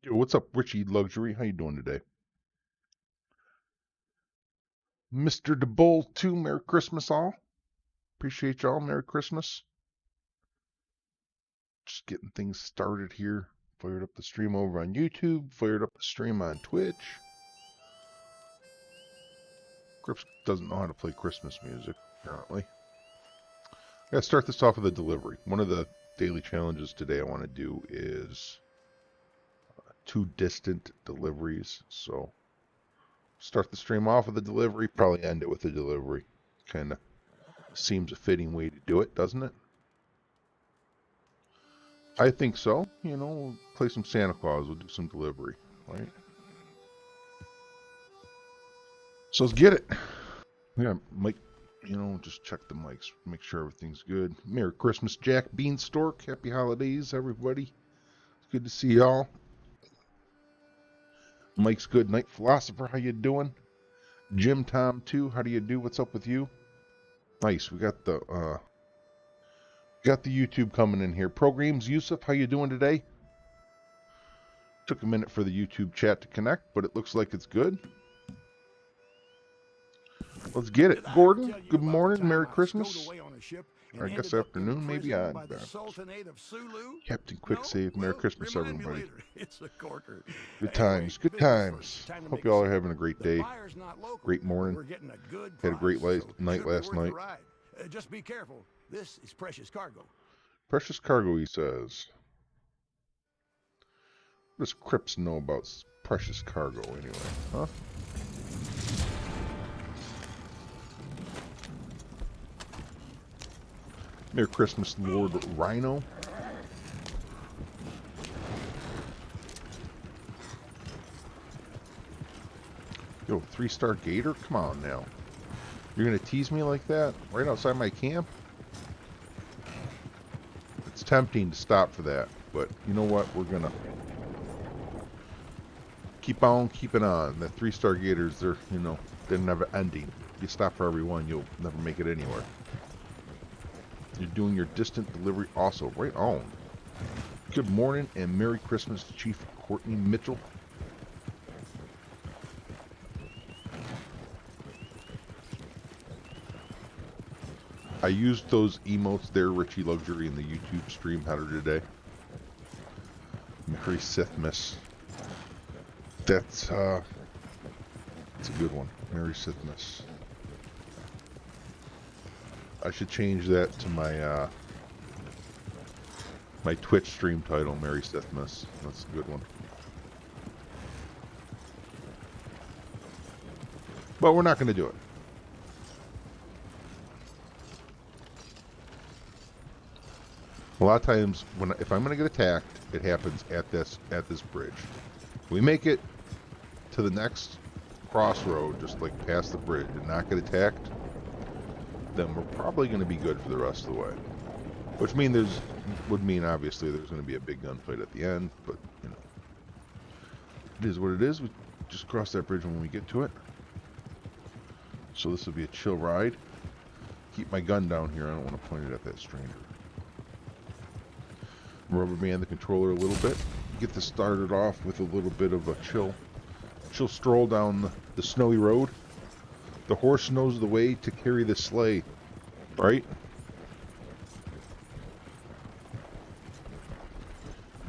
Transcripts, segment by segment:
Yo, what's up, Richie Luxury? How you doing today? Mr. DeBull 2, Merry Christmas all. Appreciate y'all. Merry Christmas. Just getting things started here. Fired up the stream over on YouTube. Fired up the stream on Twitch. Grips doesn't know how to play Christmas music, apparently. I gotta start this off with a delivery. One of the daily challenges today I want to do is 2 distant deliveries. So start the stream off with a delivery, probably end it with a delivery. Kind of seems a fitting way to do it, doesn't it? I think so. You know, we'll play some Santa Claus. We'll do some delivery, right? So let's get it. Yeah, Mike, you know, just check the mics, make sure everything's good. Merry Christmas, Jack Beanstalk. Happy holidays, everybody. It's good to see y'all. Mike's good. Night Philosopher, how you doing? Jim Tom 2, how do you do? What's up with you? Nice. We got the YouTube coming in here. Programs Yusuf, how you doing today? Took a minute for the YouTube chat to connect, but it looks like it's good. Let's get it. Gordon, good morning. Merry Christmas. Or I guess afternoon, maybe. Captain Quicksave. Merry Christmas, everybody. Good times. Good times. Hope you all are having a great day. Great morning. Had a great night last night. Just be careful. This is precious cargo. Precious cargo, he says. What does Crips know about precious cargo, anyway? Huh? Merry Christmas, Lord Rhino. Yo, 3-star Gator? Come on now. You're gonna tease me like that? Right outside my camp? It's tempting to stop for that, but you know what? We're gonna keep on keeping on. The 3-star Gators, they're never ending. If you stop for every one, you'll never make it anywhere. You're doing your distant delivery also. Right on. Good morning and Merry Christmas, Chief Courtney Mitchell. I used those emotes there, Richie Luxury, in the YouTube stream header today. Merry Sithmas. That's a good one. Merry Sithmas. I should change that to my my Twitch stream title, Merry Sithmas. That's a good one. But we're not going to do it. A lot of times, if I'm going to get attacked, it happens at this bridge. We make it to the next crossroad, just like past the bridge, and not get attacked, then we're probably going to be good for the rest of the way. Which would mean obviously there's going to be a big gunfight at the end, but you know, it is what it is. We just cross that bridge when we get to it. So this will be a chill ride. Keep my gun down here. I don't want to point it at that stranger. Rubber band the controller a little bit. Get this started off with a little bit of a chill stroll down the snowy road. The horse knows the way to carry the sleigh, right?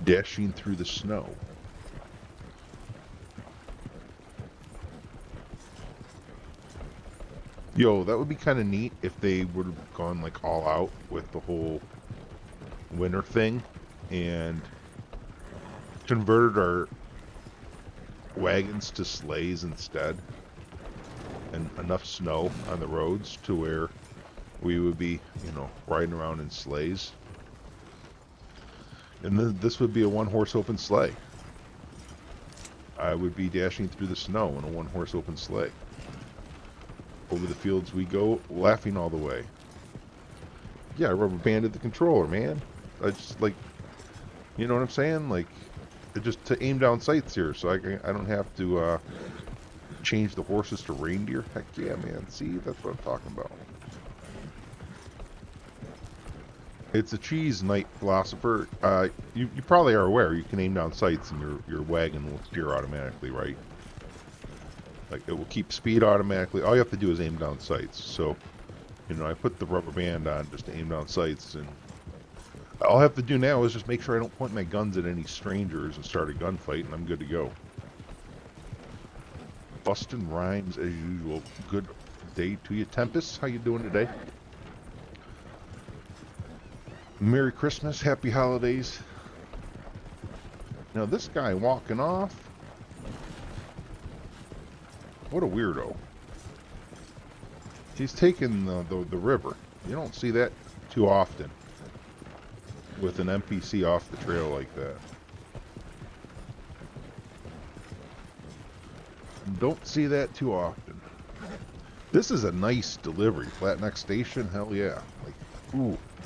Dashing through the snow. Yo, that would be kind of neat if they would have gone like all out with the whole winter thing and converted our wagons to sleighs instead, and enough snow on the roads to where we would be, riding around in sleighs. And then this would be a 1-horse open sleigh. I would be dashing through the snow in a 1-horse open sleigh. Over the fields we go, laughing all the way. Yeah, I rubber banded the controller, man. I just you know what I'm saying? Like, just to aim down sights here, so I don't have to change the horses to reindeer. Heck yeah, man. See, that's what I'm talking about. It's a cheese night philosopher. You probably are aware you can aim down sights and your wagon will steer automatically, right? Like it will keep speed automatically. All you have to do is aim down sights. So, you know, I put the rubber band on just to aim down sights, and all I have to do now is just make sure I don't point my guns at any strangers and start a gunfight, and I'm good to go. Bustin' rhymes as usual. Good day to you, Tempest. How you doing today? Merry Christmas, Happy Holidays. Now this guy walking off. What a weirdo. He's taking the river. You don't see that too often with an NPC off the trail like that. Don't see that too often. This is a nice delivery. Flat neck station, hell yeah. Like,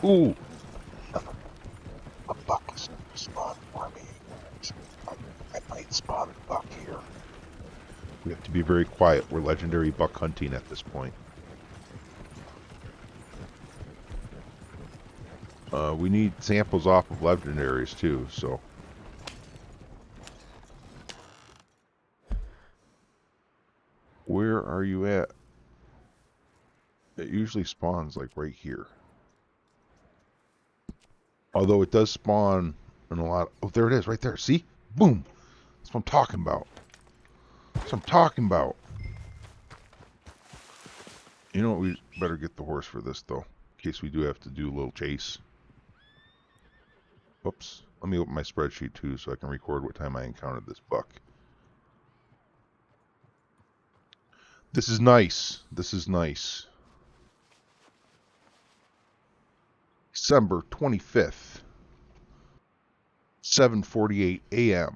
ooh. A buck is spawned for me. I might spawn a buck here. We have to be very quiet. We're legendary buck hunting at this point. We need samples off of legendaries too, so. Where are you at? It usually spawns like right here. Although it does spawn in a lot. Oh, there it is, right there. See? Boom. That's what I'm talking about. That's what I'm talking about. You know what? We better get the horse for this, though. In case we do have to do a little chase. Oops. Let me open my spreadsheet, too, so I can record what time I encountered this buck. This is nice. This is nice. December 25th. 7:48 a.m.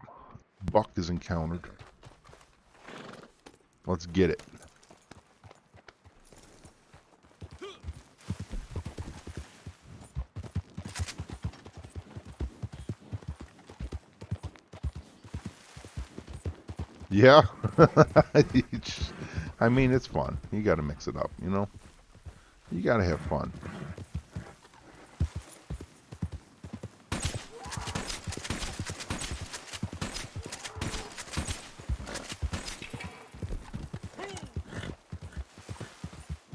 Buck is encountered. Let's get it. Yeah. I mean, it's fun. You got to mix it up, you know? You got to have fun.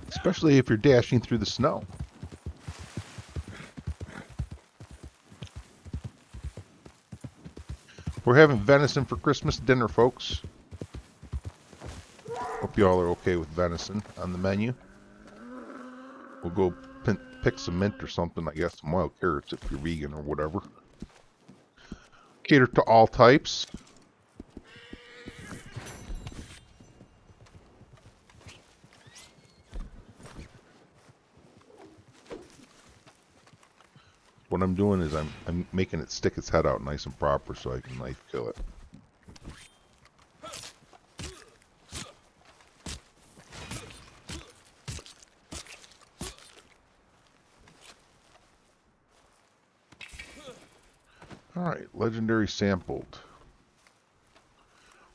Especially if you're dashing through the snow. We're having venison for Christmas dinner, folks. Hope y'all are okay with venison on the menu. We'll go pick some mint or something, I guess, some wild carrots if you're vegan or whatever. Cater to all types. What I'm doing is I'm making it stick its head out nice and proper so I can knife kill it. Alright, legendary sampled.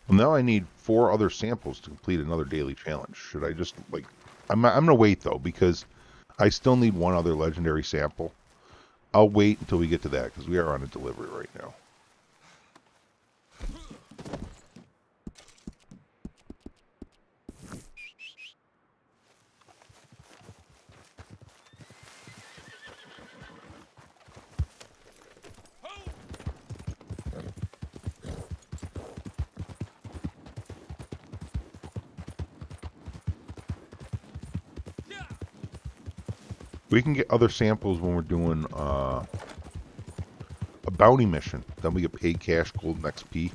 Well, now I need 4 other samples to complete another daily challenge. Should I just, like... I'm going to wait, though, because I still need 1 other legendary sample. I'll wait until we get to that, because we are on a delivery right now. We can get other samples when we're doing a bounty mission. Then we get paid cash, gold, and XP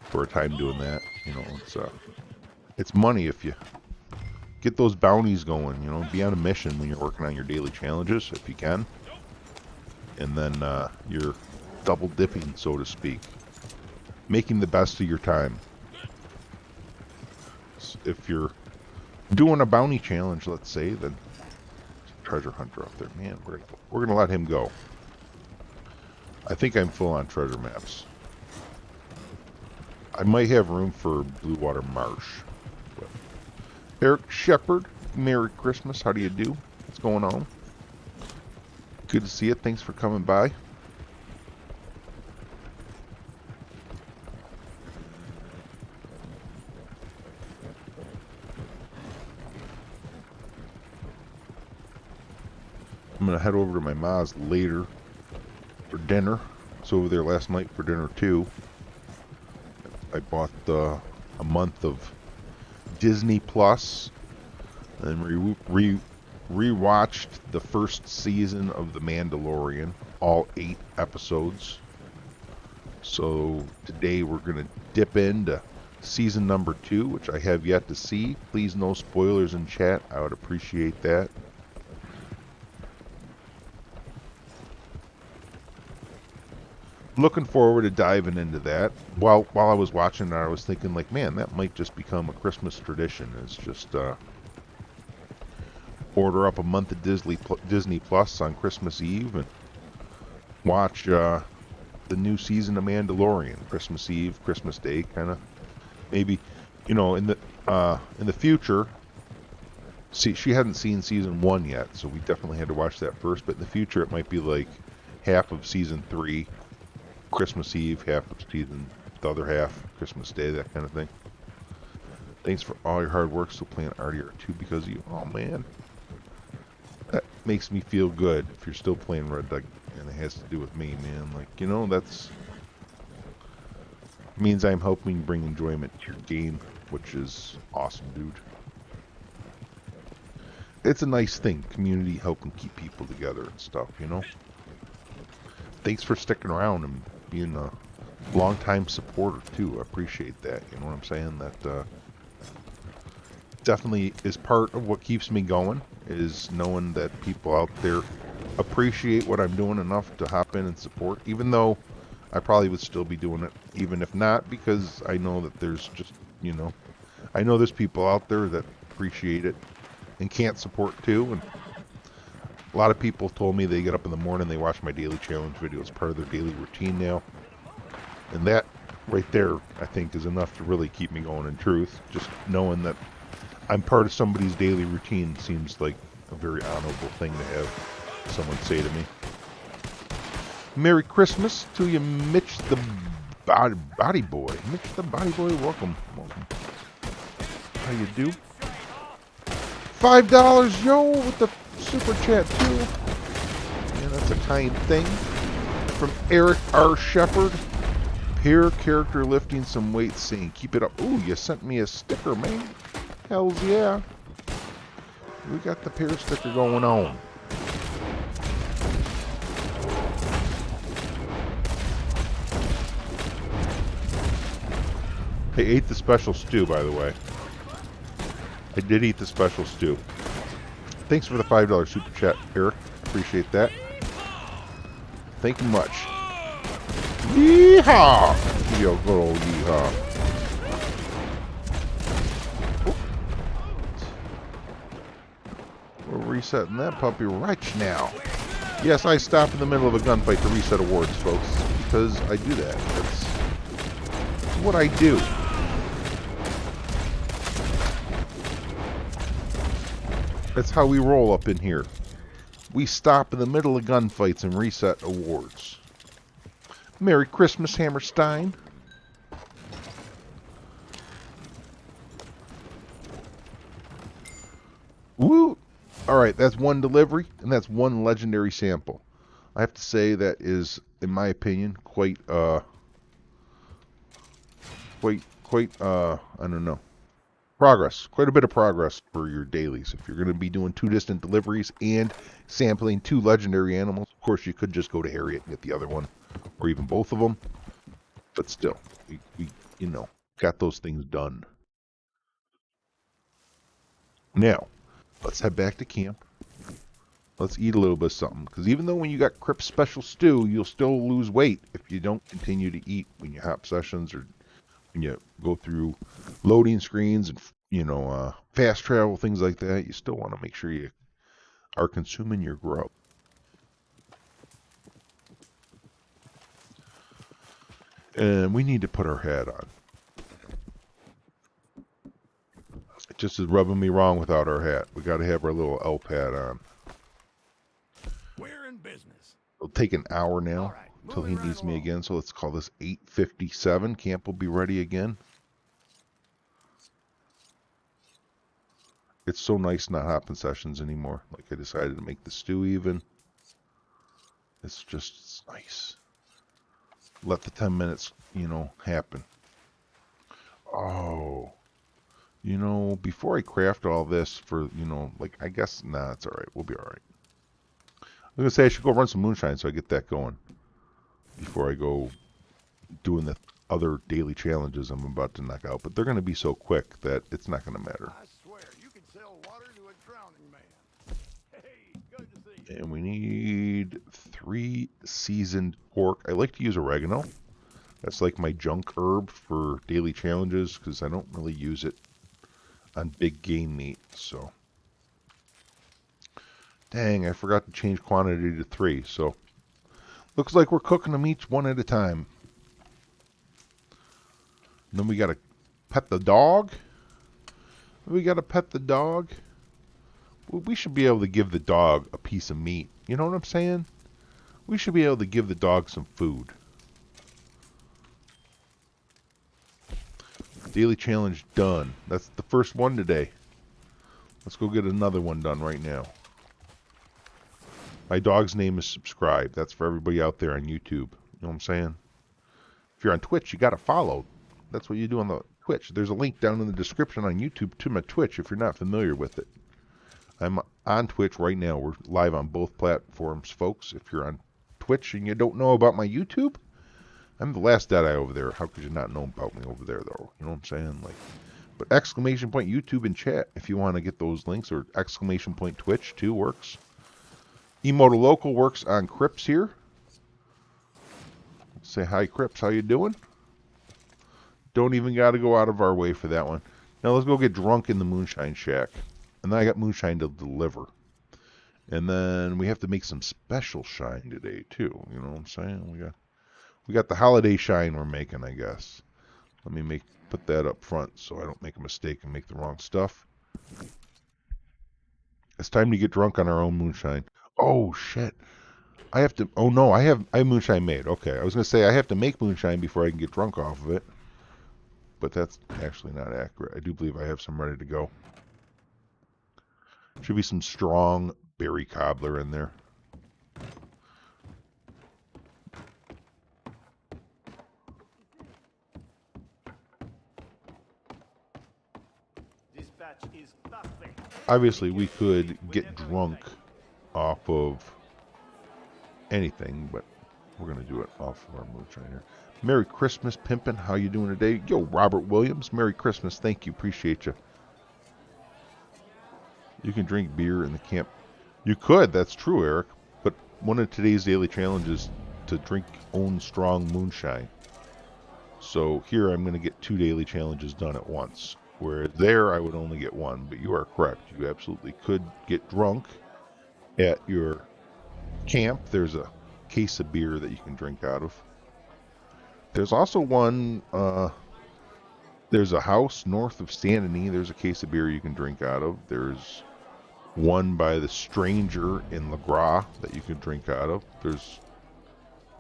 for our time doing that. You know, it's money if you get those bounties going. You know, be on a mission when you're working on your daily challenges if you can, and then you're double dipping, so to speak, making the best of your time. If you're doing a bounty challenge, let's say, then treasure hunter up there. Man, we're gonna let him go. I think I'm full on treasure maps. I might have room for Blue Water Marsh. But Eric Shepard, Merry Christmas. How do you do? What's going on? Good to see you. Thanks for coming by. I'm going to head over to my ma's later for dinner. I was over there last night for dinner too. I bought a month of Disney Plus and rewatched the first season of The Mandalorian, all 8 episodes. So today we're going to dip into season number 2, which I have yet to see. Please no spoilers in chat. I would appreciate that. Looking forward to diving into that. While I was watching it, I was thinking, like, man, that might just become a Christmas tradition. It's just order up a month of Disney Plus on Christmas Eve and watch the new season of Mandalorian. Christmas Eve, Christmas Day, kind of. Maybe, you know, in the future. See, she hadn't seen season 1 yet, so we definitely had to watch that first. But in the future, it might be like half of season 3. Christmas Eve, half of season, the other half, Christmas Day, that kind of thing. Thanks for all your hard work. Still playing RDR2 because of you. Oh, man. That makes me feel good if you're still playing Red Dead, and it has to do with me, man. Like, you know, that's means I'm helping bring enjoyment to your game, which is awesome, dude. It's a nice thing, community helping keep people together and stuff, you know. Thanks for sticking around and being a long-time supporter too. I appreciate that. You know what I'm saying? That definitely is part of what keeps me going, is knowing that people out there appreciate what I'm doing enough to hop in and support, even though I probably would still be doing it even if not, because I know that there's just, you know, I know there's people out there that appreciate it and can't support too. And a lot of people told me they get up in the morning, they watch my daily challenge video. It's part of their daily routine now. And that right there, I think, is enough to really keep me going in truth. Just knowing that I'm part of somebody's daily routine seems like a very honorable thing to have someone say to me. Merry Christmas to you, Mitch the Body Boy. Mitch the Body Boy, welcome. Welcome. How you do? $5, yo, with the super chat too. Yeah, that's a kind thing. From Eric R. Shepard. Peer character lifting some weights, saying, keep it up. Ooh, you sent me a sticker, man. Hells yeah. We got the peer sticker going on. I ate the special stew, by the way. I did eat the special stew. Thanks for the $5 super chat, Eric. Appreciate that. Thank you much. Yeehaw! Yo, good old yeehaw. We're resetting that puppy right now. Yes, I stop in the middle of a gunfight to reset awards, folks, because I do that. That's what I do. That's how we roll up in here. We stop in the middle of gunfights and reset awards. Merry Christmas, Hammerstein. Woo! Alright, that's one delivery, and that's one legendary sample. I have to say that is, in my opinion, quite, I don't know. Progress. Quite a bit of progress for your dailies. If you're going to be doing 2 distant deliveries and sampling 2 legendary animals, of course you could just go to Harriet and get the other one, or even both of them. But still, we you know, got those things done. Now, let's head back to camp. Let's eat a little bit of something. Because even though when you got Crip Special Stew, you'll still lose weight if you don't continue to eat when you hop sessions or when you go through loading screens and, you know, fast travel, things like that. You still want to make sure you are consuming your grub. And we need to put our hat on. It just is rubbing me wrong without our hat. We got to have our little elf hat on. We're in business. take an hour now All right, till he moving right needs me along. again. So let's call this 8:57. Camp will be ready again. It's so nice not hopping sessions anymore. Like I decided to make the stew even. It's just nice. Let the 10 minutes, happen. Oh, before I craft all this for, I guess, nah, it's all right. We'll be all right. I was going to say I should go run some moonshine so I get that going before I go doing the other daily challenges I'm about to knock out. But they're going to be so quick that it's not going to matter. I swear, you can sell water to a drowning man. Hey, good to see you. And we need 3 seasoned pork. I like to use oregano. That's like my junk herb for daily challenges because I don't really use it on big game meat. So, dang, I forgot to change quantity to 3. So, looks like we're cooking them each one at a time. And then we got to pet the dog. We got to pet the dog. Well, we should be able to give the dog a piece of meat. You know what I'm saying? We should be able to give the dog some food. Daily challenge done. That's the first one today. Let's go get another one done right now. My dog's name is Subscribe. That's for everybody out there on YouTube. You know what I'm saying? If you're on Twitch, you got to follow. That's what you do on the Twitch. There's a link down in the description on YouTube to my Twitch if you're not familiar with it. I'm on Twitch right now. We're live on both platforms, folks. If you're on Twitch and you don't know about my YouTube, I'm TheLastDeadEye over there. How could you not know about me over there, though? You know what I'm saying? But exclamation point YouTube and chat if you want to get those links, or exclamation point Twitch too works. Emoto Local works on Crips here. Say hi, Crips. How you doing? Don't even got to go out of our way for that one. Now let's go get drunk in the Moonshine Shack. And then I got Moonshine to deliver. And then we have to make some special shine today too. You know what I'm saying? We got the holiday shine we're making, I guess. Let me put that up front so I don't make a mistake and make the wrong stuff. It's time to get drunk on our own moonshine. Oh shit. I have to I have moonshine made. Okay. I was gonna say I have to make moonshine before I can get drunk off of it. But that's actually not accurate. I do believe I have some ready to go. Should be some strong berry cobbler in there. Obviously, we could get drunk off of anything, but we're going to do it off of our moonshine here. Merry Christmas, Pimpin'. How you doing today? Yo, Robert Williams. Merry Christmas. Thank you. Appreciate you. You can drink beer in the camp. You could. That's true, Eric. But one of today's daily challenges to drink own strong moonshine. So here I'm going to get 2 daily challenges done at once. Where there I would only get 1, but you are correct. You absolutely could get drunk at your camp. There's a case of beer that you can drink out of. There's also one, there's a house north of Sandy. There's a case of beer you can drink out of. There's one by the Stranger in LaGras that you can drink out of. There's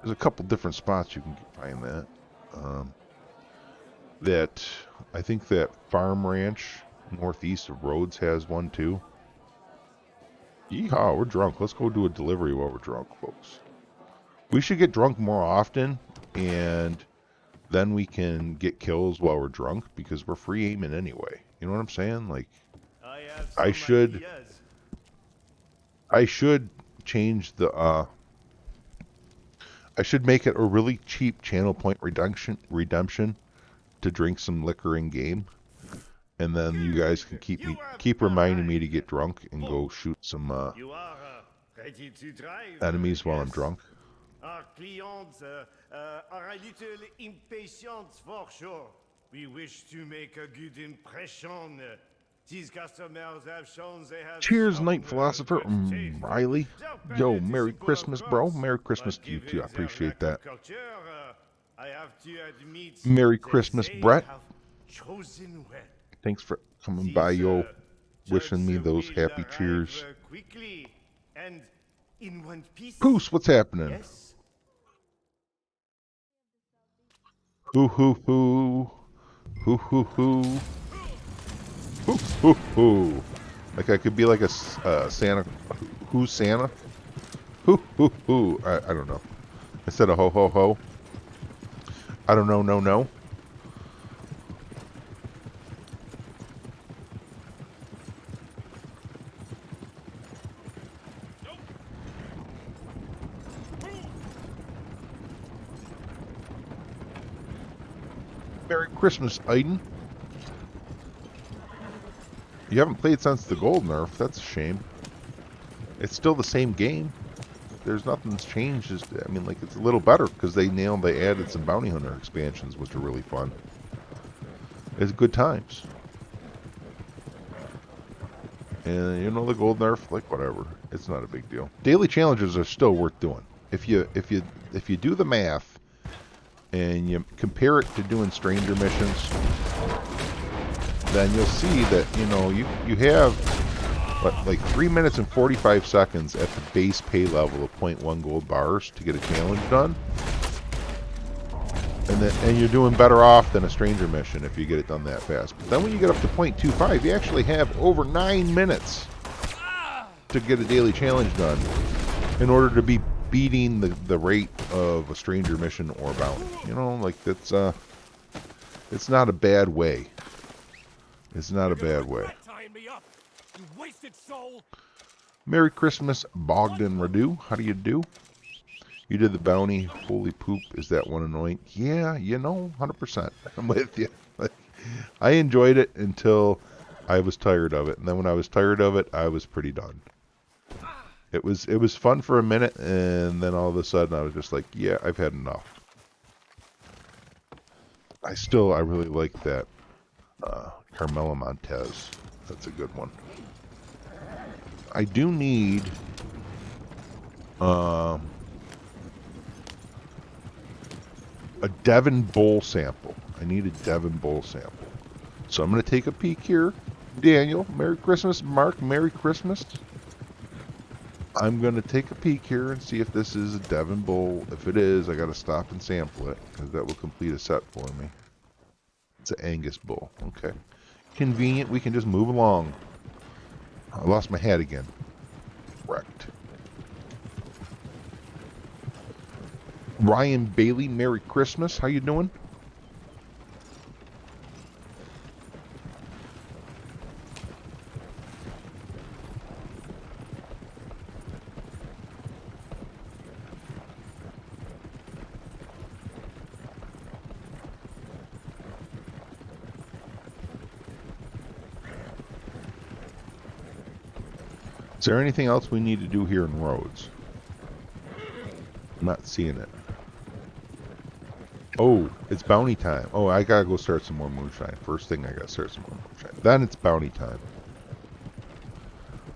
a couple different spots you can find that. I think that Farm Ranch northeast of Rhodes has one too. Yeehaw, we're drunk. Let's go do a delivery while we're drunk, folks. We should get drunk more often, and then we can get kills while we're drunk because we're free aiming anyway. You know what I'm saying? Like, I should change the I should make it a really cheap channel point redemption to drink some liquor in game, and then you guys can keep reminding me to get drunk and go shoot some enemies while I'm drunk. Our clients are a little impatient for sure. We wish to make a good impression. These customers have shown they have. Cheers, Night Philosopher. Riley. Yo, Merry Christmas, bro. Merry Christmas to you too. I appreciate that. Merry Christmas, Brett. Thanks for coming by, yo. Wishing me those happy cheers. Quickly and in one piece. Poos, what's happening? Yes. Hoo hoo hoo. Hoo hoo hoo. Hoo hoo hoo. Like I could be like a Santa. Who's Santa? Hoo hoo hoo. I don't know. Instead of ho ho ho. I don't know. No. Merry Christmas, Aiden. You haven't played since the gold nerf. That's a shame. It's still the same game. There's nothing that's changed. I mean, like, it's a little better because they added some bounty hunter expansions, which are really fun. It's good times. And you know, the gold nerf, like, whatever. It's not a big deal. Daily challenges are still worth doing. If you do the math and you compare it to doing stranger missions, then you'll see that, you know, you have like 3 minutes and 45 seconds at the base pay level of 0.1 gold bars to get a challenge done. And you're doing better off than a stranger mission if you get it done that fast. But then when you get up to 0.25, you actually have over 9 minutes to get a daily challenge done in order to be beating the rate of a stranger mission or bounty. You know, like, that's it's not a bad way. It's not a bad way. Merry Christmas, Bogdan Radu. How do you do? You did the bounty. Holy poop, is that one annoying? Yeah, you know, 100%. I'm with you. I enjoyed it until I was tired of it. And then when I was tired of it, I was pretty done. It was fun for a minute, and then all of a sudden I was just like, yeah, I've had enough. I really like that Carmela Montez. That's a good one. I do need a Devon Bowl sample. I need a Devon Bowl sample. So I'm going to take a peek here. Daniel, Merry Christmas. Mark, Merry Christmas. I'm going to take a peek here and see if this is a Devon Bowl. If it is, I got to stop and sample it, because that will complete a set for me. It's an Angus Bull. Okay. Convenient. We can just move along. I lost my hat again. Wrecked. Ryan Bailey, Merry Christmas. How you doing? Is there anything else we need to do here in Rhodes? I'm not seeing it. Oh, it's bounty time. Oh, I gotta go start some more moonshine. First thing, I gotta start some more moonshine. Then it's bounty time.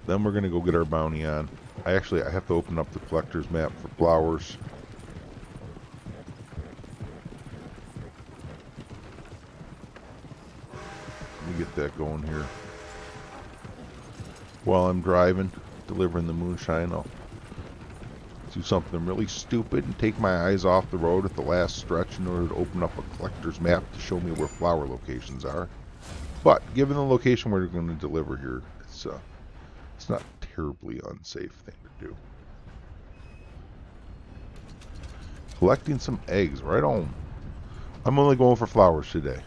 Then we're gonna go get our bounty on. I have to open up the collector's map for flowers. Let me get that going here. While I'm driving, delivering the moonshine, I'll do something really stupid and take my eyes off the road at the last stretch in order to open up a collector's map to show me where flower locations are. But given the location we're going to deliver here, it's not a terribly unsafe thing to do. Collecting some eggs, right on. I'm only going for flowers today.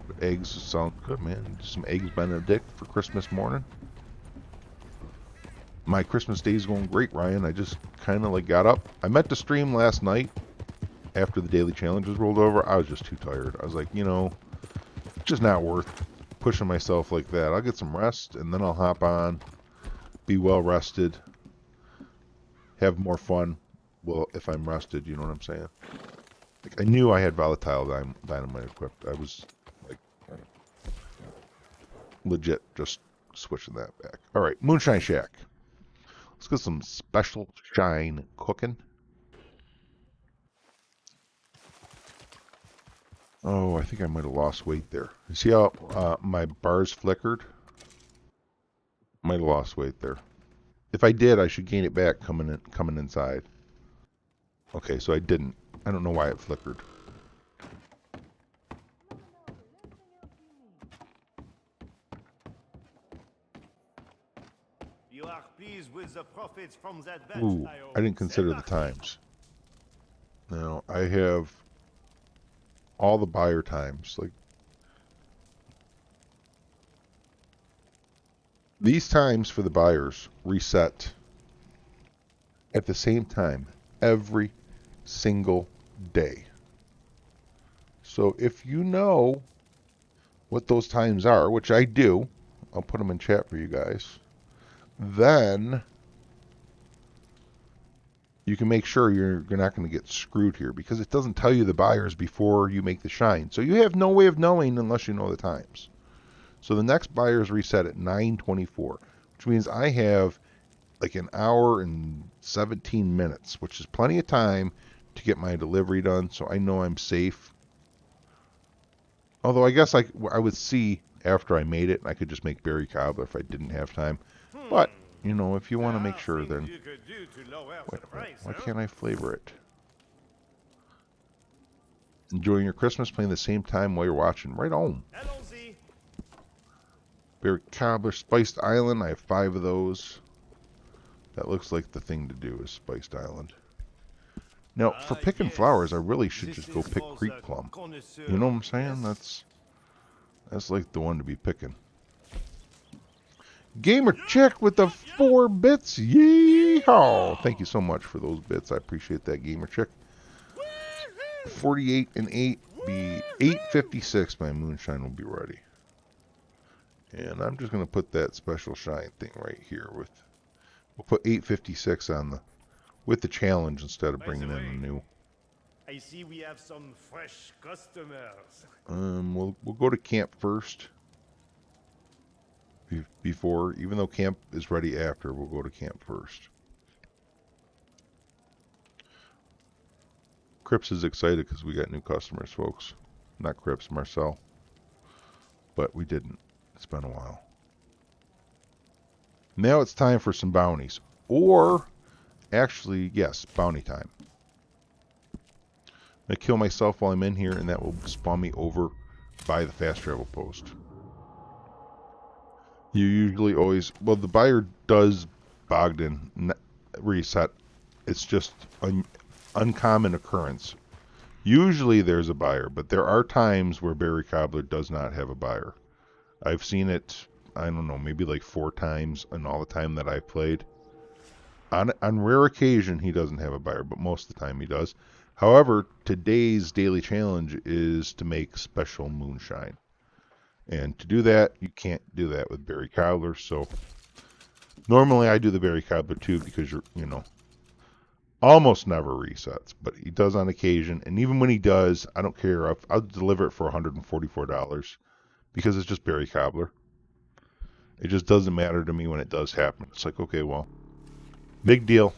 But eggs sound good, man. Some eggs Benedict for Christmas morning. My Christmas day is going great, Ryan. I just kind of got up. I meant to stream last night after the daily challenges rolled over. I was just too tired. I was like, you know, it's just not worth pushing myself like that. I'll get some rest and then I'll hop on, be well rested, have more fun. Well, if I'm rested, you know what I'm saying? Like, I knew I had volatile dynamite equipped. I was like legit just switching that back. All right, Moonshine Shack. Let's get some special shine cooking. Oh, I think I might have lost weight there. You see how my bars flickered? Might have lost weight there. If I did, I should gain it back coming inside. Okay, so I didn't. I don't know why it flickered. You are pleased with the profits from that batch, Ooh, I hope. I didn't consider the times. Now, I have all the buyer times. Like, these times for the buyers reset at the same time every single day. So if you know what those times are, which I do, I'll put them in chat for you guys, then you can make sure you're not going to get screwed here, because it doesn't tell you the buyers before you make the shine. So you have no way of knowing unless you know the times. So the next buyers reset at 9:24, which means I have like an hour and 17 minutes, which is plenty of time to get my delivery done, so I know I'm safe. Although I guess I would see after I made it, and I could just make berry cobbler if I didn't have time. But, you know, if you want to make sure, then... Wait a minute, why can't I flavor it? Enjoying your Christmas, playing the same time while you're watching. Right on. Berry cobbler, Spiced Island. I have 5 of those. That looks like the thing to do is Spiced Island. Now, for picking flowers, I really should just go pick Creek Plum. You know what I'm saying? That's like the one to be picking. Gamer Chick with the 4 bits. Yeehaw! Thank you so much for those bits. I appreciate that, Gamer Chick. 48 and 8 be 8:56. My Moonshine will be ready. And I'm just going to put that special shine thing right here with... We'll put 8:56 on the... with the challenge instead of bringing in a new. I see we have some fresh customers. We'll go to camp first. Before, even though camp is ready after, we'll go to camp first. Crips is excited because we got new customers, folks. Not Crips, Marcel. But we didn't. It's been a while. Now it's time for some bounties. Or, actually, yes, bounty time. I kill myself while I'm in here, and that will spawn me over by the fast travel post. You usually always... Well, the buyer does Bogdan reset. It's just an uncommon occurrence. Usually there's a buyer, but there are times where Berry Cobbler does not have a buyer. I've seen it, I don't know, maybe like 4 times in all the time that I've played. On rare occasion, he doesn't have a buyer, but most of the time he does. However, today's daily challenge is to make special Moonshine. And to do that, you can't do that with Berry Cobbler. So normally I do the Berry Cobbler too, because you're, you know, almost never resets, but he does on occasion. And even when he does, I don't care. I'll deliver it for $144 because it's just Berry Cobbler. It just doesn't matter to me when it does happen. It's like, okay, well, big deal.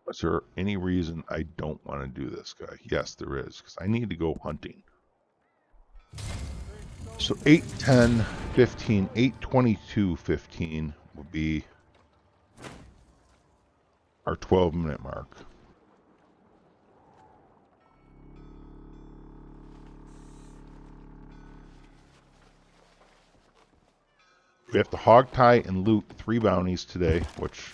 Is there any reason I don't want to do this guy? Yes, there is, because I need to go hunting. So 8:10, 15, 8:22, 15 will be our 12-minute mark. We have to hog tie and loot 3 bounties today, which...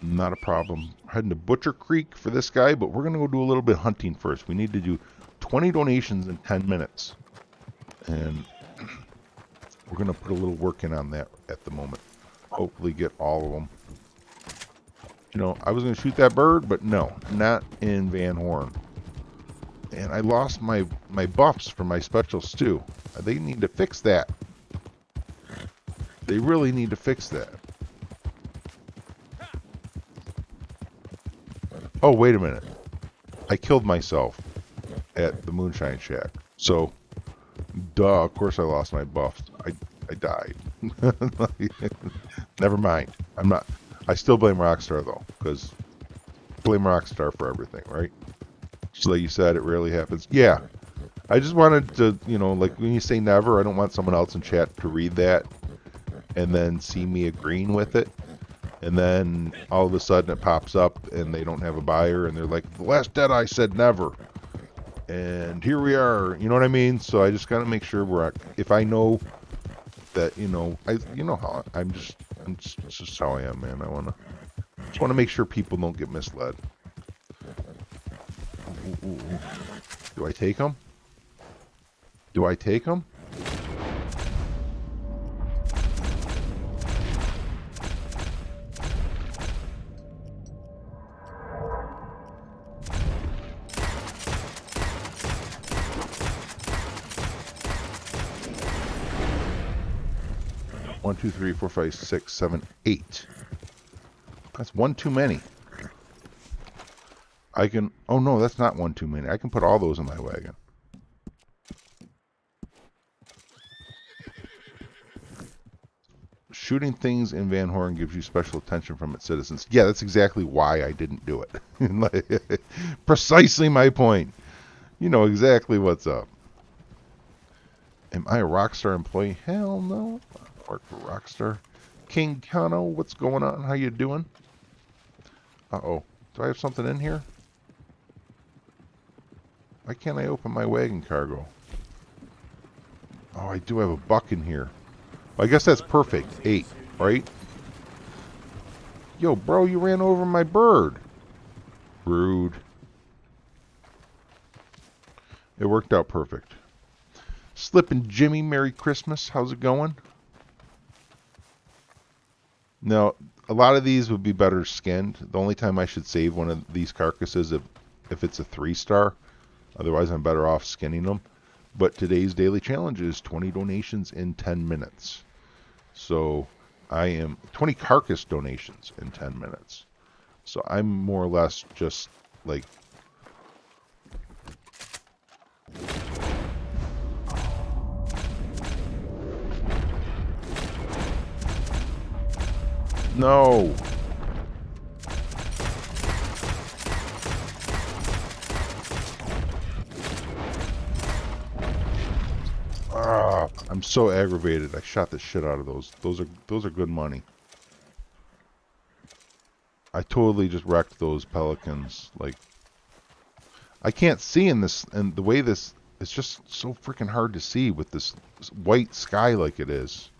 not a problem. We're heading to Butcher Creek for this guy, but we're going to go do a little bit of hunting first. We need to do 20 donations in 10 minutes. And we're going to put a little work in on that at the moment. Hopefully get all of them. You know, I was going to shoot that bird, but no, not in Van Horn. And I lost my buffs for my special stew. They need to fix that. They really need to fix that. Oh, wait a minute. I killed myself at the Moonshine Shack. So, duh, of course I lost my buffs. I died. Never mind. I still blame Rockstar, though, because blame Rockstar for everything, right? So like you said, it rarely happens. Yeah, I just wanted to, you know, like when you say never, I don't want someone else in chat to read that and then see me agreeing with it. And then all of a sudden it pops up and they don't have a buyer and they're like, the last Deadeye said never. And here we are, you know what I mean? So I just got to make sure if I know that, you know, you know how it's just how I am, man. Just want to make sure people don't get misled. Ooh, ooh, ooh. Do I take them? Do I take them? One, two, three, four, five, six, seven, 8. That's one too many. I can... Oh, no, that's not one too many. I can put all those in my wagon. Shooting things in Van Horn gives you special attention from its citizens. Yeah, that's exactly why I didn't do it. Precisely my point. You know exactly what's up. Am I a Rockstar employee? Hell no. I don't work for Rockstar. King Kano, what's going on? How you doing? Uh-oh. Do I have something in here? Why can't I open my wagon cargo? Oh, I do have a buck in here. Well, I guess that's perfect. 8, right? Yo, bro, you ran over my bird. Rude. It worked out perfect. Slippin' Jimmy, Merry Christmas. How's it going? Now, a lot of these would be better skinned. The only time I should save one of these carcasses if it's a 3-star. Otherwise, I'm better off skinning them. But today's daily challenge is 20 donations in 10 minutes. So I am 20 carcass donations in 10 minutes. So I'm more or less just like... No! Ah, I'm so aggravated. I shot the shit out of those. Those are good money. I totally just wrecked those pelicans. Like, I can't see in this, and the way this, it's just so freaking hard to see with this white sky like it is.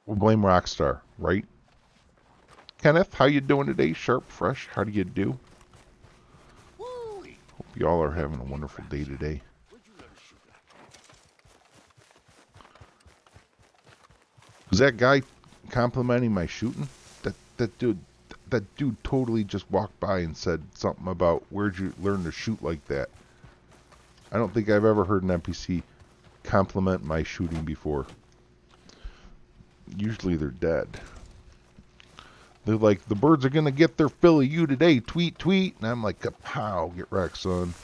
We'll blame Rockstar, right? Kenneth, how you doing today? Sharp, fresh, how do you do? Hope y'all are having a wonderful day today. Was that guy complimenting my shooting? That dude totally just walked by and said something about where'd you learn to shoot like that? I don't think I've ever heard an NPC compliment my shooting before. Usually they're dead. They're like, the birds are gonna get their fill of you today, tweet, tweet. And I'm like, kapow, get wrecked, son.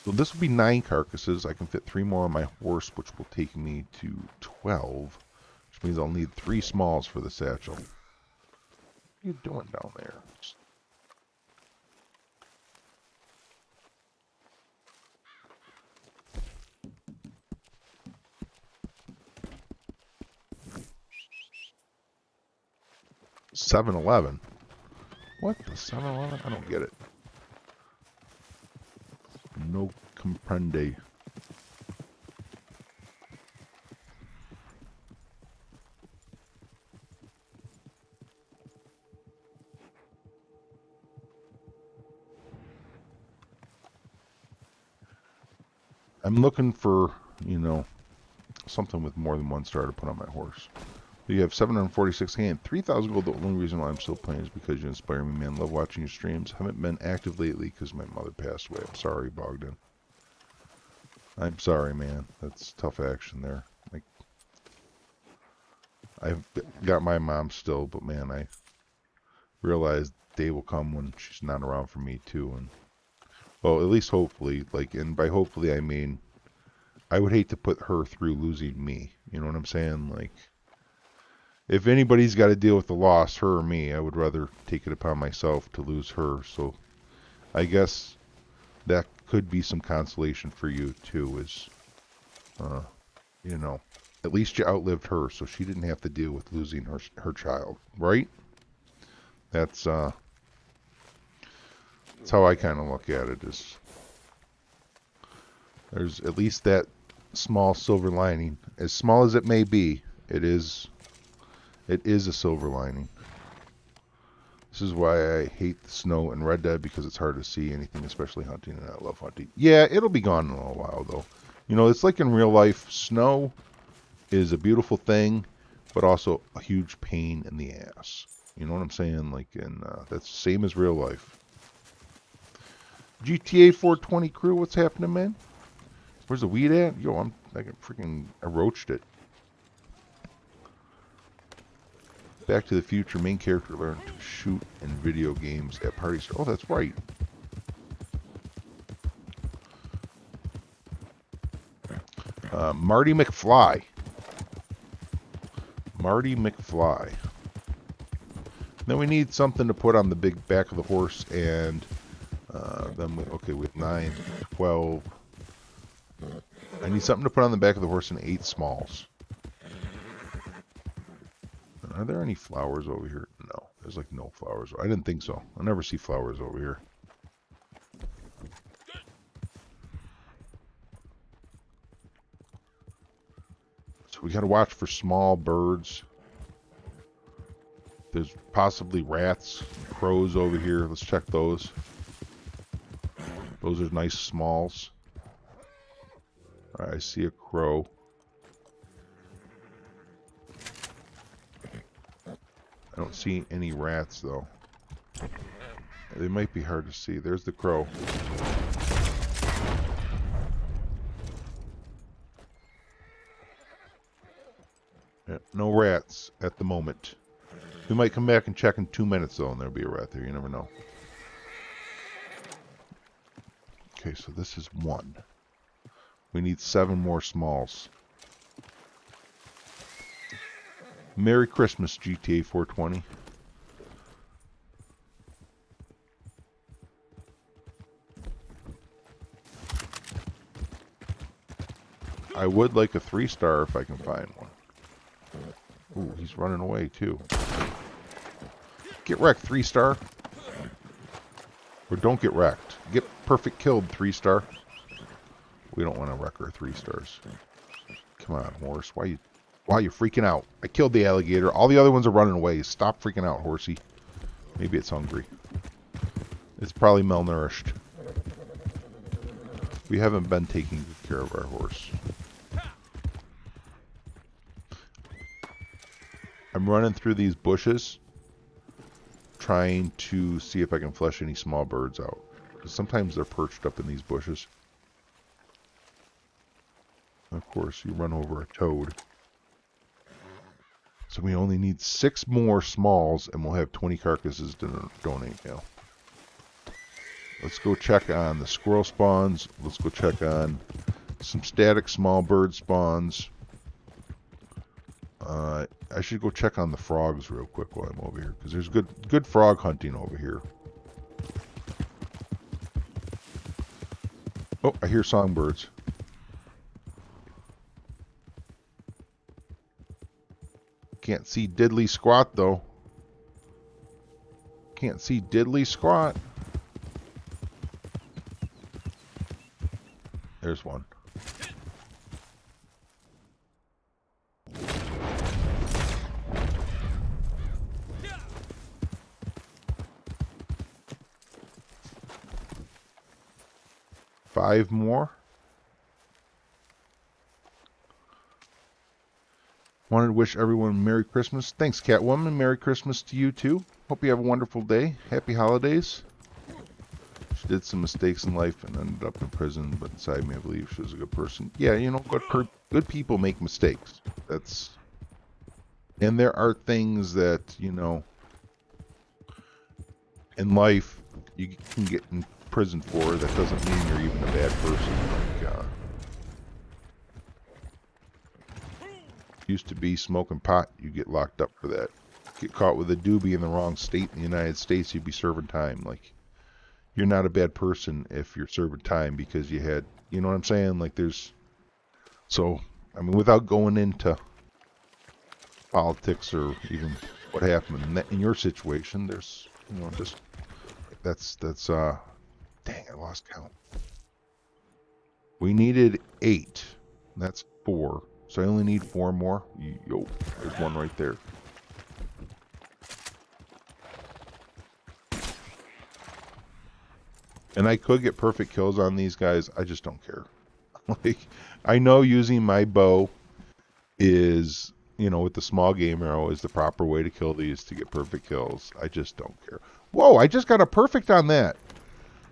So this will be 9 carcasses. I can fit 3 more on my horse, which will take me to 12. Which means I'll need 3 smalls for the satchel. What are you doing down there? $7-Eleven. What? The 7-Eleven? I don't get it. No comprende. I'm looking for, you know, something with more than 1 star to put on my horse. You have 746 and 3,000 gold. The only reason why I'm still playing is because you inspire me, man. Love watching your streams. Haven't been active lately because my mother passed away. I'm sorry, Bogdan. I'm sorry, man. That's tough action there. Like, I've got my mom still, but man, I realize day will come when she's not around for me too. And well, at least hopefully, like, and by hopefully I mean I would hate to put her through losing me. You know what I'm saying? Like, if anybody's got to deal with the loss, her or me, I would rather take it upon myself to lose her. So I guess that could be some consolation for you too, is, you know, at least you outlived her, so she didn't have to deal with losing her child, right? That's how I kind of look at it. Is there's at least that small silver lining, as small as it may be. It is a silver lining. This is why I hate the snow in Red Dead, because it's hard to see anything, especially hunting, and I love hunting. Yeah, it'll be gone in a little while, though. You know, it's like in real life. Snow is a beautiful thing, but also a huge pain in the ass. You know what I'm saying? Like, that's the same as real life. GTA 420 crew, what's happening, man? Where's the weed at? Yo, I roached it. Back to the Future, main character learned to shoot in video games at parties. Oh, that's right. Marty McFly. Marty McFly. Then we need something to put on the big back of the horse, and then we have 9, 12. I need something to put on the back of the horse and 8 smalls. Are there any flowers over here? No, there's like no flowers. I didn't think so. I never see flowers over here. So we got to watch for small birds. There's possibly rats, crows over here. Let's check those. Those are nice smalls. All right, I see a crow. I don't see any rats, though. They might be hard to see. There's the crow. Yeah, no rats at the moment. We might come back and check in 2 minutes, though, and there'll be a rat there. You never know. Okay, so this is 1. We need 7 more smalls. Merry Christmas, GTA 420. I would like a 3-star if I can find one. Ooh, he's running away too. Get wrecked, 3-star. Or don't get wrecked. Get perfect killed, 3-star. We don't want to wreck our 3-stars. Come on, horse. Why are you freaking out? I killed the alligator. All the other ones are running away. Stop freaking out, horsey. Maybe it's hungry. It's probably malnourished. We haven't been taking good care of our horse. I'm running through these bushes, trying to see if I can flesh any small birds out. Because sometimes they're perched up in these bushes. Of course, you run over a toad. So we only need 6 more smalls, and we'll have 20 carcasses to donate now. Let's go check on the squirrel spawns. Let's go check on some static small bird spawns. I should go check on the frogs real quick while I'm over here, because there's good frog hunting over here. Oh, I hear songbirds. Can't see diddly squat, though. Can't see diddly squat. There's one. Five more. Wanted to wish everyone Merry Christmas. Thanks, Catwoman. Merry Christmas to you, too. Hope you have a wonderful day. Happy holidays. She did some mistakes in life and ended up in prison, but inside me, I believe she was a good person. Yeah, you know, good people make mistakes. And there are things that, you know, in life you can get in prison for. That doesn't mean you're even a bad person. Like, used to be smoking pot, you get locked up for that. Get caught with a doobie in the wrong state in the United States, you'd be serving time. Like, you're not a bad person if you're serving time because you had, you know what I'm saying? Like, there's, so, I mean, without going into politics or even what happened in your situation, there's, you know, just, that's, dang, I lost count. We needed 8. That's 4. So I only need 4 more. Yo, there's one right there. And I could get perfect kills on these guys. I just don't care. Like, I know using my bow is, you know, with the small game arrow is the proper way to kill these to get perfect kills. I just don't care. Whoa, I just got a perfect on that.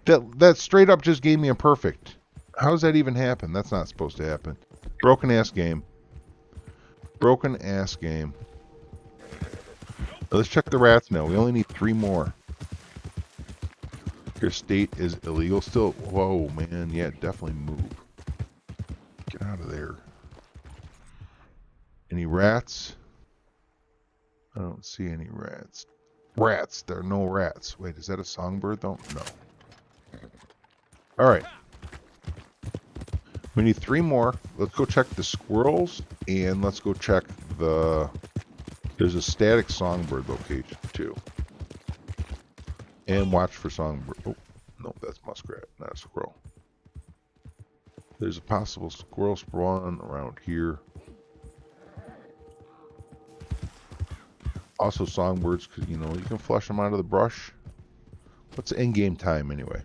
That straight up just gave me a perfect. How does that even happen? That's not supposed to happen. Broken ass game. Broken ass game. Let's check the rats now. We only need 3 more. Your state is illegal still. Whoa, man. Yeah, definitely move. Get out of there. Any rats? I don't see any rats. Rats. There are no rats. Wait, is that a songbird though? No. Alright. We need 3 more. Let's go check the squirrels and let's go check the... There's a static songbird location too. And watch for songbird. Oh, no, that's muskrat, not a squirrel. There's a possible squirrel spawn around here. Also songbirds, because, you know, you can flush them out of the brush. What's the endgame time anyway?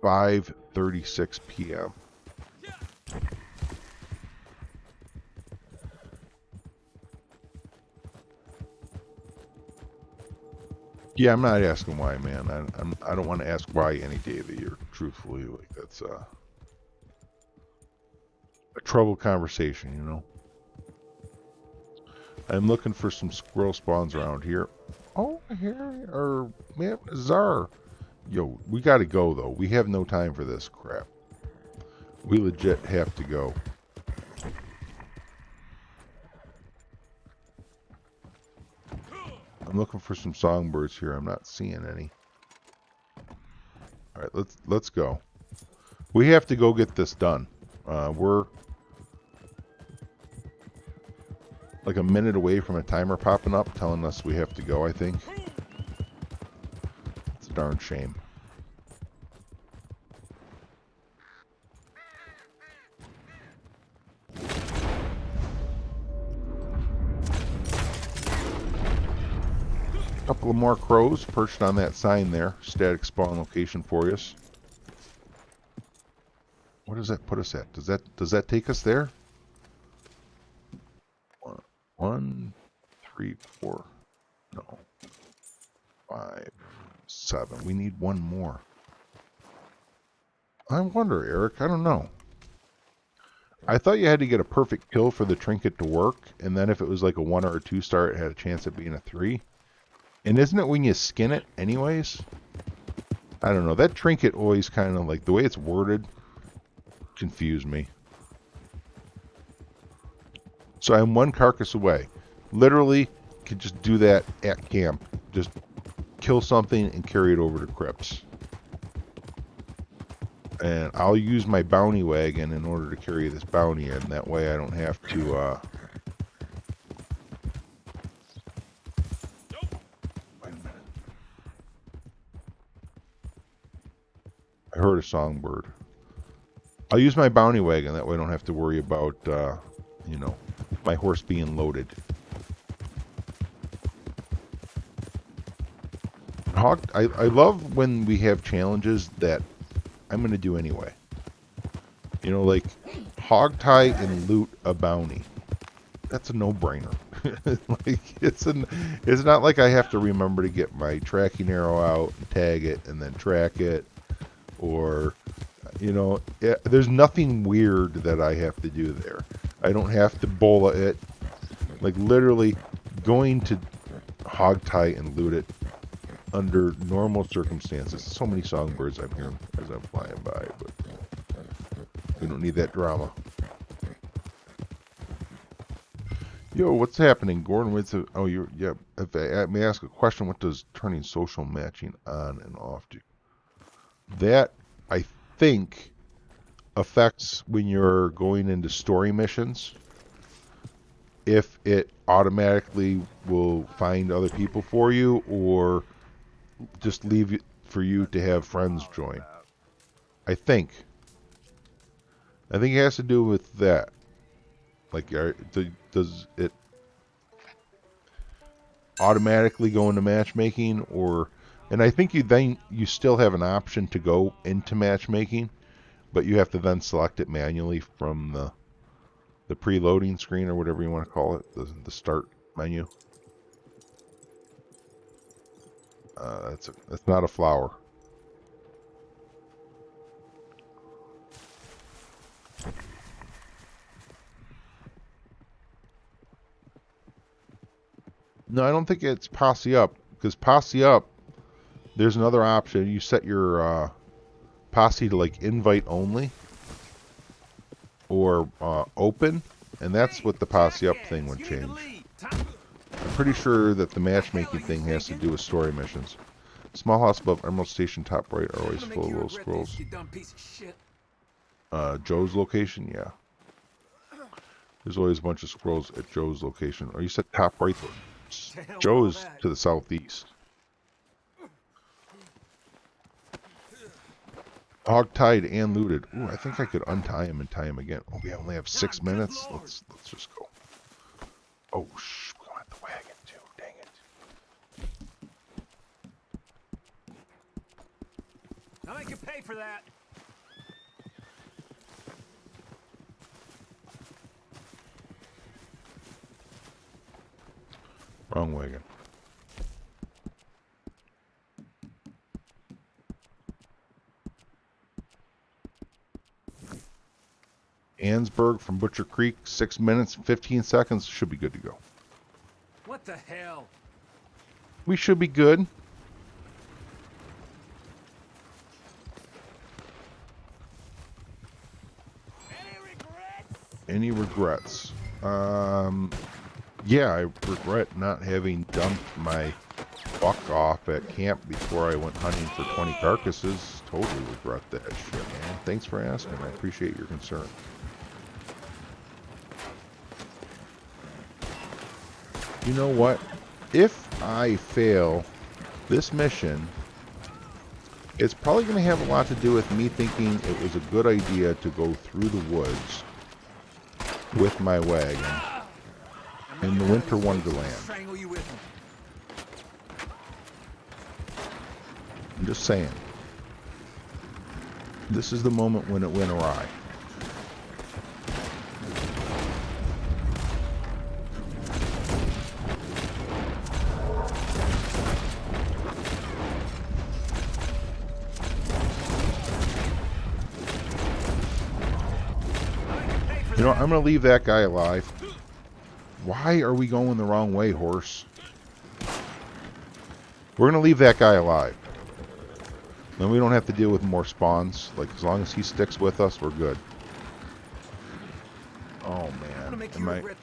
5:36 p.m. Yeah, I'm not asking why, man. I don't want to ask why any day of the year. Truthfully, like that's a troubled conversation, you know. I'm looking for some squirrel spawns around here. Oh, here or man, Czar. Yo, we got to go though. We have no time for this crap. We legit have to go. I'm looking for some songbirds here. I'm not seeing any. All right, let's go. We have to go get this done. We're like a minute away from a timer popping up telling us we have to go, I think. It's a darn shame. Couple of more crows perched on that sign there. Static spawn location for us. What does that put us at? Does that take us there? 1, 3, 4. No. 5, 7. We need 1 more. I wonder, Eric. I don't know. I thought you had to get a perfect kill for the trinket to work, and then if it was like a 1 or a 2 star, it had a chance of being a 3. And isn't it when you skin it anyways? I don't know. That trinket always kind of like, the way it's worded, confused me. So I'm 1 carcass away. Literally, could just do that at camp. Just kill something and carry it over to crypts. And I'll use my bounty wagon in order to carry this bounty in. That way I don't have to... I heard a songbird. I'll use my bounty wagon. That way I don't have to worry about, you know, my horse being loaded. I love when we have challenges that I'm going to do anyway. You know, like hog tie and loot a bounty. That's a no-brainer. Like it's not like I have to remember to get my tracking arrow out and tag it and then track it. Or, you know, there's nothing weird that I have to do there. I don't have to bola it. Like, literally, going to hog tie and loot it under normal circumstances. So many songbirds I'm hearing as I'm flying by, but we don't need that drama. Yo, what's happening? Gordon Woods. Oh, you're, yeah. If I may ask a question, what does turning social matching on and off do? That, I think, affects when you're going into story missions. If it automatically will find other people for you, or just leave it for you to have friends join. I think it has to do with that. Like, does it automatically go into matchmaking, or? And I think you still have an option to go into matchmaking, but you have to then select it manually from the preloading screen, or whatever you want to call it, the start menu. That's not a flower. No, I don't think it's posse up, because posse up, there's another option. You set your posse to like invite only or open, and that's what the posse up thing would change. I'm pretty sure that the matchmaking thing has to do with story missions. Small house above Emerald Station, top right, are always full of little scrolls. Joe's location, yeah. There's always a bunch of scrolls at Joe's location. Or you said top right. Joe's to the southeast. Hog-tied and looted. Ooh, I think I could untie him and tie him again. Oh, we only have 6 minutes. Let's just go. Oh, shh. We don't have the wagon too. Dang it. I'll make you pay for that. Wrong wagon. Ansburg from Butcher Creek, 6 minutes, 15 seconds. Should be good to go. What the hell? We should be good. Any regrets? Yeah, I regret not having dumped my buck off at camp before I went hunting for 20 carcasses. Totally regret that shit, man. Thanks for asking. I appreciate your concern. You know what? If I fail this mission, it's probably going to have a lot to do with me thinking it was a good idea to go through the woods with my wagon in the winter wonderland. I'm just saying. This is the moment when it went awry. You know, I'm going to leave that guy alive. Why are we going the wrong way, horse? We're going to leave that guy alive. Then we don't have to deal with more spawns. Like, as long as he sticks with us, we're good. Oh, man.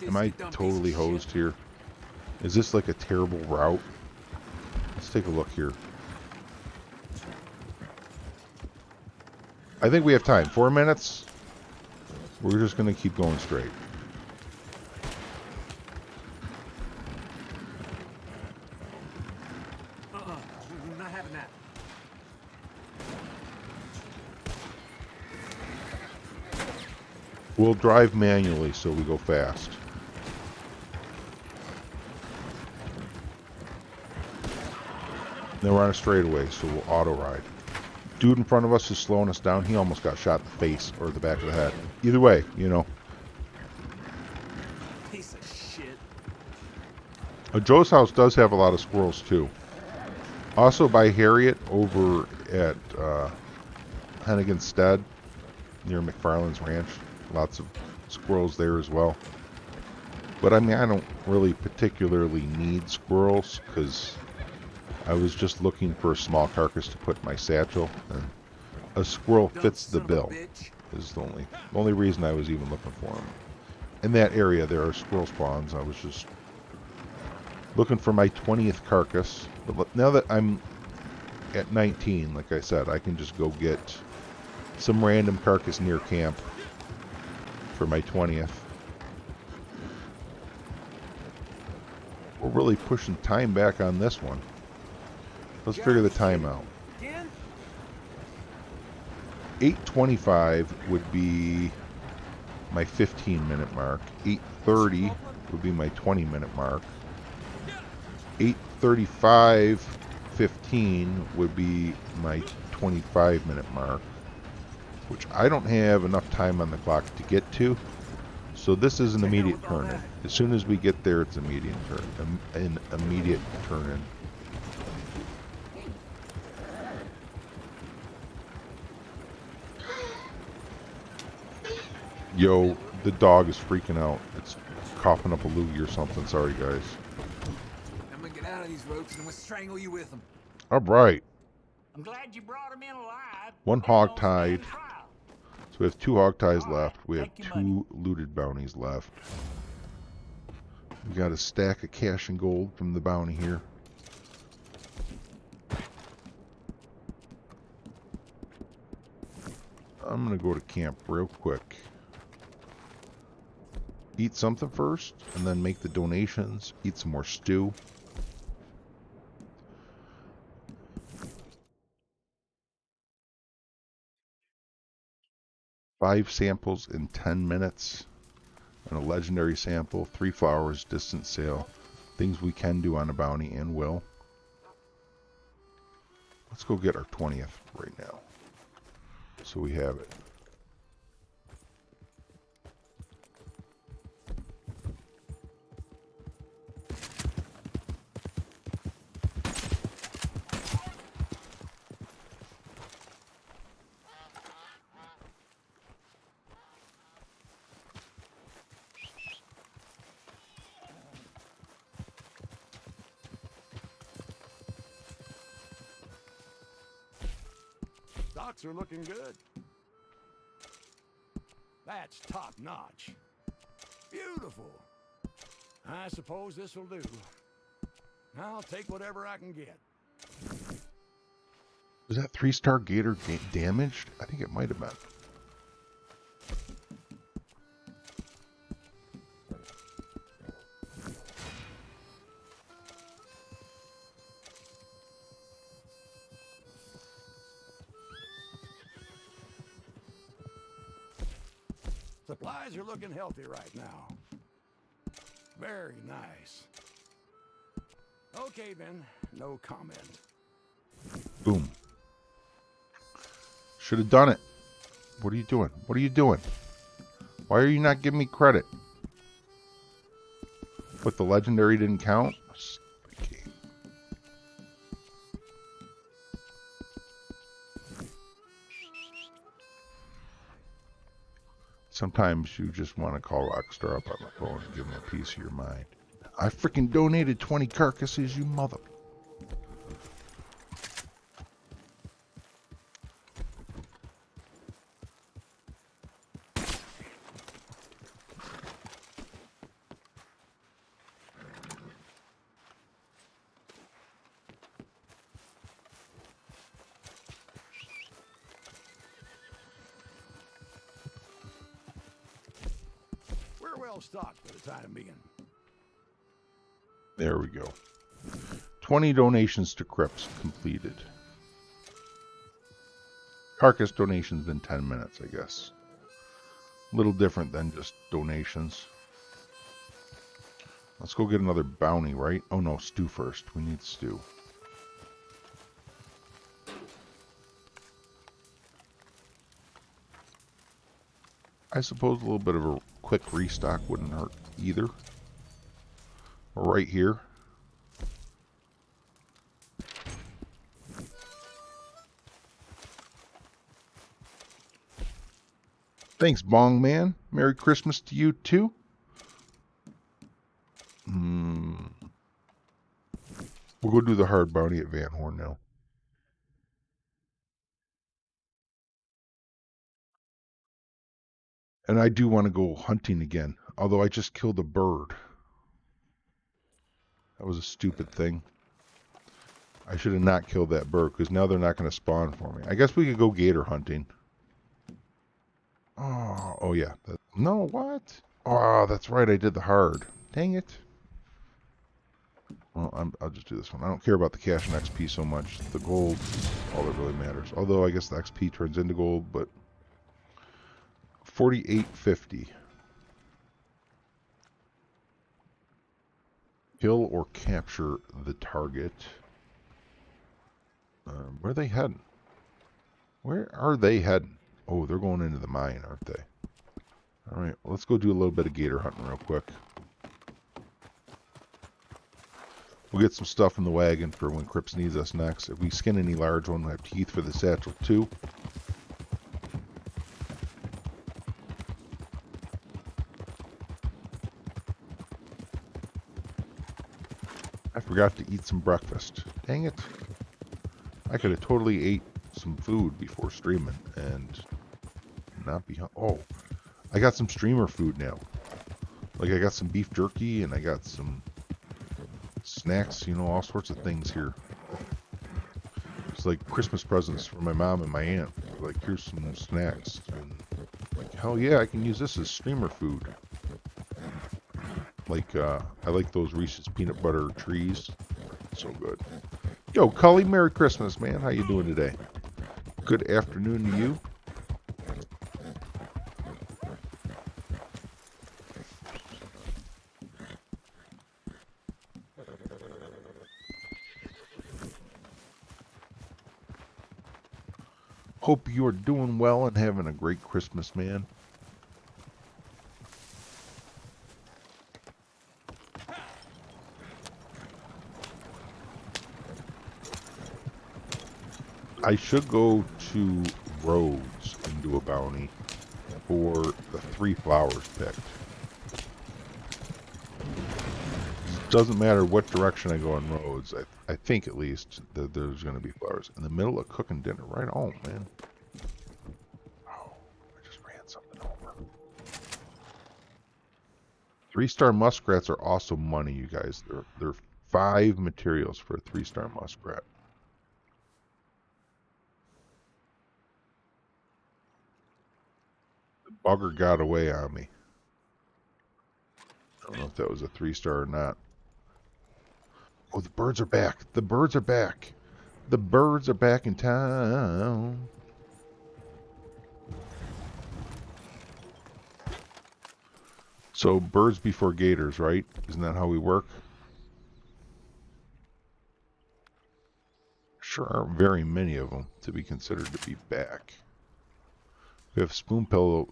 Am I totally hosed here? Is this like a terrible route? Let's take a look here. I think we have time. 4 minutes? We're just going to keep going straight. Not having that. We'll drive manually so we go fast. Then we're on a straightaway, so we'll auto ride. Dude in front of us is slowing us down. He almost got shot in the face or the back of the head. Either way, you know. Piece of shit. Joe's house does have a lot of squirrels too. Also by Harriet over at Hennigan's Stead near McFarland's Ranch. Lots of squirrels there as well. But I mean, I don't really particularly need squirrels because I was just looking for a small carcass to put in my satchel, and a squirrel fits the bill. Is the only reason I was even looking for them. in that area there are squirrel spawns. I was just looking for my 20th carcass. But now that I'm at 19, like I said, I can just go get some random carcass near camp for my 20th. We're really pushing time back on this one. Let's figure the time out. 8:25 would be my 15-minute mark. 8:30 would be my 20-minute mark. 8:35:15 would be my 25-minute mark, which I don't have enough time on the clock to get to. So this is an immediate turn-in. As soon as we get there, it's immediate turn-in. Yo, the dog is freaking out. It's coughing up a loogie or something. Sorry, guys. I'm gonna get out of these ropes and I'm gonna strangle you with them. All right. I'm glad you brought him in alive. One hog tied. So we have 2 hog ties All left. right, We have take your 2 money. looted bounties left. We got a stack of cash and gold from the bounty here. I'm gonna go to camp real quick. Eat something first, and then make the donations. Eat some more stew. Five samples in 10 minutes. And a legendary sample. 3 flowers, distant sale. Things we can do on a bounty and will. Let's go get our 20th right now. So we have it. Stocks are looking good. That's top notch. Beautiful. I suppose this will do. I'll take whatever I can get. Was that 3-star Gator damaged? I think it might have been. Supplies are looking healthy right now. Very nice. Okay then, no comment. Boom. Should have done it. What are you doing? What are you doing? Why are you not giving me credit? But the legendary didn't count? Okay. Sometimes you just want to call Rockstar up on the phone and give them a piece of your mind. I freaking donated 20 carcasses, you mother... We're well stocked for the time being. There we go. 20 donations to Crips completed. Carcass donations in 10 minutes, I guess. A little different than just donations. Let's go get another bounty, right? Oh no, stew first. We need stew. I suppose a little bit of a quick restock wouldn't hurt either. Right here. Thanks, Bong Man. Merry Christmas to you too. We'll go do the hard bounty at Van Horn now. And I do want to go hunting again. Although I just killed a bird. That was a stupid thing. I should have not killed that bird, because now they're not going to spawn for me. I guess we could go gator hunting. Oh yeah. No, what? Oh, that's right. I did the hard. Dang it. Well, I'll just do this one. I don't care about the cash and XP so much. The gold, all that really matters. Although I guess the XP turns into gold, but 48.50. Kill or capture the target. Where are they heading? Where are they heading? Oh, they're going into the mine, aren't they? Alright, well, let's go do a little bit of gator hunting real quick. We'll get some stuff in the wagon for when Crips needs us next. If we skin any large one, we'll have teeth for the satchel too. I forgot to eat some breakfast. Dang it. I could have totally ate some food before streaming and not be... Oh, I got some streamer food now. Like, I got some beef jerky and I got some snacks, you know, all sorts of things here. It's like Christmas presents for my mom and my aunt. Like, here's some snacks. And like, hell yeah, I can use this as streamer food. Like, I like those Reese's peanut butter trees. So good. Yo, Cully, Merry Christmas, man. How you doing today? Good afternoon to you. Hope you are doing well and having a great Christmas, man. I should go to Rhodes and do a bounty for the 3 flowers picked. It doesn't matter what direction I go on Rhodes. I think at least that there's going to be flowers. In the middle of cooking dinner. Right on, man. Oh, I just ran something over. 3-star muskrats are also money, you guys. They're 5 materials for a 3-star muskrat. Bugger got away on me. I don't know if that was a 3-star or not. Oh, the birds are back. The birds are back. The birds are back in town. So, birds before gators, right? Isn't that how we work? Sure aren't very many of them to be considered to be back. We have Spoon Pillow.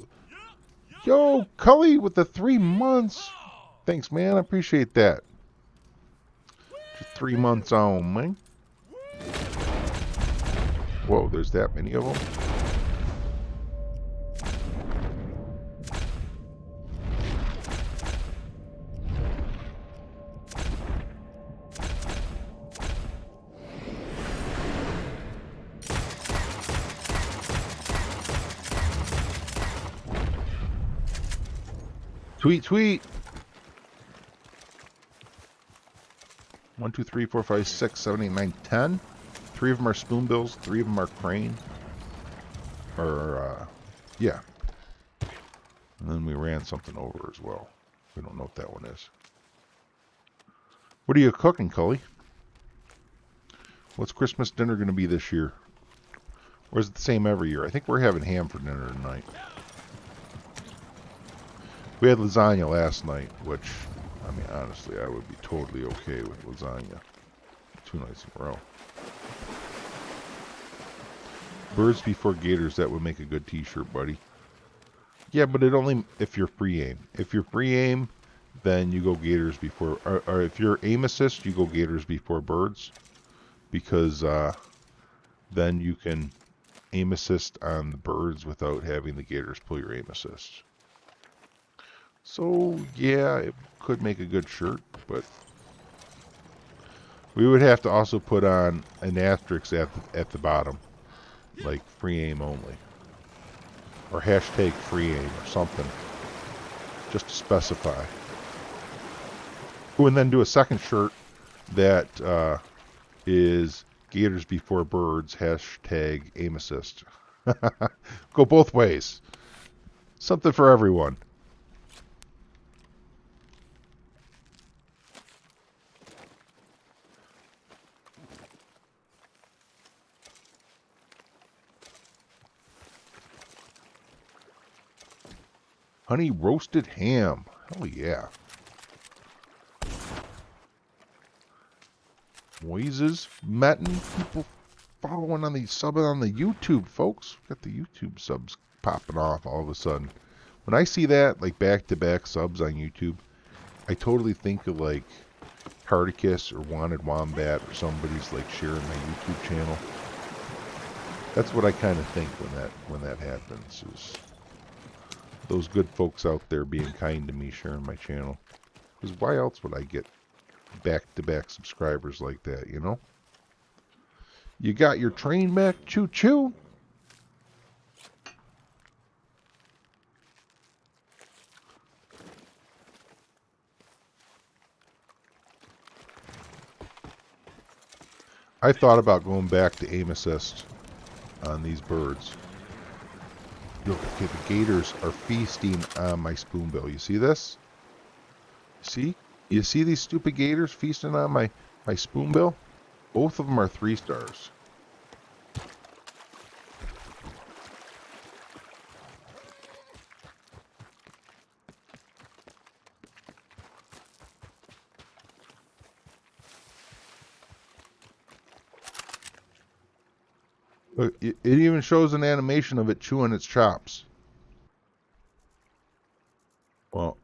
Yo, Cully with the 3 months. Thanks, man. I appreciate that. Just 3 months on, man. Whoa, there's that many of them. Tweet, tweet. 1, 2, 3, 4, 5, 6, 7, 8, 9, 10. 3 of them are spoonbills. 3 of them are crane. Or, yeah. And then we ran something over as well. We don't know what that one is. What are you cooking, Cully? What's Christmas dinner going to be this year? Or is it the same every year? I think we're having ham for dinner tonight. We had lasagna last night, which, I mean, honestly, I would be totally okay with lasagna 2 nights in a row. Birds before gators, that would make a good t-shirt, buddy. Yeah, but it only if you're free aim. If you're free aim, then you go gators before, or if you're aim assist, you go gators before birds. Because then you can aim assist on the birds without having the gators pull your aim assist. So, yeah, it could make a good shirt, but we would have to also put on an asterisk at the bottom, like free aim only, or hashtag free aim or something. just to specify. Oh, and then do a second shirt that is Gators Before Birds, hashtag aim assist. Go both ways. Something for everyone. Honey roasted ham. Hell yeah. Moises Metten. People following on the subbing on the YouTube, folks. Got the YouTube subs popping off all of a sudden. When I see that, like back-to-back subs on YouTube, I totally think of like Hardicus or Wanted Wombat or somebody's like sharing my YouTube channel. That's what I kind of think when that happens, is those good folks out there being kind to me, sharing my channel. Because why else would I get back-to-back subscribers like that, you know? You got your train back, choo-choo? I thought about going back to aim assist on these birds. Look, okay, the gators are feasting on my spoonbill. You see this? See? You see these stupid gators feasting on my spoonbill? Both of them are 3 stars. Look, it even shows an animation of it chewing its chops. Well,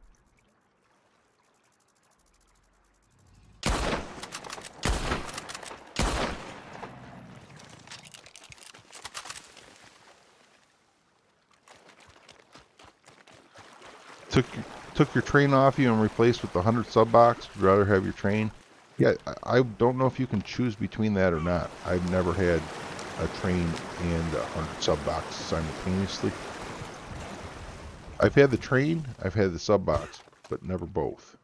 took your train off you and replaced with the 100 sub box. Would you rather have your train? Yeah, I don't know if you can choose between that or not. I've never had a train and a 100 sub box simultaneously. I've had the train, I've had the sub box, but never both.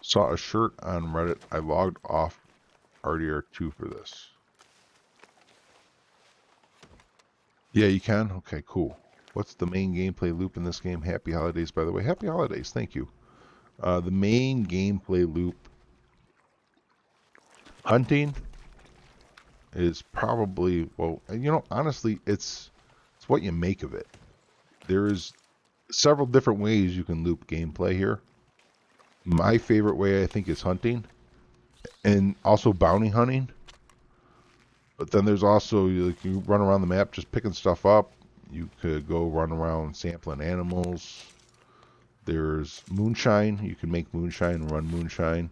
Saw a shirt on Reddit. I logged off RDR2 for this. Yeah, you can? Okay, cool. What's the main gameplay loop in this game? Happy holidays, by the way. Happy holidays, thank you. The main gameplay loop, hunting, is probably, well, you know, honestly, it's what you make of it. There's several different ways you can loop gameplay here. My favorite way, I think, is hunting, and also bounty hunting. But then there's also, like, you run around the map just picking stuff up. You could go run around sampling animals. There's moonshine. You can make moonshine and run moonshine,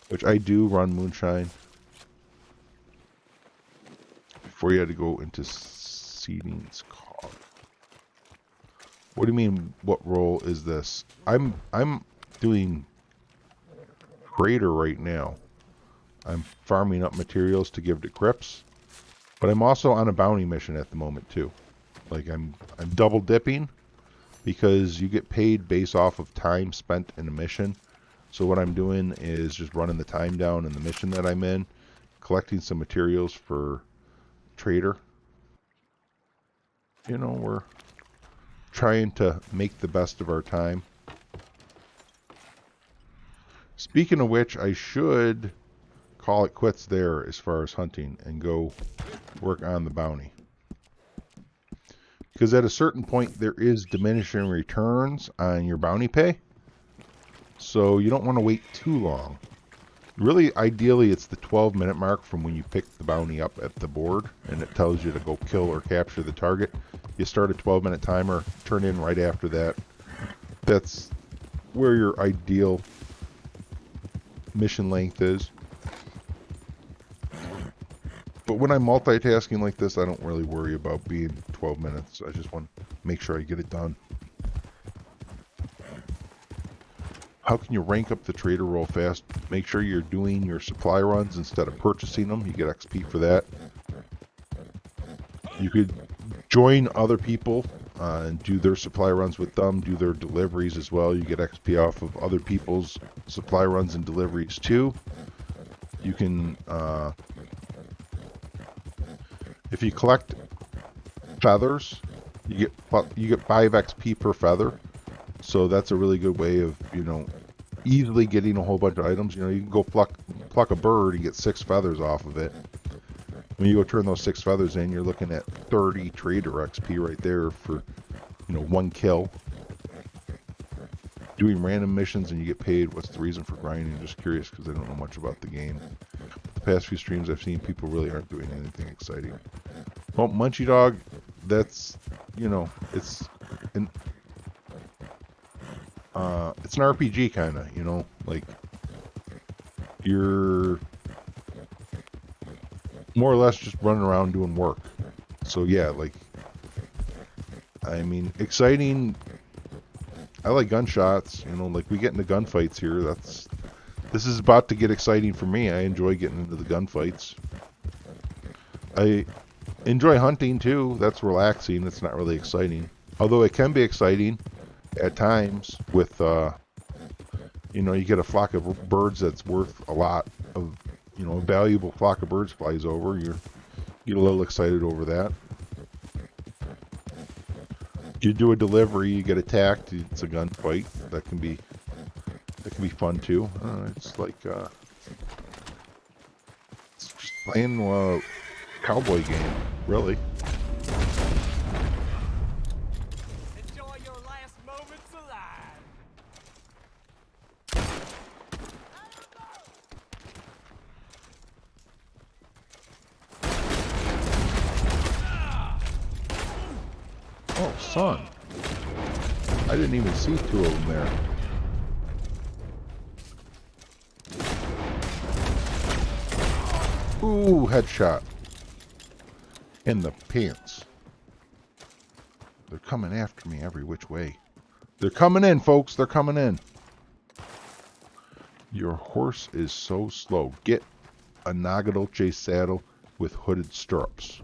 which I do run moonshine. Before you had to go into seedings call. What do you mean, what role is this? I'm doing Gator right now. I'm farming up materials to give to Crips, but I'm also on a bounty mission at the moment too. Like I'm double dipping because you get paid based off of time spent in a mission. So what I'm doing is just running the time down in the mission that I'm in, collecting some materials for trader. You know, we're trying to make the best of our time. Speaking of which, I should call it quits there as far as hunting and go work on the bounty. Because at a certain point, there is diminishing returns on your bounty pay. So you don't want to wait too long. Really, ideally, it's the 12-minute mark from when you pick the bounty up at the board, and it tells you to go kill or capture the target. You start a 12-minute timer, turn in right after that. That's where your ideal mission length is. But when I'm multitasking like this, I don't really worry about being 12 minutes. I just want to make sure I get it done. How can you rank up the trader role fast? Make sure you're doing your supply runs instead of purchasing them. You get XP for that. You could join other people and do their supply runs with them, do their deliveries as well. You get XP off of other people's supply runs and deliveries too. You can, if you collect feathers, you get 5 XP per feather. So that's a really good way of, you know, easily getting a whole bunch of items. You know, you can go pluck a bird and get 6 feathers off of it. When you go turn those 6 feathers in, you're looking at 30 trader XP right there for, you know, 1 kill. Doing random missions and you get paid. What's the reason for grinding? I'm just curious because I don't know much about the game. The past few streams I've seen, people really aren't doing anything exciting. Well, Munchie Dog, that's, you know, it's an RPG kind of, you know, like you're more or less just running around doing work. So yeah, like, I mean, exciting. I like gunshots, you know, like we get into gunfights here. This is about to get exciting for me. I enjoy getting into the gunfights. I enjoy hunting too. That's relaxing. It's not really exciting. Although it can be exciting at times with, you know, you get a flock of birds that's worth a lot of, you know, a valuable flock of birds flies over. You get a little excited over that. You do a delivery, you get attacked. It's a gunfight. That can be fun too. It's like it's just playing a cowboy game, really. Enjoy your last moments alive. Oh, son. I didn't even see 2 of them there. Ooh, headshot. In the pants. They're coming after me every which way. They're coming in, folks. They're coming in. Your horse is so slow. Get a Naturalist saddle with hooded stirrups.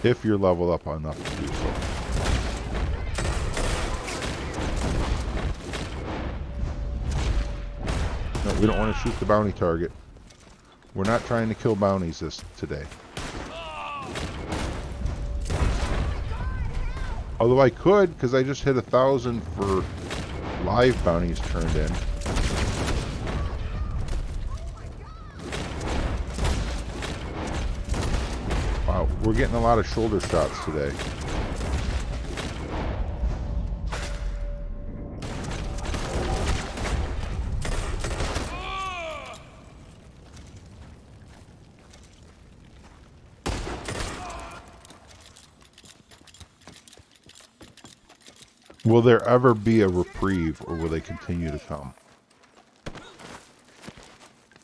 If you're leveled up enough to do so. No, we don't want to shoot the bounty target. We're not trying to kill bounties today. Although I could, because I just hit 1,000 for live bounties turned in. Wow, we're getting a lot of shoulder shots today. Will there ever be a reprieve, or will they continue to come?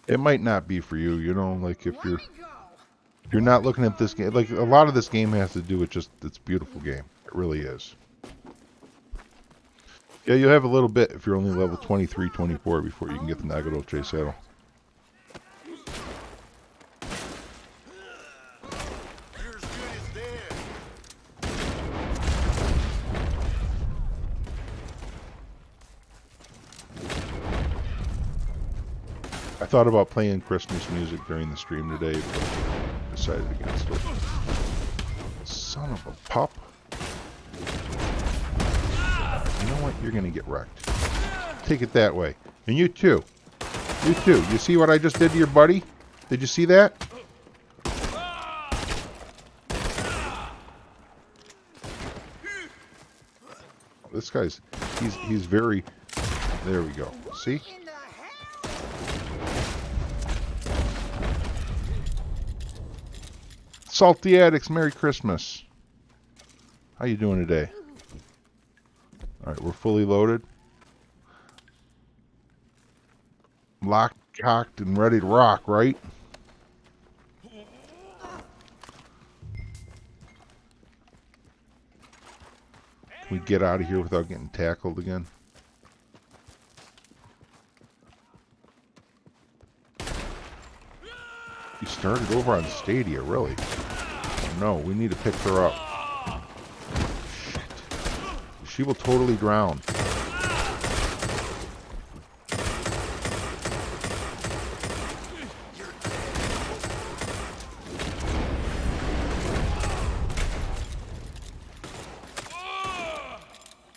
It might not be for you, you know, like if you're not looking at this game, like a lot of this game has to do with just it's a beautiful game. It really is. Yeah, you have a little bit if you're only level 23, 24 before you can get the Naturalist saddle. I thought about playing Christmas music during the stream today, but decided against it. Son of a pup. You know what? You're going to get wrecked. Take it that way. And you too. You too. You see what I just did to your buddy? Did you see that? This guy's, he's very, there we go. See? Salty Addicts, Merry Christmas. How you doing today? Alright, we're fully loaded. Locked, cocked, and ready to rock, right? Can we get out of here without getting tackled again? You started over on Stadia, really? No, we need to pick her up. She will totally drown.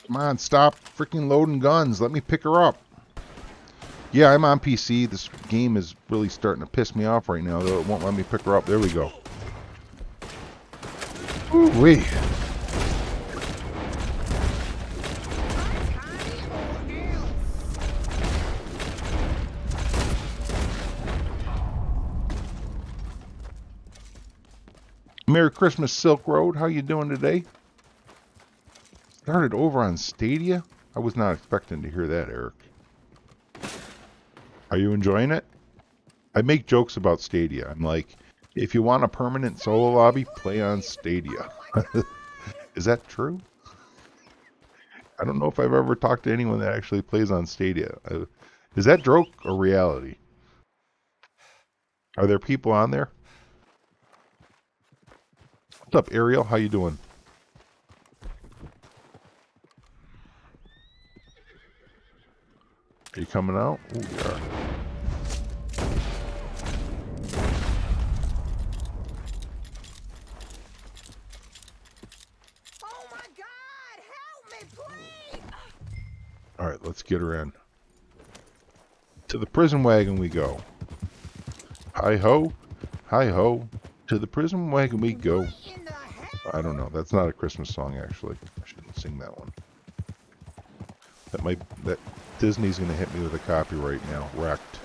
Come on, stop freaking loading guns. Let me pick her up. Yeah, I'm on PC. This game is really starting to piss me off right now, though it won't let me pick her up. There we go. Ooh-wee. Merry Christmas, Silk Road. How you doing today? Started over on Stadia? I was not expecting to hear that, Eric. Are you enjoying it? I make jokes about Stadia. I'm like, if you want a permanent solo lobby, play on Stadia. Is that true? I don't know if I've ever talked to anyone that actually plays on Stadia. Is that joke or reality? Are there people on there? What's up, Ariel? How you doing? Are you coming out? Ooh, we are. Oh my God! Help me, please! All right, let's get her in. To the prison wagon we go. Hi ho, hi ho. To the prison wagon we go. What in the hell? I don't know. That's not a Christmas song, actually. I shouldn't sing that one. That Disney's gonna hit me with a copyright now. Wrecked.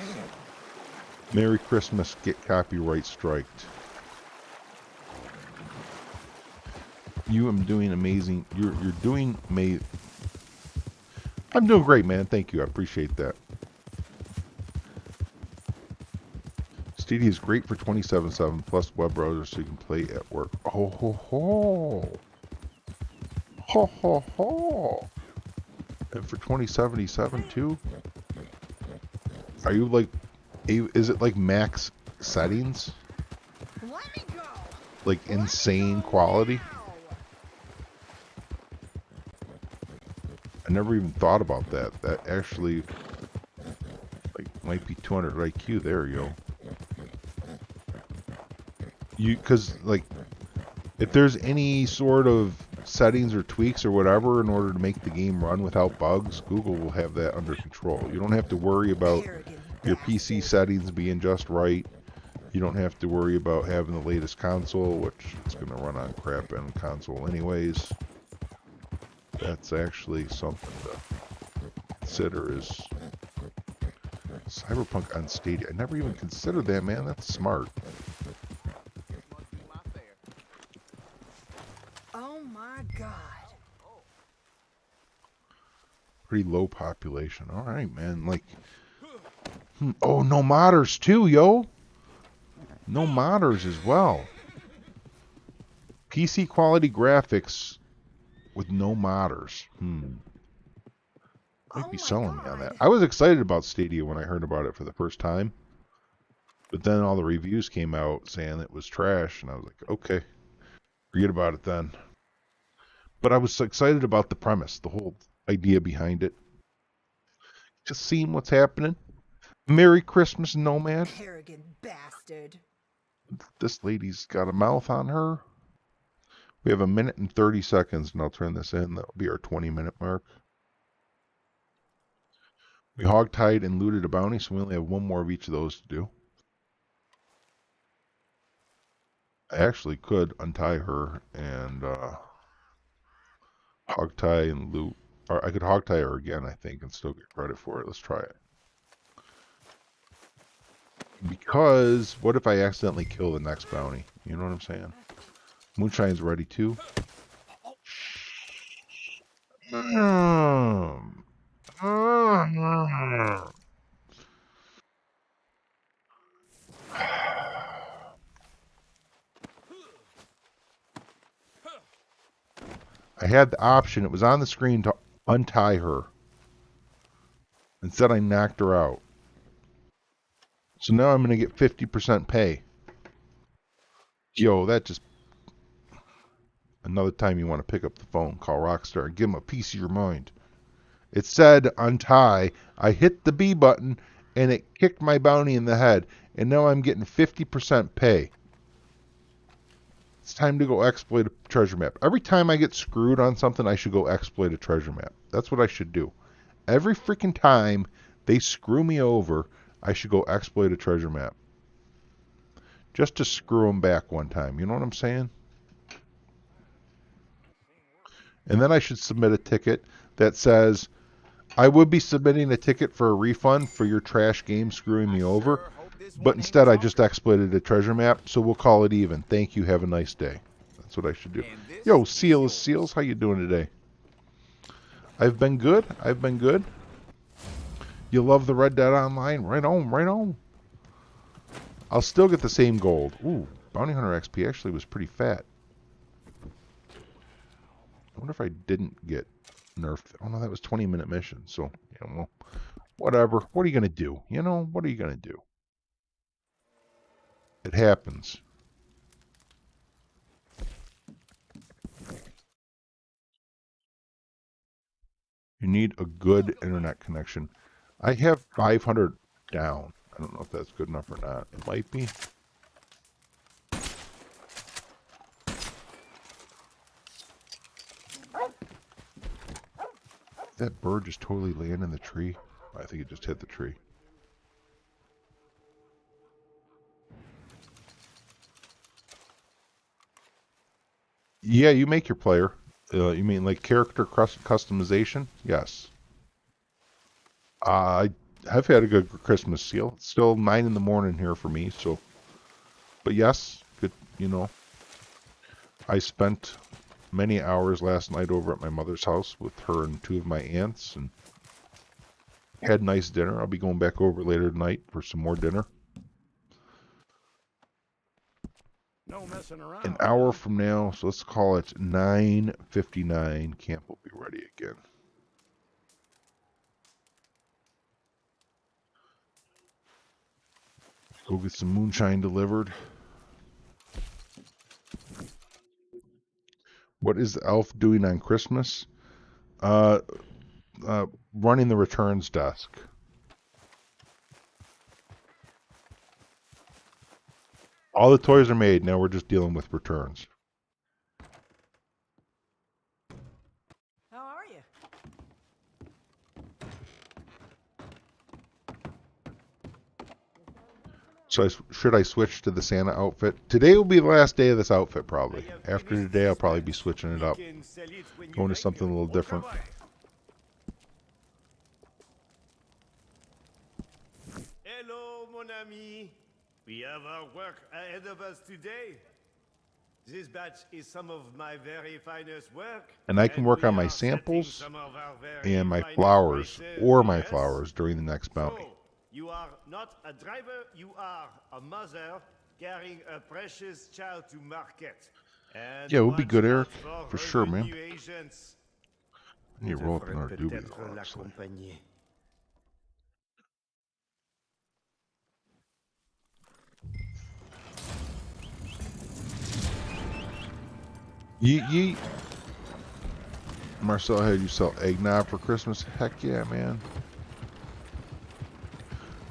Merry Christmas. Get copyright striked. You am doing amazing. You're doing amazing. I'm doing great, man. Thank you. I appreciate that. Stadia is great for 27/7 plus web browser so you can play at work. Ho ho ho. Ho ho ho. And for 2077 too? Are you like, is it like max settings? Let me go. Like insane quality? I never even thought about that. That actually like might be 200 IQ there, yo. Cause like if there's any sort of settings or tweaks or whatever in order to make the game run without bugs, Google will have that under control. You don't have to worry about your PC settings being just right. You don't have to worry about having the latest console, which is going to run on crap end console anyways. That's actually something to consider is Cyberpunk on Stadia. I never even considered that, man. That's smart. Oh my God. Pretty low population. All right, man. Like, oh, no modders too, yo. No modders as well. PC quality graphics with no modders. Might be selling me on that. I was excited about Stadia when I heard about it for the first time. But then all the reviews came out saying it was trash. And I was like, okay. Forget about it then. But I was excited about the premise, the whole idea behind it. Just seeing what's happening. Merry Christmas, Nomad. Arrogant bastard. This lady's got a mouth on her. We have 1 minute and 30 seconds, and I'll turn this in. That'll be our 20-minute mark. We hogtied and looted a bounty, so we only have one more of each of those to do. I actually could untie her and hogtie and loot. Or I could hogtie her again, I think, and still get credit for it. Let's try it. Because, what if I accidentally kill the next bounty? You know what I'm saying? Moonshine's ready too. I had the option, it was on the screen to untie her. Instead I knocked her out. So now I'm going to get 50% pay. Yo, that just Another time you want to pick up the phone, call Rockstar and give them a piece of your mind. It said untie. I hit the B button and it kicked my bounty in the head. And now I'm getting 50% pay. It's time to go exploit a treasure map. Every time I get screwed on something, I should go exploit a treasure map. That's what I should do. Every freaking time they screw me over, I should go exploit a treasure map. Just to screw them back one time. You know what I'm saying? And then I should submit a ticket that says, I would be submitting a ticket for a refund for your trash game screwing me over, but instead I just exploited a treasure map, so we'll call it even. Thank you, have a nice day. That's what I should do. Yo, Seals, how you doing today? I've been good. You love the Red Dead Online? Right on. I'll still get the same gold. Ooh, Bounty Hunter XP actually was pretty fat. I wonder if I didn't get nerfed. Oh no, that was 20-minute mission. So, yeah, well, whatever. What are you going to do? You know, what are you going to do? It happens. You need a good internet connection. I have 500 down. I don't know if that's good enough or not. It might be. That bird just totally landed in the tree. I think it just hit the tree. Yeah, you make your player. You mean like character customization? Yes. I have had a good Christmas seal. It's still 9 in the morning here for me, so. But yes, good. You know, I spent many hours last night over at my mother's house with her and 2 of my aunts, and had nice dinner. I'll be going back over later tonight for some more dinner. No messing around. An hour from now, so let's call it 9:59. Camp will be ready again. Go get some moonshine delivered. What is the elf doing on Christmas? Running the returns desk. All the toys are made. Now we're just dealing with returns. How are you? So should I switch to the Santa outfit? Today will be the last day of this outfit, probably. After today, I'll probably be switching it up. Going to something a little different. Hello, mon ami. We have our work ahead of us today. This batch is some of my very finest work. And I can work on my samples and my flowers, or my flowers, during the next bounty. So, you are not a driver, you are a mother carrying a precious child to market. And Yeah, it would be good, Eric. watch For sure, man. revenue agents. I need to roll up another doobie, though, Peut-être honestly. l'accompagner. Yeet, yeet. Marcel, had you sell eggnog for Christmas? Heck yeah, man.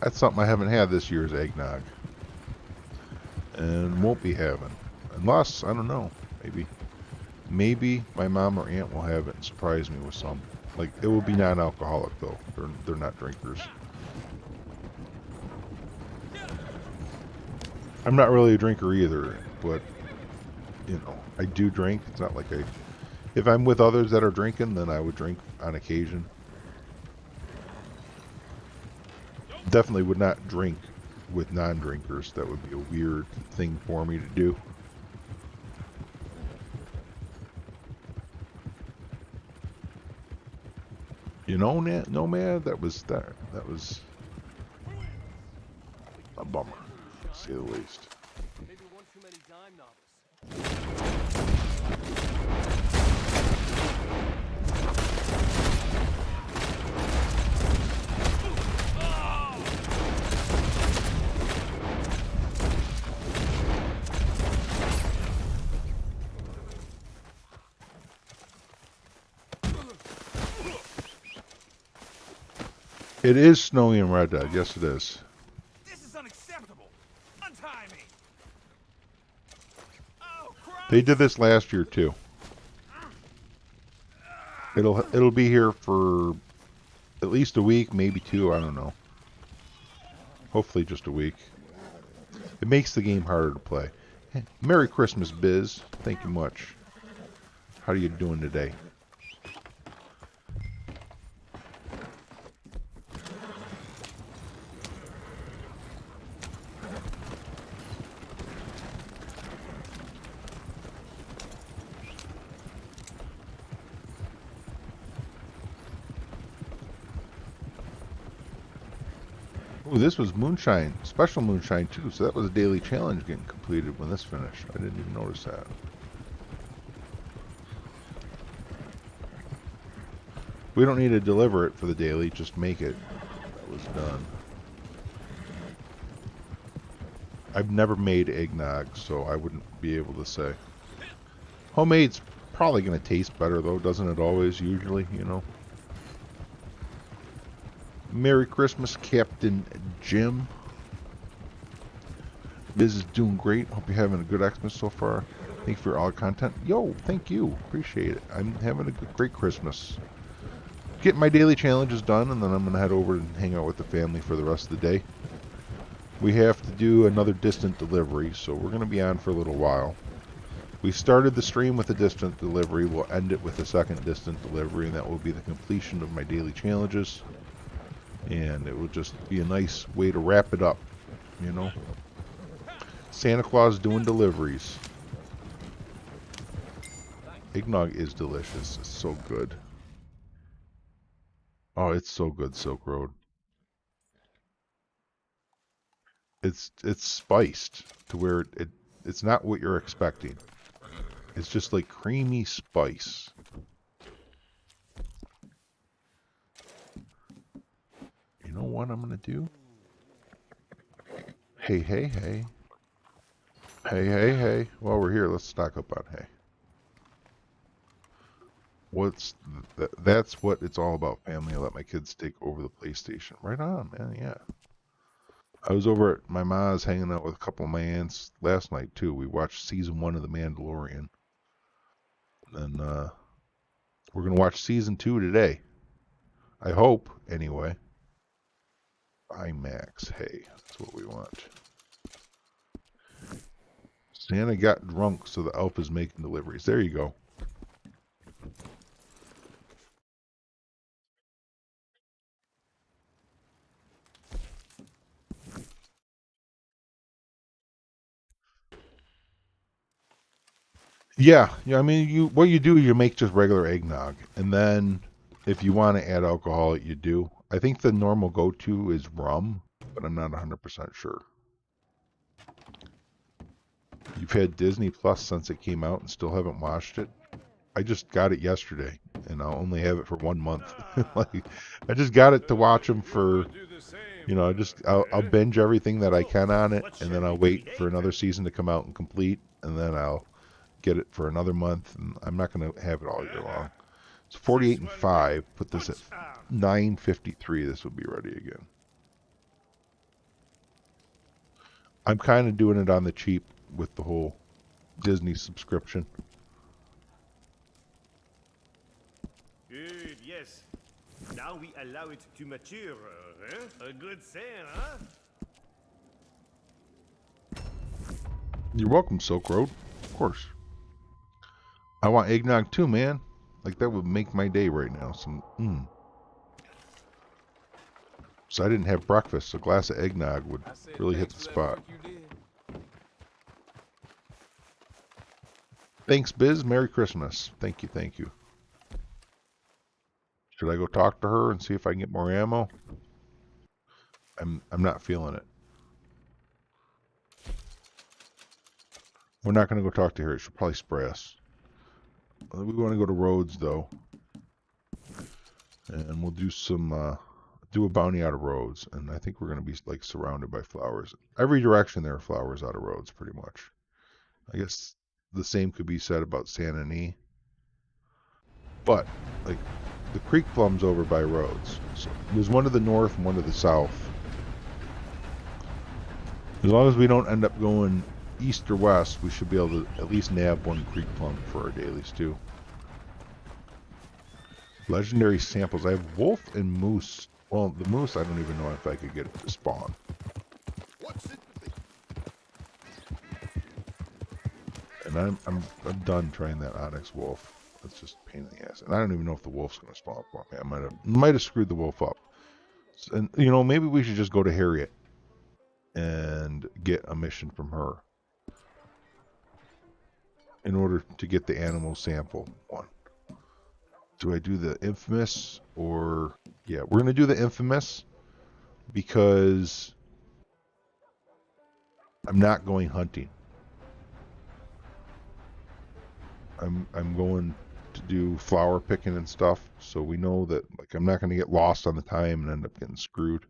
That's something I haven't had this year's eggnog. And won't be having. Unless, I don't know, maybe my mom or aunt will have it and surprise me with some. Like, it will be non-alcoholic, though. They're not drinkers. I'm not really a drinker either, but, you know, I do drink. It's not like if I'm with others that are drinking, then I would drink on occasion. Definitely would not drink with non-drinkers. That would be a weird thing for me to do. You know, Nomad, that was a bummer, to say the least. Maybe one too many dime novels. It is snowy in Red Dead. Yes, it is. This is unacceptable. Untie me. Oh, Christ. They did this last year too. It'll be here for at least a week, maybe two. I don't know. Hopefully, just a week. It makes the game harder to play. Hey, Merry Christmas, Biz. Thank you much. How are you doing today? Ooh, this was Moonshine, special Moonshine too, so that was a daily challenge getting completed when this finished. I didn't even notice that. We don't need to deliver it for the daily, just make it. That was done. I've never made eggnog, so I wouldn't be able to say. Homemade's probably going to taste better though, doesn't it always, usually, you know? Merry Christmas, Captain Jim. Biz is doing great. Hope you're having a good Xmas so far. Thank you for all the content. Yo, thank you. Appreciate it. I'm having a great Christmas. Getting my daily challenges done, and then I'm going to head over and hang out with the family for the rest of the day. We have to do another distant delivery, so we're going to be on for a little while. We started the stream with a distant delivery. We'll end it with a second distant delivery, and that will be the completion of my daily challenges. And it will just be a nice way to wrap it up, you know. Santa Claus doing deliveries. Eggnog is delicious. It's so good. Oh, it's so good, Silk Road. It's spiced to where it's not what you're expecting. It's just like creamy spice. You know what I'm gonna do? Hey, hey, hey. Hey, hey, hey. While we're here, let's stock up on hay. That's what it's all about, family. I let my kids take over the PlayStation. Right on, man, yeah. I was over at my ma's hanging out with a couple of my aunts last night, too. We watched season 1 of The Mandalorian. And, we're gonna watch season 2 today. I hope, anyway. IMAX, hey, that's what we want. Santa got drunk, so the elf is making deliveries. There you go. Yeah, I mean, what you do, you make just regular eggnog, and then if you want to add alcohol, you do. I think the normal go-to is rum, but I'm not 100% sure. You've had Disney Plus since it came out and still haven't watched it? I just got it yesterday, and I'll only have it for 1 month. Like, I just got it to watch them for, you know, I'll binge everything that I can on it, and then I'll wait for another season to come out and complete, and then I'll get it for another month, and I'm not going to have it all year long. It's 48 and 5. Put this at 9:53. This will be ready again. I'm kind of doing it on the cheap with the whole Disney subscription. Good, yes. Now we allow it to mature, huh? A good saying, huh? You're welcome, Silk Road. Of course. I want eggnog too, man. Like, that would make my day right now. So I didn't have breakfast. A glass of eggnog would really hit the spot. Thanks, Biz. Merry Christmas. Thank you, thank you. Should I go talk to her and see if I can get more ammo? I'm not feeling it. We're not going to go talk to her. She'll probably spray us. We want to go to Rhodes, though. And we'll do do a bounty out of Rhodes. And I think we're going to be, like, surrounded by flowers. Every direction there are flowers out of Rhodes, pretty much. I guess the same could be said about Santa Ni. But, like, the creek plums over by roads. So there's one to the north and one to the south. As long as we don't end up going east or west, we should be able to at least nab one creek plum for our dailies too. Legendary samples. I have wolf and moose. Well, the moose I don't even know if I could get it to spawn. And I'm done trying that onyx wolf. That's just a pain in the ass. And I don't even know if the wolf's gonna spawn for me. I might have screwed the wolf up. And you know, maybe we should just go to Harriet and get a mission from her in order to get the animal sample one. Do I do the infamous or... Yeah, we're going to do the infamous because I'm not going hunting. I'm going to do flower picking and stuff, so we know that like I'm not going to get lost on the time and end up getting screwed.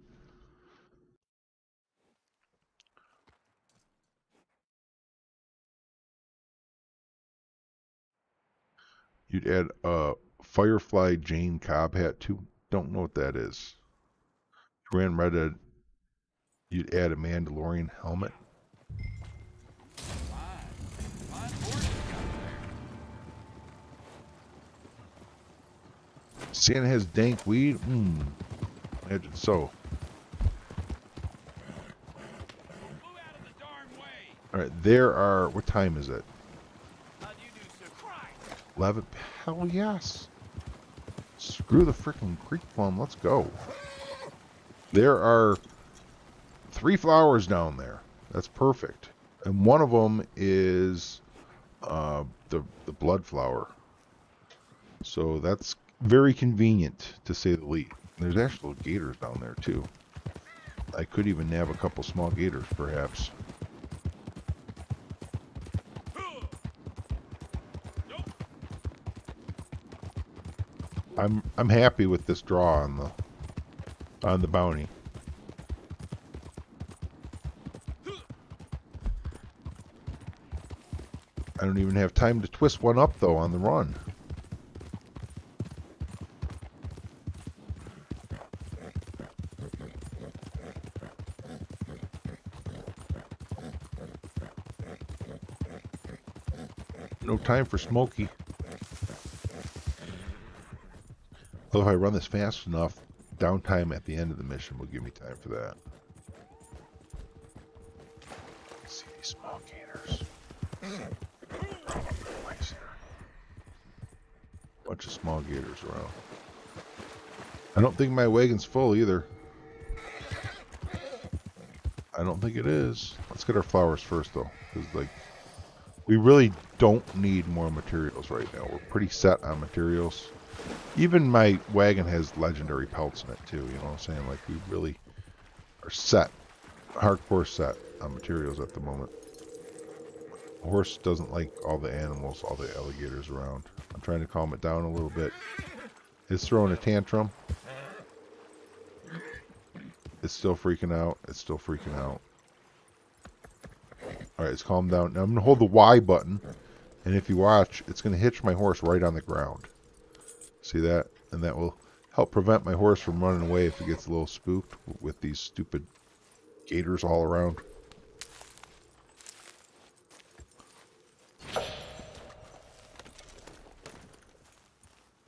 You'd add a Firefly Jane Cobb hat too. Don't know what that is. Grand Red. You'd add a Mandalorian helmet. Santa has dank weed? Imagine so. Alright, there are... What time is it? 11? Hell yes. Screw the freaking creek plum. Let's go. There are 3 flowers down there. That's perfect. And one of them is the blood flower. So that's very convenient, to say the least. There's actual gators down there, too. I could even nab a couple small gators, perhaps. I'm happy with this draw on the bounty. I don't even have time to twist one up though on the run. No time for Smokey. Although if I run this fast enough, downtime at the end of the mission will give me time for that. Let's see these small gators. Bunch of small gators around. I don't think my wagon's full either. I don't think it is. Let's get our flowers first though, because like we really don't need more materials right now. We're pretty set on materials. Even my wagon has legendary pelts in it too, you know what I'm saying? Like we really are set, hardcore set on materials at the moment. The horse doesn't like all the animals, all the alligators around. I'm trying to calm it down a little bit. It's throwing a tantrum. It's still freaking out. It's still freaking out. Alright, it's calmed down. Now I'm going to hold the Y button, and if you watch, it's going to hitch my horse right on the ground. See that? And that will help prevent my horse from running away if it gets a little spooked with these stupid gators all around.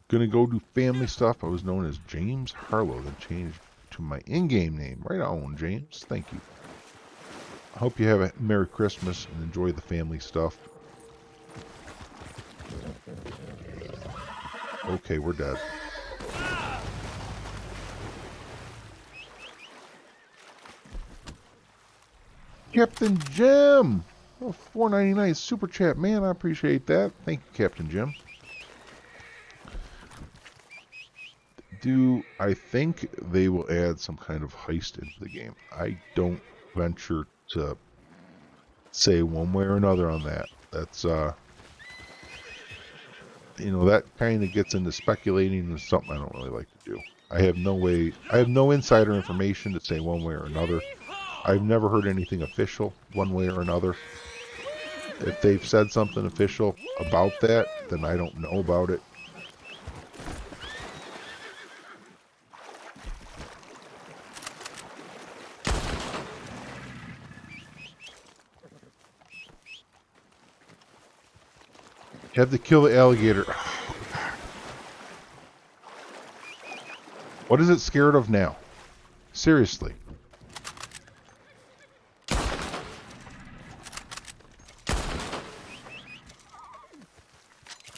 Gonna go do family stuff. I was known as James Harlow, then changed to my in-game name. Right on, James. Thank you. I hope you have a Merry Christmas and enjoy the family stuff. Okay, we're dead. Captain Jim! Oh, $4.99 super chat. Man, I appreciate that. Thank you, Captain Jim. I think they will add some kind of heist into the game. I don't venture to say one way or another on that. That's, you know, that kind of gets into speculating and something I don't really like to do. I have no insider information to say one way or another. I've never heard anything official one way or another. If they've said something official about that, then I don't know about it. You have to kill the alligator. What is it scared of now? Seriously.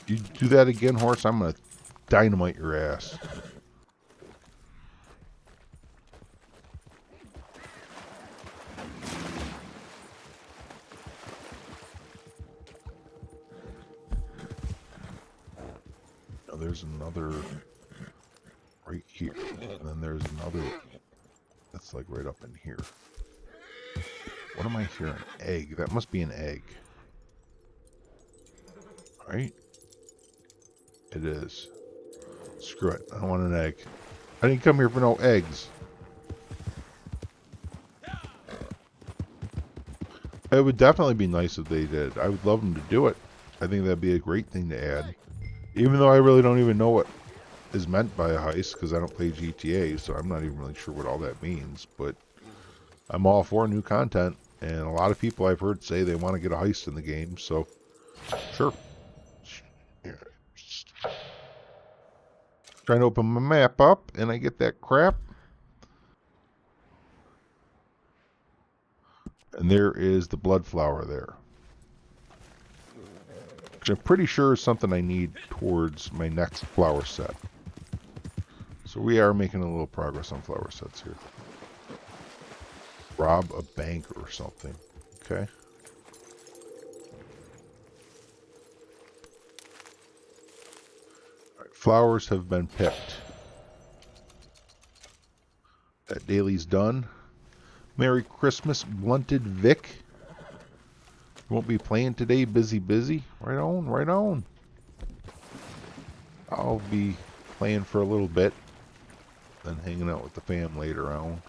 You do that again, horse, I'm gonna dynamite your ass. Now there's another right here, and then there's another that's like right up in here. What am I hearing? Egg. That must be an egg. Right? It is. Screw it. I don't want an egg. I didn't come here for no eggs. It would definitely be nice if they did. I would love them to do it. I think that'd be a great thing to add. Even though I really don't even know what is meant by a heist, because I don't play GTA, so I'm not even really sure what all that means. But I'm all for new content, and a lot of people I've heard say they want to get a heist in the game, so sure. Trying to open my map up, and I get that crap. And there is the blood flower there. Which I'm pretty sure is something I need towards my next flower set. So we are making a little progress on flower sets here. Rob a bank or something. Okay. Flowers have been picked. That daily's done. Merry Christmas, Blunted Vic. Won't be playing today, busy. Right on, right on. I'll be playing for a little bit, then hanging out with the fam later on.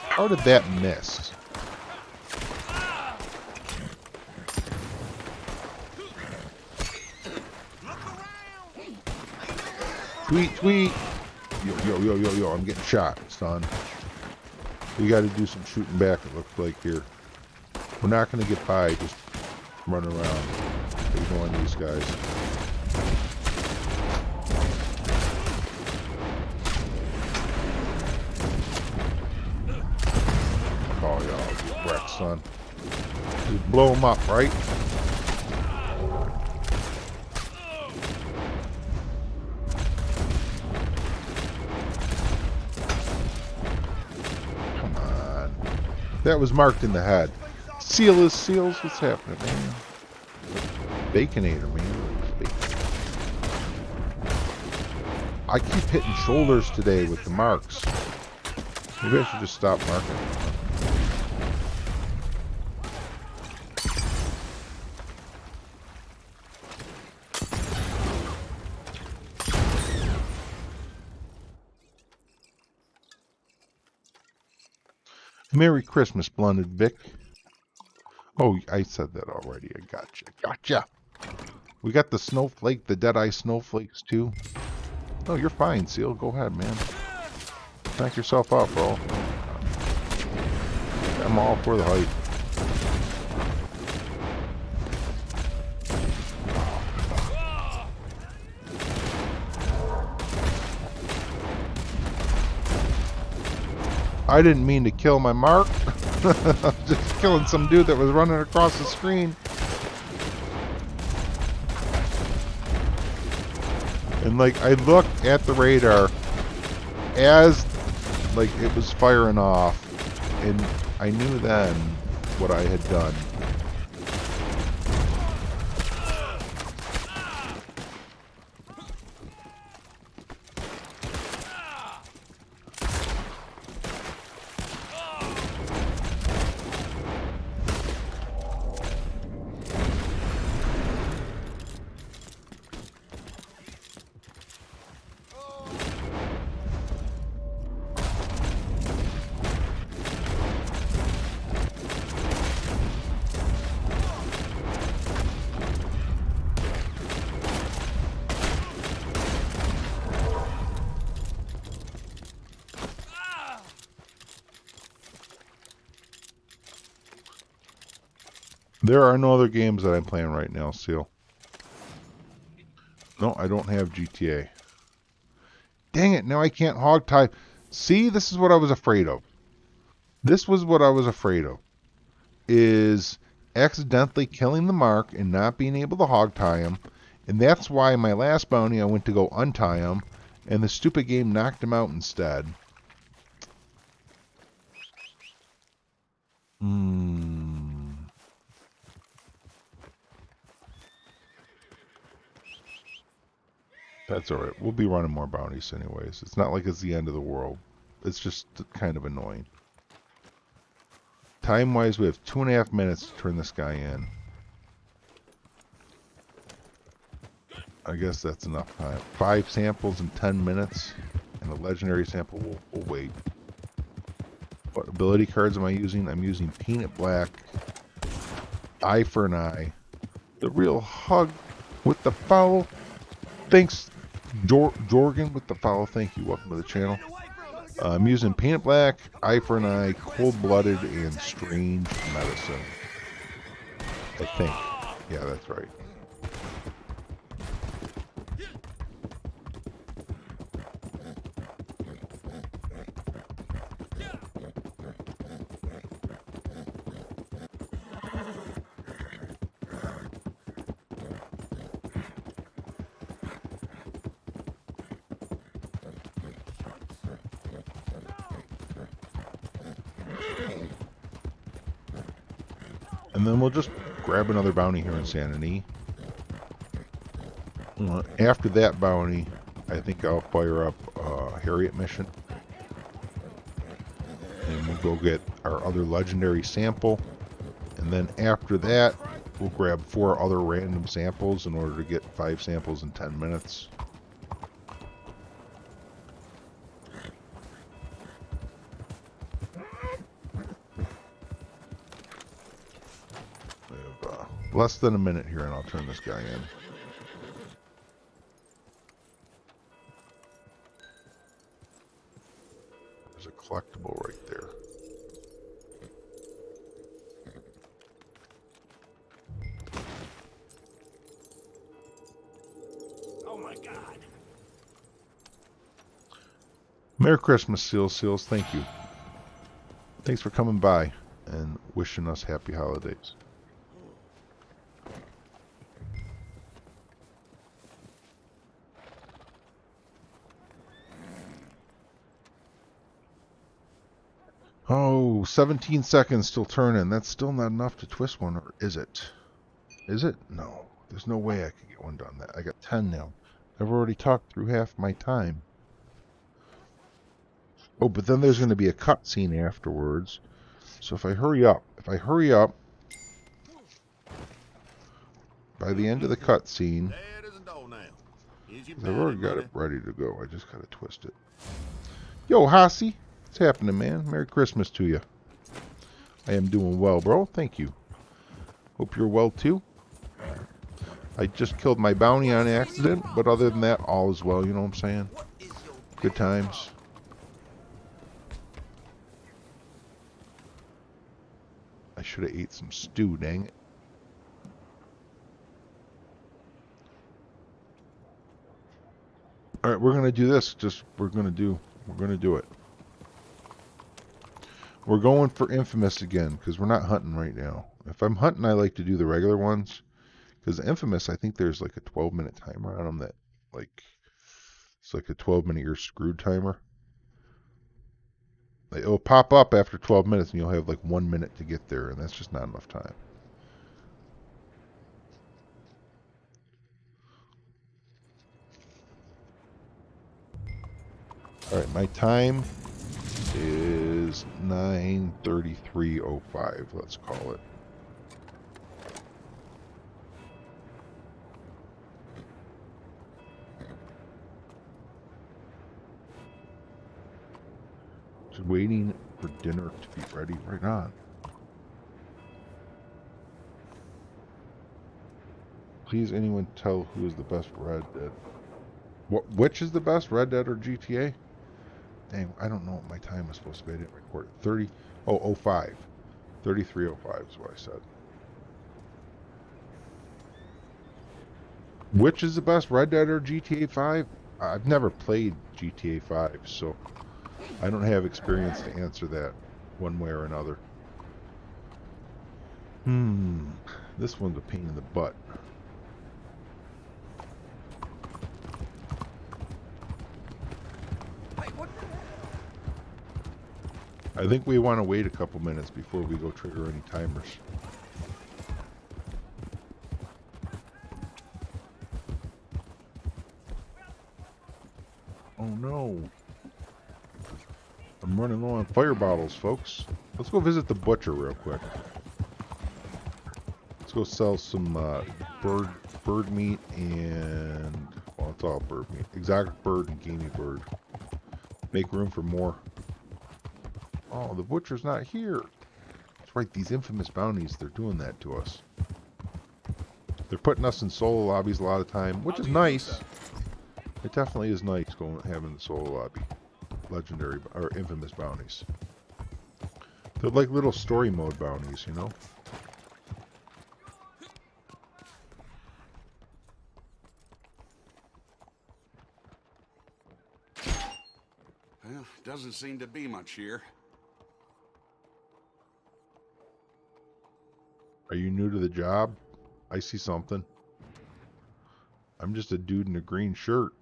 How did that miss? Tweet. Yo, I'm getting shot, son. We got to do some shooting back, it looks like here. We're not going to get by just running around ignoring these guys. Oh, y'all, get wrecked, son. Just blow them up, right? That was marked in the head. Seal is seals. What's happening, man? Baconator, man. Bacon. I keep hitting shoulders today with the marks. Maybe I should just stop marking. Merry Christmas, Blunted Vic. Oh, I said that already. I gotcha. We got the snowflake, the Deadeye snowflakes too. Oh, you're fine, Seal. Go ahead, man. Knock yourself out, bro. I'm all for the hype. I didn't mean to kill my mark. Just killing some dude that was running across the screen. And like, I looked at the radar as like it was firing off, and I knew then what I had done. There are no other games that I'm playing right now, Seal. No, I don't have GTA. Dang it, now I can't hog tie. See, this is what I was afraid of. This was what I was afraid of. Is accidentally killing the mark and not being able to hog tie him. And that's why my last bounty I went to go untie him. And the stupid game knocked him out instead. That's alright. We'll be running more bounties anyways. It's not like it's the end of the world. It's just kind of annoying. Time-wise, we have 2.5 minutes to turn this guy in. I guess that's enough time. 5 samples in 10 minutes. And a legendary sample will wait. What ability cards am I using? I'm using Peanut Black. Eye for an Eye. The Real Hug with the Foul. Thanks, Jorgen with the follow. Thank you. Welcome to the channel. I'm using Peanut Black, Eye for an Eye, Cold Blooded, and Strange Medicine. I think. Yeah, that's right. And then we'll just grab another bounty here in Sanity. After that bounty, I think I'll fire up Harriet mission. And we'll go get our other legendary sample. And then after that, we'll grab 4 other random samples in order to get 5 samples in 10 minutes. Less than a minute here and I'll turn this guy in. There's a collectible right there. Oh my God. Merry Christmas, Seals. Thank you. Thanks for coming by and wishing us happy holidays. Oh, 17 seconds till turn-in. That's still not enough to twist one, or is it? Is it? No. There's no way I could get one done. I got 10 now. I've already talked through half my time. Oh, but then there's going to be a cutscene afterwards. So if I hurry up, by the end of the cutscene, I've already got it ready to go. I just got to twist it. Yo, Hasi. What's happening, man? Merry Christmas to you. I am doing well, bro. Thank you. Hope you're well, too. I just killed my bounty on accident, but other than that, all is well. You know what I'm saying? Good times. I should have ate some stew, dang it. Alright, we're going to do this. We're going to do it. We're going for Infamous again, because we're not hunting right now. If I'm hunting, I like to do the regular ones. Because Infamous, I think there's like a 12-minute timer on them that, like, it's like a 12-minute you're screwed timer. Like, it'll pop up after 12 minutes and you'll have like 1 minute to get there, and that's just not enough time. Alright, my time is 9:33:05, let's call it. Just waiting for dinner to be ready. Right on. Please, anyone tell who is the best Red Dead? Which is the best, Red Dead or GTA? Dang, I don't know what my time is supposed to be. I didn't record it. 05. 33:05 is what I said. Which is the best, Red Dead or GTA 5? I've never played GTA 5, so I don't have experience to answer that one way or another. This one's a pain in the butt. I think we want to wait a couple minutes before we go trigger any timers. Oh no. I'm running low on fire bottles, folks. Let's go visit the butcher real quick. Let's go sell some bird meat and, well, it's all bird meat. Exotic bird and gamey bird. Make room for more. Oh, the butcher's not here. That's right, these infamous bounties, they're doing that to us. They're putting us in solo lobbies a lot of time, which is nice. It definitely is nice having the solo lobby. Legendary, or infamous bounties. They're like little story mode bounties, you know? Well, doesn't seem to be much here. Are you new to the job? I see something. I'm just a dude in a green shirt.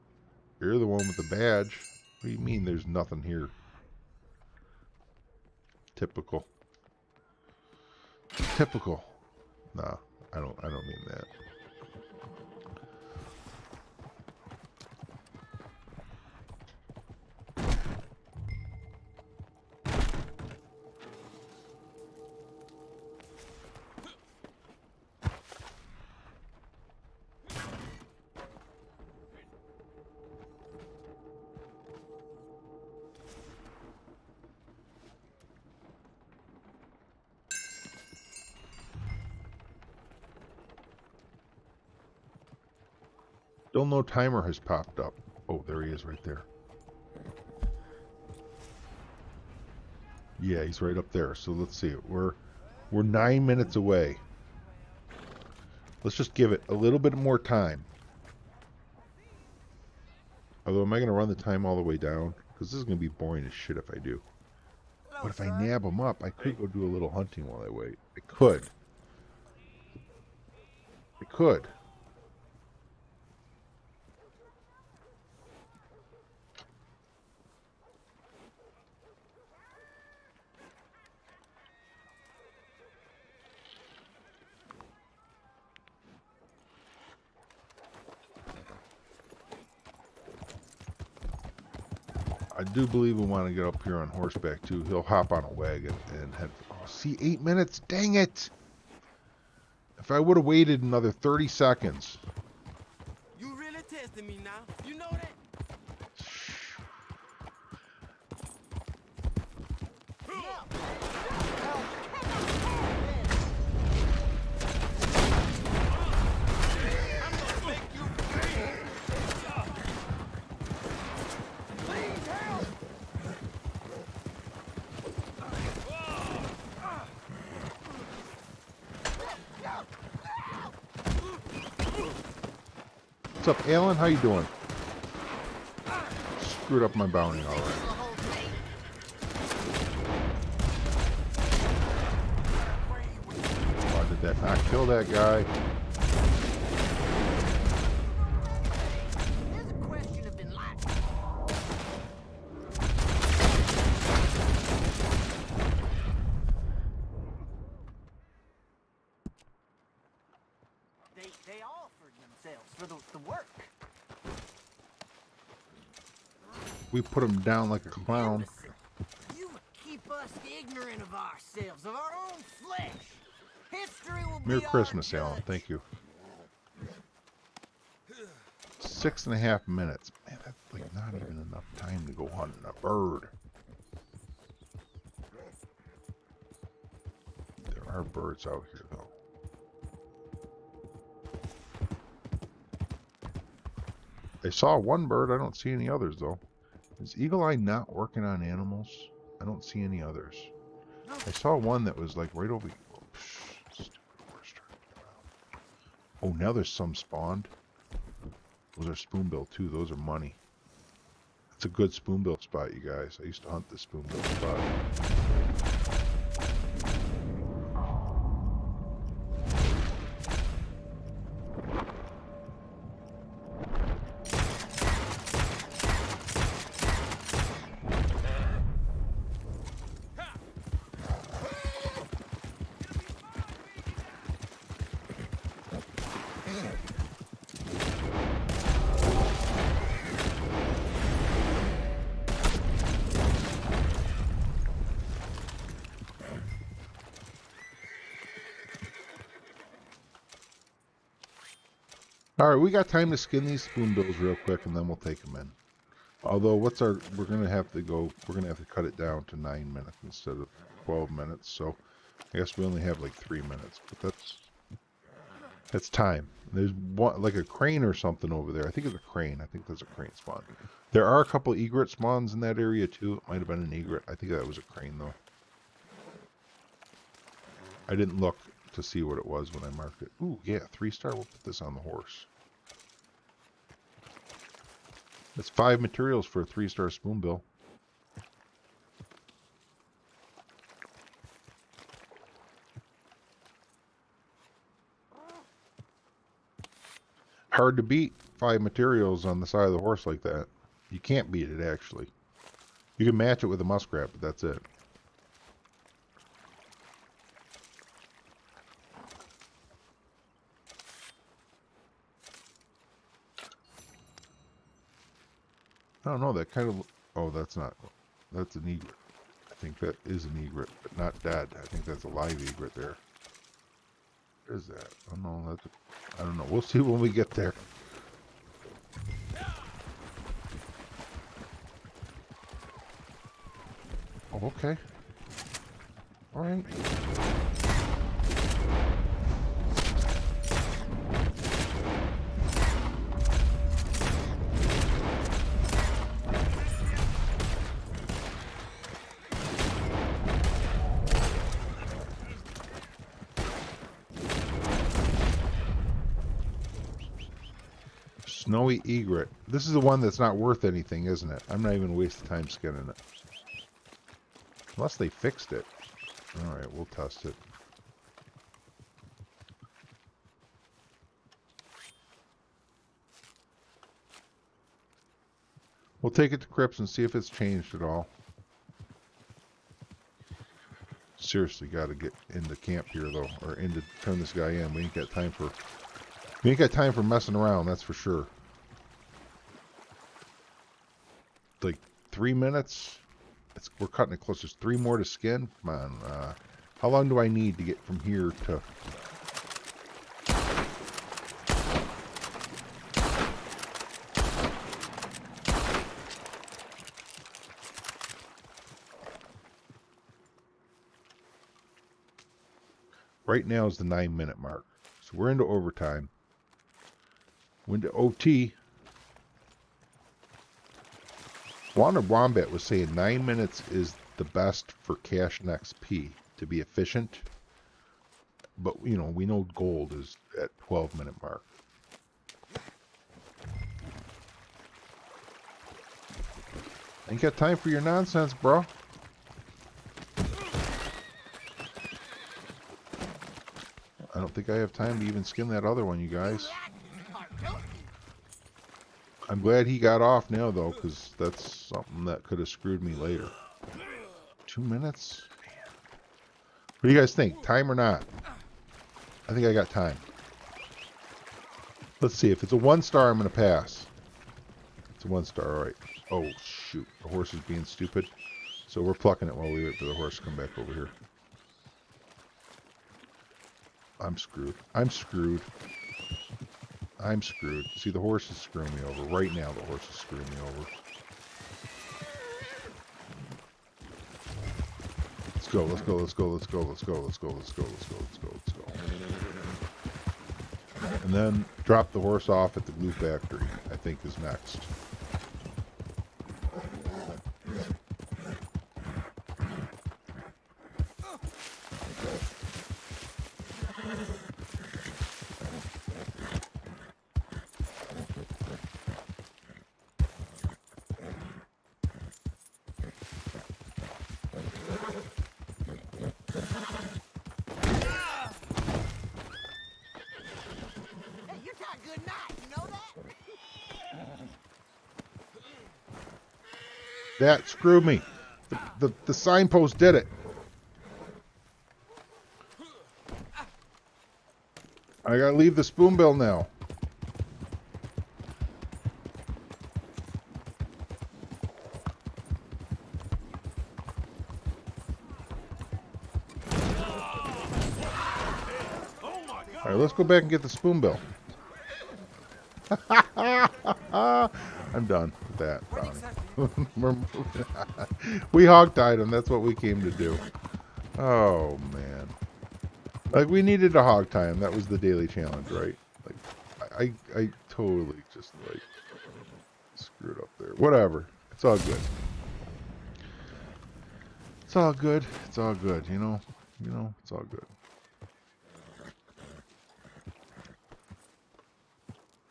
You're the one with the badge. What do you mean there's nothing here? Typical. Typical. Nah, I don't mean that. Still no timer has popped up. Oh, there he is right there. Yeah, he's right up there. So let's see. We're 9 minutes away. Let's just give it a little bit more time. Although, am I going to run the time all the way down? Because this is going to be boring as shit if I do. But if I nab him up, I could go do a little hunting while I wait. I could. I could. I do believe we want to get up here on horseback too. He'll hop on a wagon and head. Oh, see, 8 minutes. Dang it! If I would have waited another 30 seconds. You really testing me now? You know that? What's up, Alan? How you doing? Screwed up my bounty already. Why did that not kill that guy? There's a question of enlightenment. They offered themselves for the work. We put him down like a clown. You keep us ignorant of ourselves, of our own flesh. History will Merry be Christmas, our Alan. judge. Thank you. 6.5 minutes. Man, that's like not even enough time to go hunting a bird. There are birds out here, though. I saw one bird. I don't see any others, though. Is Eagle Eye not working on animals? I don't see any others. I saw one that was like right over here. Oh, now there's some spawned. Those are spoonbill too. Those are money. It's a good spoonbill spot, you guys. I used to hunt this spoonbill spot. Alright, we got time to skin these spoonbills real quick and then we'll take them in. Although, we're going to have to cut it down to 9 minutes instead of 12 minutes. So, I guess we only have like 3 minutes. But that's time. There's one, like a crane or something over there. I think it's a crane. I think there's a crane spawn. There are a couple egret spawns in that area too. It might have been an egret. I think that was a crane though. I didn't look to see what it was when I marked it. Ooh, yeah, 3-star. We'll put this on the horse. That's 5 materials for a 3-star spoonbill. Hard to beat 5 materials on the side of the horse like that. You can't beat it, actually. You can match it with a muskrat, but that's it. I don't know, that kind of... Oh, that's not... That's an egret. I think that is an egret, but not dead. I think that's a live egret there. What is that? Oh, no, that's... I don't know. We'll see when we get there. Oh, okay. Alright. Snowy egret. This is the one that's not worth anything, isn't it? I'm not even wasting time skinning it. Unless they fixed it. Alright, we'll test it. We'll take it to Crips and see if it's changed at all. Seriously, gotta get into camp here though, or turn this guy in. We ain't got time for messing around, that's for sure. Like 3 minutes. We're cutting it close. There's 3 more to skin. Come on. How long do I need to get from here to... Right now is the 9-minute mark. So we're into overtime. We're into OT. Wanted Wombat was saying 9 minutes is the best for cash and XP to be efficient. But, you know, we know gold is at 12-minute mark. Ain't got time for your nonsense, bro. I don't think I have time to even skin that other one, you guys. I'm glad he got off now, though, because that's something that could have screwed me later. 2 minutes? What do you guys think? Time or not? I think I got time. Let's see. If it's a 1-star, I'm going to pass. It's a 1-star, all right. Oh, shoot. The horse is being stupid. So we're plucking it while we wait for the horse to come back over here. I'm screwed. I'm screwed. I'm screwed. See, the horse is screwing me over. Right now, the horse is screwing me over. Let's go, let's go, let's go, let's go, let's go, let's go, let's go, let's go, let's go, let's go. And then drop the horse off at the glue factory, I think is next. Hey, you got good knives, you know that? That screwed me. The signpost did it. I gotta leave the spoonbill now. All right, let's go back and get the spoonbill. I'm done with that. We hog-tied him. That's what we came to do. Oh, man. Like, we needed to hog-tie him. That was the daily challenge, right? Like, I totally just, like, screwed up there. Whatever. It's all good. It's all good. It's all good, you know? You know, it's all good.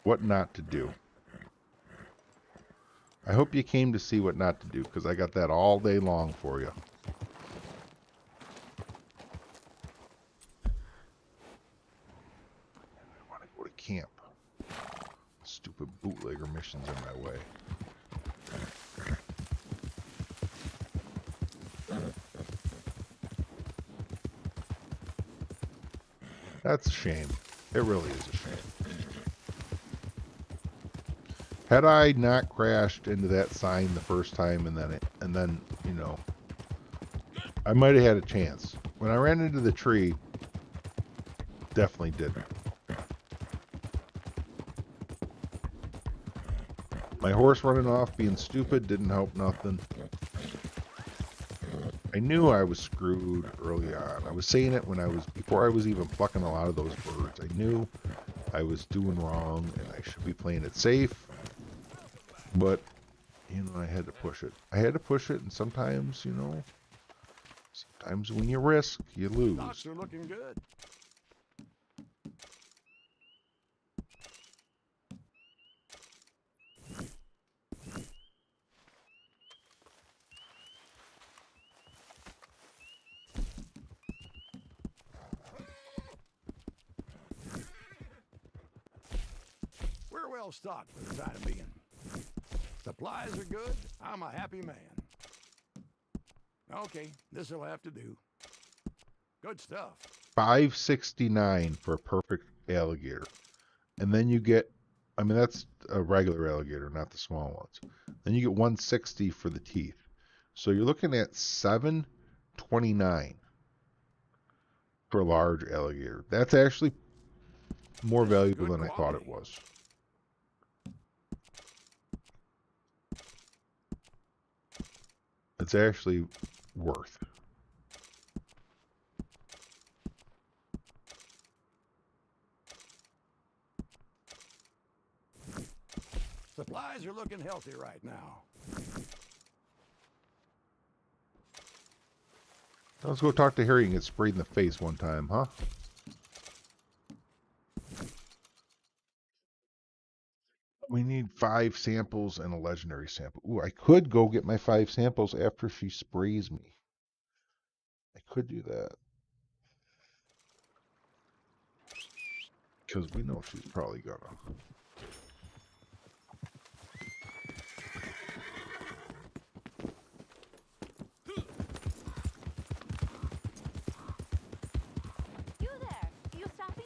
What not to do. I hope you came to see what not to do, because I got that all day long for you. I want to go to camp. Stupid bootlegger missions in my way. That's a shame. It really is a shame. Had I not crashed into that sign the first time and then, you know, I might have had a chance. When I ran into the tree, definitely didn't. My horse running off being stupid didn't help nothing. I knew I was screwed early on. I was saying it before I was even plucking a lot of those birds. I knew I was doing wrong and I should be playing it safe. But, you know, I had to push it. I had to push it, and sometimes, you know, sometimes when you risk, you lose. Stocks are looking good. We're well stocked for the time being. Supplies are good. I'm a happy man. Okay, this'll have to do. Good stuff. $5.69 for a perfect alligator. And then you get, I mean, that's a regular alligator, not the small ones. Then you get $1.60 for the teeth. So you're looking at $7.29 for a large alligator. That's actually more valuable than I thought it was. It's actually worth. Supplies are looking healthy right now. Let's go talk to Harry and get sprayed in the face one time, huh? We need 5 samples and a legendary sample. Ooh, I could go get my 5 samples after she sprays me. I could do that. Because we know she's probably gonna. You there? You stopping?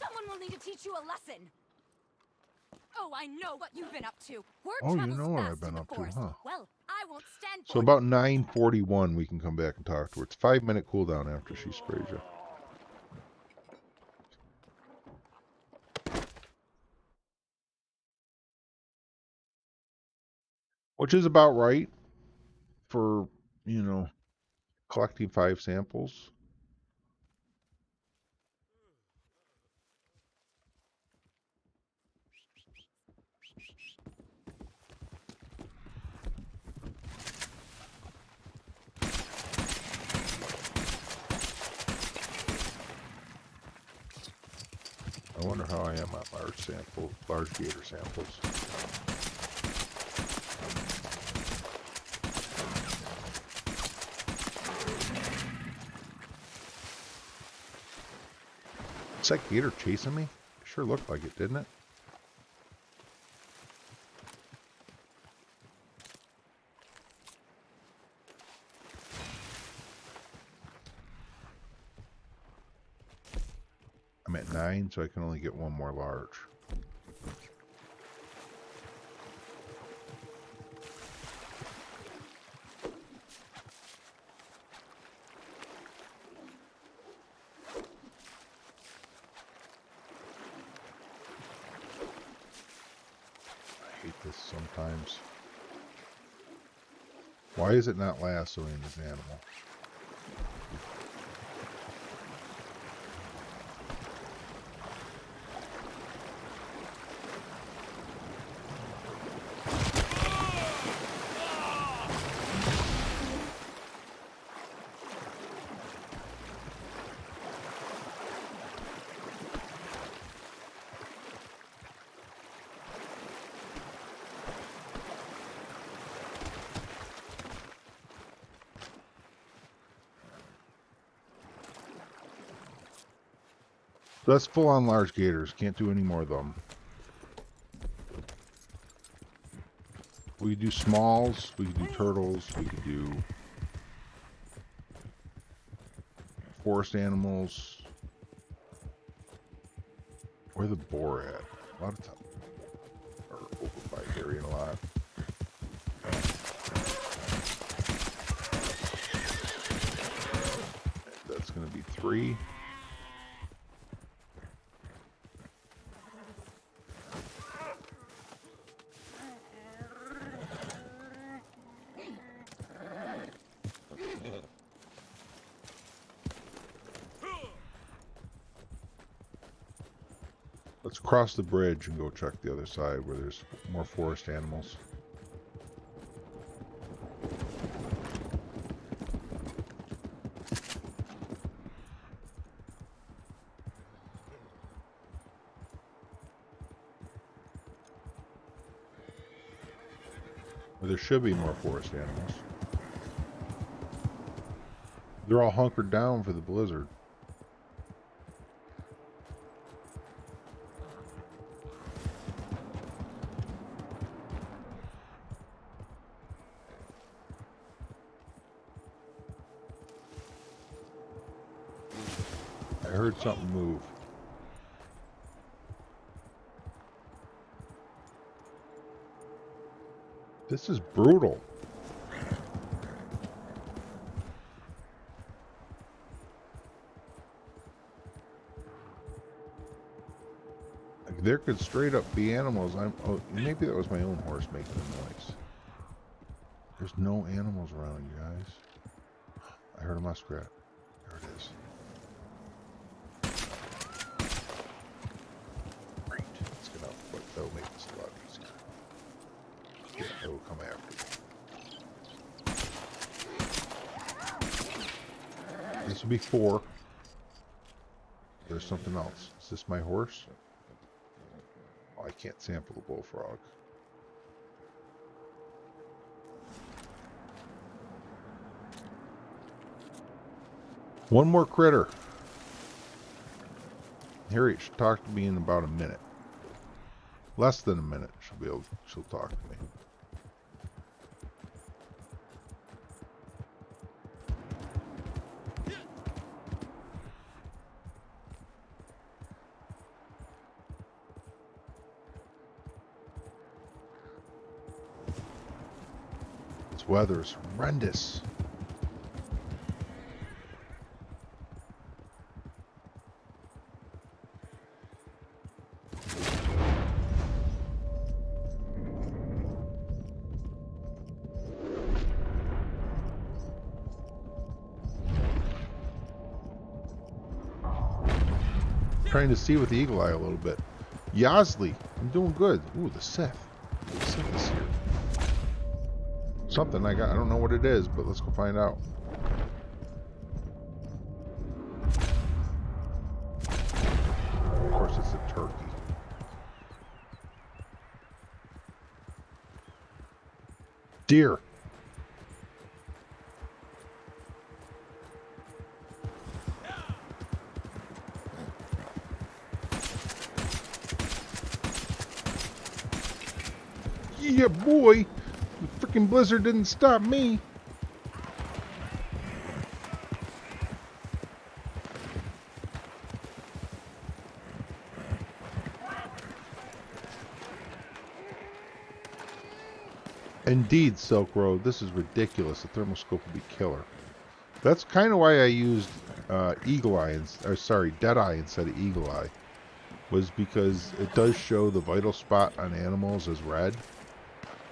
Someone will need to teach you a lesson. Oh, I know what you've been up to. Word Oh, you travels know what fast I've been in the up to, forest. huh? Well, I won't stand for So about 9:41 we can come back and talk to her. It's 5-minute cooldown after she sprays you. Which is about right for, you know, collecting 5 samples. I wonder how I am on large gator samples. Is that gator chasing me? It sure looked like it, didn't it? I'm at 9, so I can only get one more large. I hate this sometimes. Why is it not lassoing this animal? So that's full on large gators. Can't do any more of them. We could do smalls, we could do turtles, we could do forest animals. Where the boar at? A lot of time. Or over by Harriet a lot. That's going to be 3. Let's cross the bridge and go check the other side where there's more forest animals. Well, there should be more forest animals. They're all hunkered down for the blizzard. I heard something move. This is brutal. Like, there could straight up be animals. Oh, maybe that was my own horse making a noise. There's no animals around, you guys. I heard a muskrat. There it is. Great. Let's get out. But that'll make this a lot easier. Yeah, it will come after. This will be 4. There's something else. Is this my horse? Oh, I can't sample the bullfrog. One more critter. Harriet should talk to me in about a minute. Less than a minute. She'll talk to me. This weather is horrendous. Trying to see with the eagle eye a little bit. Yosley, I'm doing good. Ooh, the Sith. The Sith is here. Something I got. I don't know what it is, but let's go find out. Of course, it's a turkey. Deer. boy. The freaking blizzard didn't stop me. Indeed, Silk Road, this is ridiculous. The thermal scope would be killer. That's kind of why I used Deadeye instead of Eagle Eye. Was because it does show the vital spot on animals as red.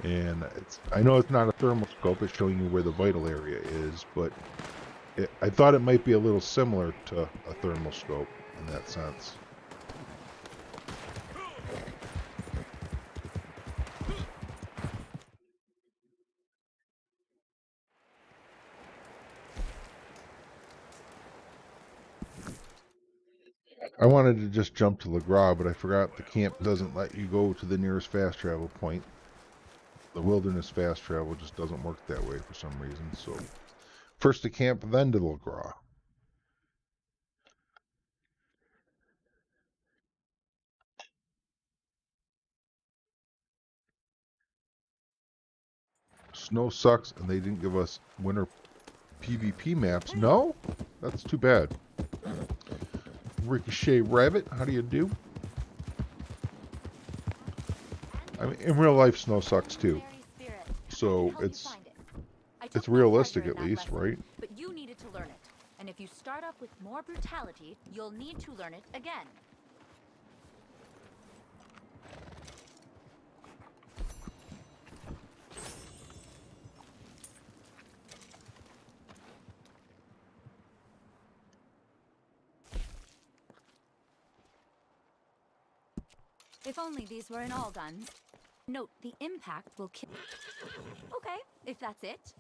And I know it's not a thermal scope, it's showing you where the vital area is, but I thought it might be a little similar to a thermal scope in that sense. I wanted to just jump to LeGras, but I forgot the camp doesn't let you go to the nearest fast travel point. The wilderness fast travel just doesn't work that way for some reason. So first to camp, then to LeGras. Snow sucks, and they didn't give us winter PvP maps. No? That's too bad. Ricochet Rabbit, how do you do? I mean, in real life, snow sucks too. So it's realistic at least, right? But you needed to learn it. And if you start off with more brutality, you'll need to learn it again. If only these were in all guns. Note, the impact will kill. Okay, if that's it.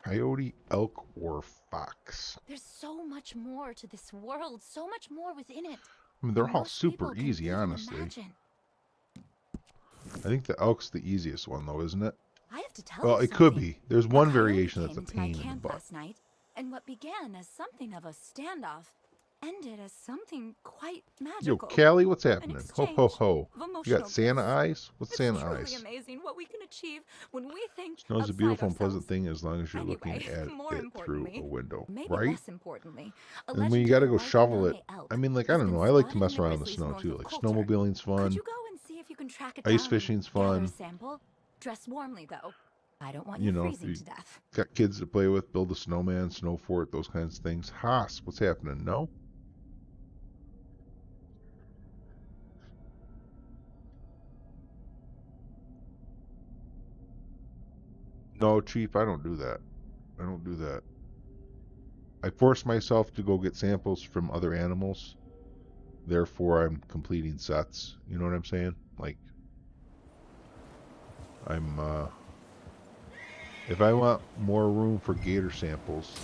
Coyote, elk, or fox. There's so much more to this world, so much more within it. I mean, they're than all most super people can easy, even honestly. imagine. I think the elk's the easiest one, though, isn't it? I have to tell Well, you it could something. be. There's A one coyote variation that's a came into my pain in the camp butt. last night, and what began as something of a standoff ended as something quite Yo, magical. Callie, what's An happening? Ho, ho, exchange ho. of You emotional got Santa gifts. eyes? What's It's Santa truly eyes? amazing what we can achieve when we think Snow's a outside beautiful and ourselves. pleasant thing as long as you're looking Anyway, at more it through importantly, a window, maybe right? less importantly, a And when you gotta legendary go white shovel it, Nome elk I mean, like, I has don't been know, I like to spotted mess in the around in the grizzlies snow north too. of Like, Coulter. snowmobiling's Could fun, you go and see if you can track it ice down fishing's and gather a fun. sample? Dress warmly though. I don't want You you know, freezing you to death. got kids to play with, build a snowman, snow fort, those kinds of things. Haas, what's happening? No? No, Chief, I don't do that. I don't do that. I force myself to go get samples from other animals. Therefore, I'm completing sets. You know what I'm saying? Like, if I want more room for gator samples,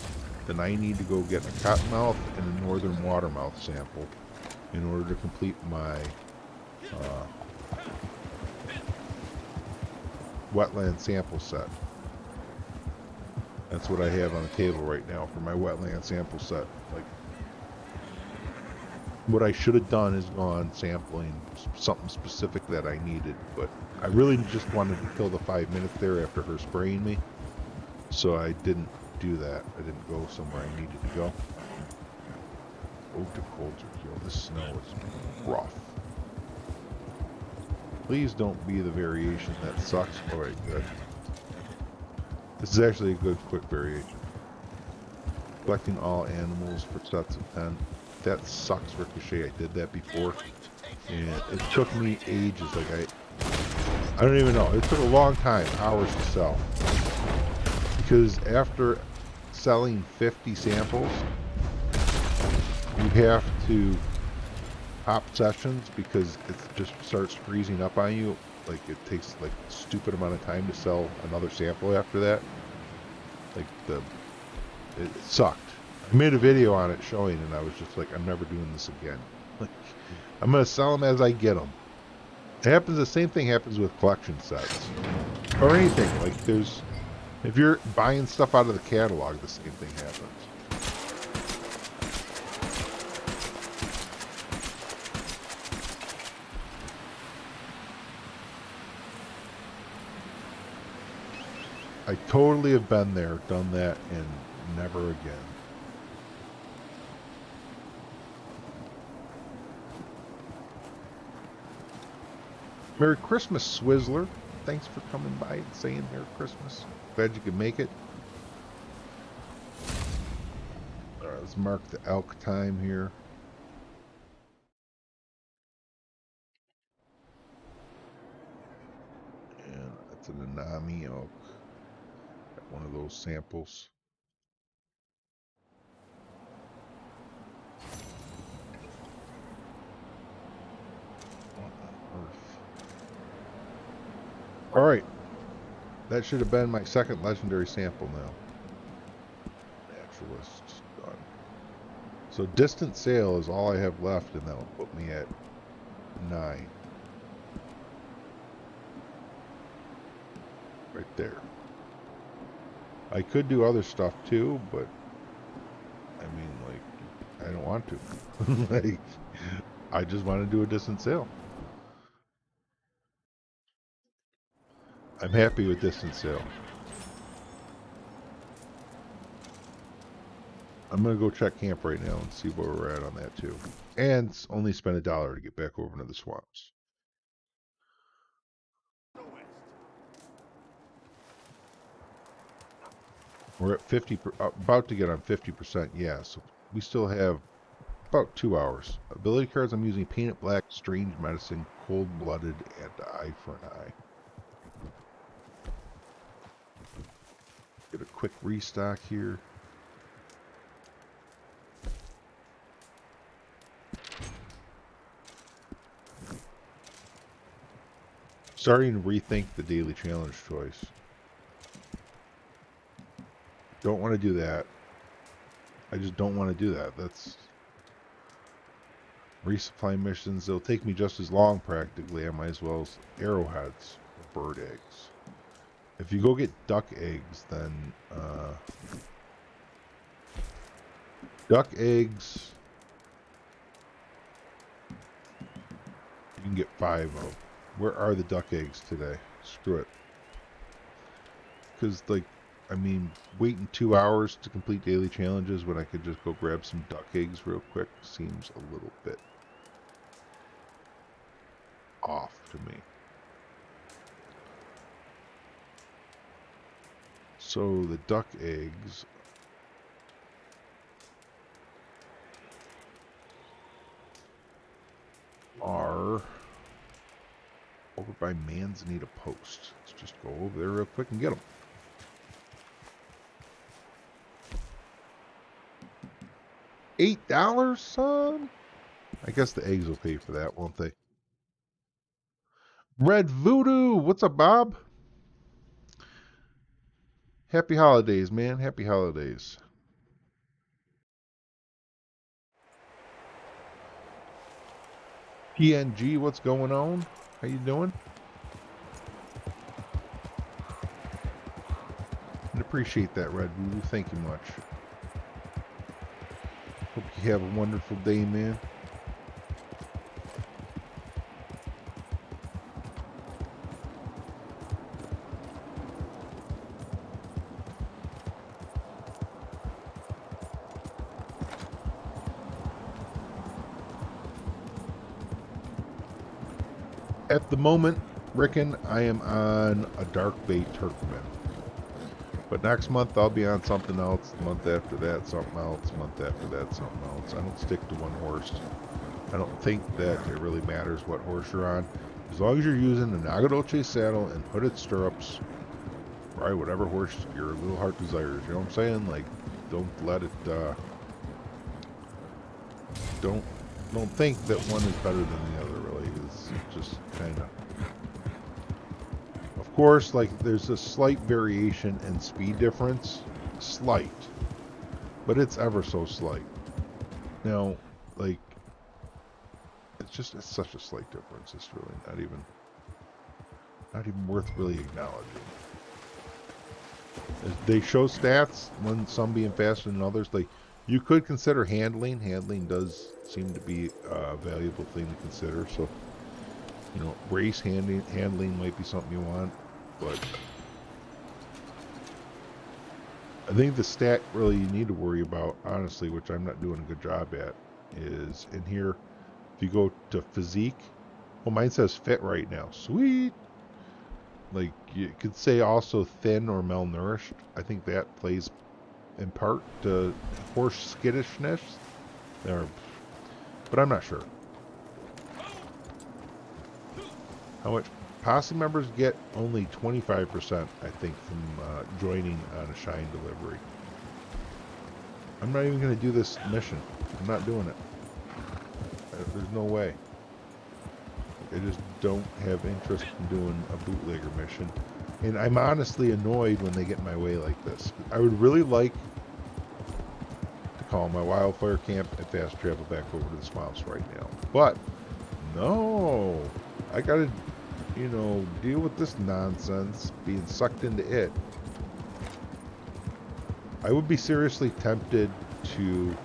then I need to go get a cottonmouth and a northern watermouth sample in order to complete my wetland sample set. That's what I have on the table right now for my wetland sample set. Like, what I should have done is gone sampling something specific that I needed, but I really just wanted to kill the 5 minutes there after her spraying me, so I didn't do that. I didn't go somewhere I needed to go. Oak to Coulter. Yo, this snow is rough. Please don't be the variation that sucks. Alright, good. This is actually a good quick variation. Collecting all animals for sets of 10. That sucks, Ricochet. I did that before. And it took me ages. Like, I don't even know. It took a long time, hours to sell. Because after selling 50 samples, you have to hop sessions because it just starts freezing up on you. Like, it takes like a stupid amount of time to sell another sample after that. Like, it sucked. I made a video on it showing, and I was just like, I'm never doing this again. Like, I'm gonna sell them as I get them. It happens. The same thing happens with collection sets or anything. Like, if you're buying stuff out of the catalog, the same thing happens. I totally have been there, done that, and never again. Merry Christmas, Swizzler. Thanks for coming by and saying Merry Christmas. Glad you could make it. Alright, let's mark the elk time here. And that's an Anami elk. Got one of those samples. What on earth? Alright. That should have been my second legendary sample now. Naturalist. Done. So distant sail is all I have left, and that will put me at 9. Right there. I could do other stuff too, but I mean, like, I don't want to. Like, I just want to do a distant sail. I'm happy with distant sail. I'm gonna go check camp right now and see where we're at on that too, and only spend $1 to get back over into the swamps. We're at 50, about to get on 50%. Yeah, so we still have about 2 hours. Ability cards I'm using: Painted Black, Strange Medicine, Cold Blooded, and Eye for an Eye. Get a quick restock here. Starting to rethink the daily challenge choice. Don't want to do that. I just don't want to do that. That's resupply missions. They'll take me just as long practically. I might as well as arrowheads or bird eggs. If you go get duck eggs, then duck eggs you can get 5 of. Where are the duck eggs today? Screw it. Because, like, I mean, waiting 2 hours to complete daily challenges when I could just go grab some duck eggs real quick seems a little bit off to me. So the duck eggs are over by Manzanita Post. Let's just go over there real quick and get them. $8, son? I guess the eggs will pay for that, won't they? Red Voodoo! What's up, Bob? Happy holidays, man. Happy holidays. PNG, what's going on? How you doing? I appreciate that, Red Voodoo. Thank you much. Hope you have a wonderful day, man. At the moment, Rickon, I am on a dark bait Turkmen. But next month I'll be on something else. The month after that, something else. The month after that, something else. I don't stick to one horse. I don't think that it really matters what horse you're on. As long as you're using the Nagadolce saddle and hooded stirrups, right, whatever horse your little heart desires. You know what I'm saying? Like, don't let it, don't think that one is better than the other, really. It's just kind of... Of course, like, there's a slight variation in speed difference. Slight. But it's ever so slight. Now, like, it's such a slight difference. It's really not even worth really acknowledging. They show stats, when some being faster than others. Like, you could consider handling. Handling does seem to be a valuable thing to consider. So, you know, race handling might be something you want. But I think the stat really you need to worry about, honestly, which I'm not doing a good job at, is in here. If you go to physique, well, mine says fit right now. Sweet. Like, you could say also thin or malnourished. I think that plays in part to horse skittishness. Or, but I'm not sure. How much posse members get? Only 25%, I think, from joining on a Shine delivery. I'm not even going to do this mission. I'm not doing it. There's no way. I just don't have interest in doing a bootlegger mission. And I'm honestly annoyed when they get in my way like this. I would really like to call my wildfire camp and fast travel back over to the swamps right now. But, no. I gotta, you know, deal with this nonsense, being sucked into it. I would be seriously tempted to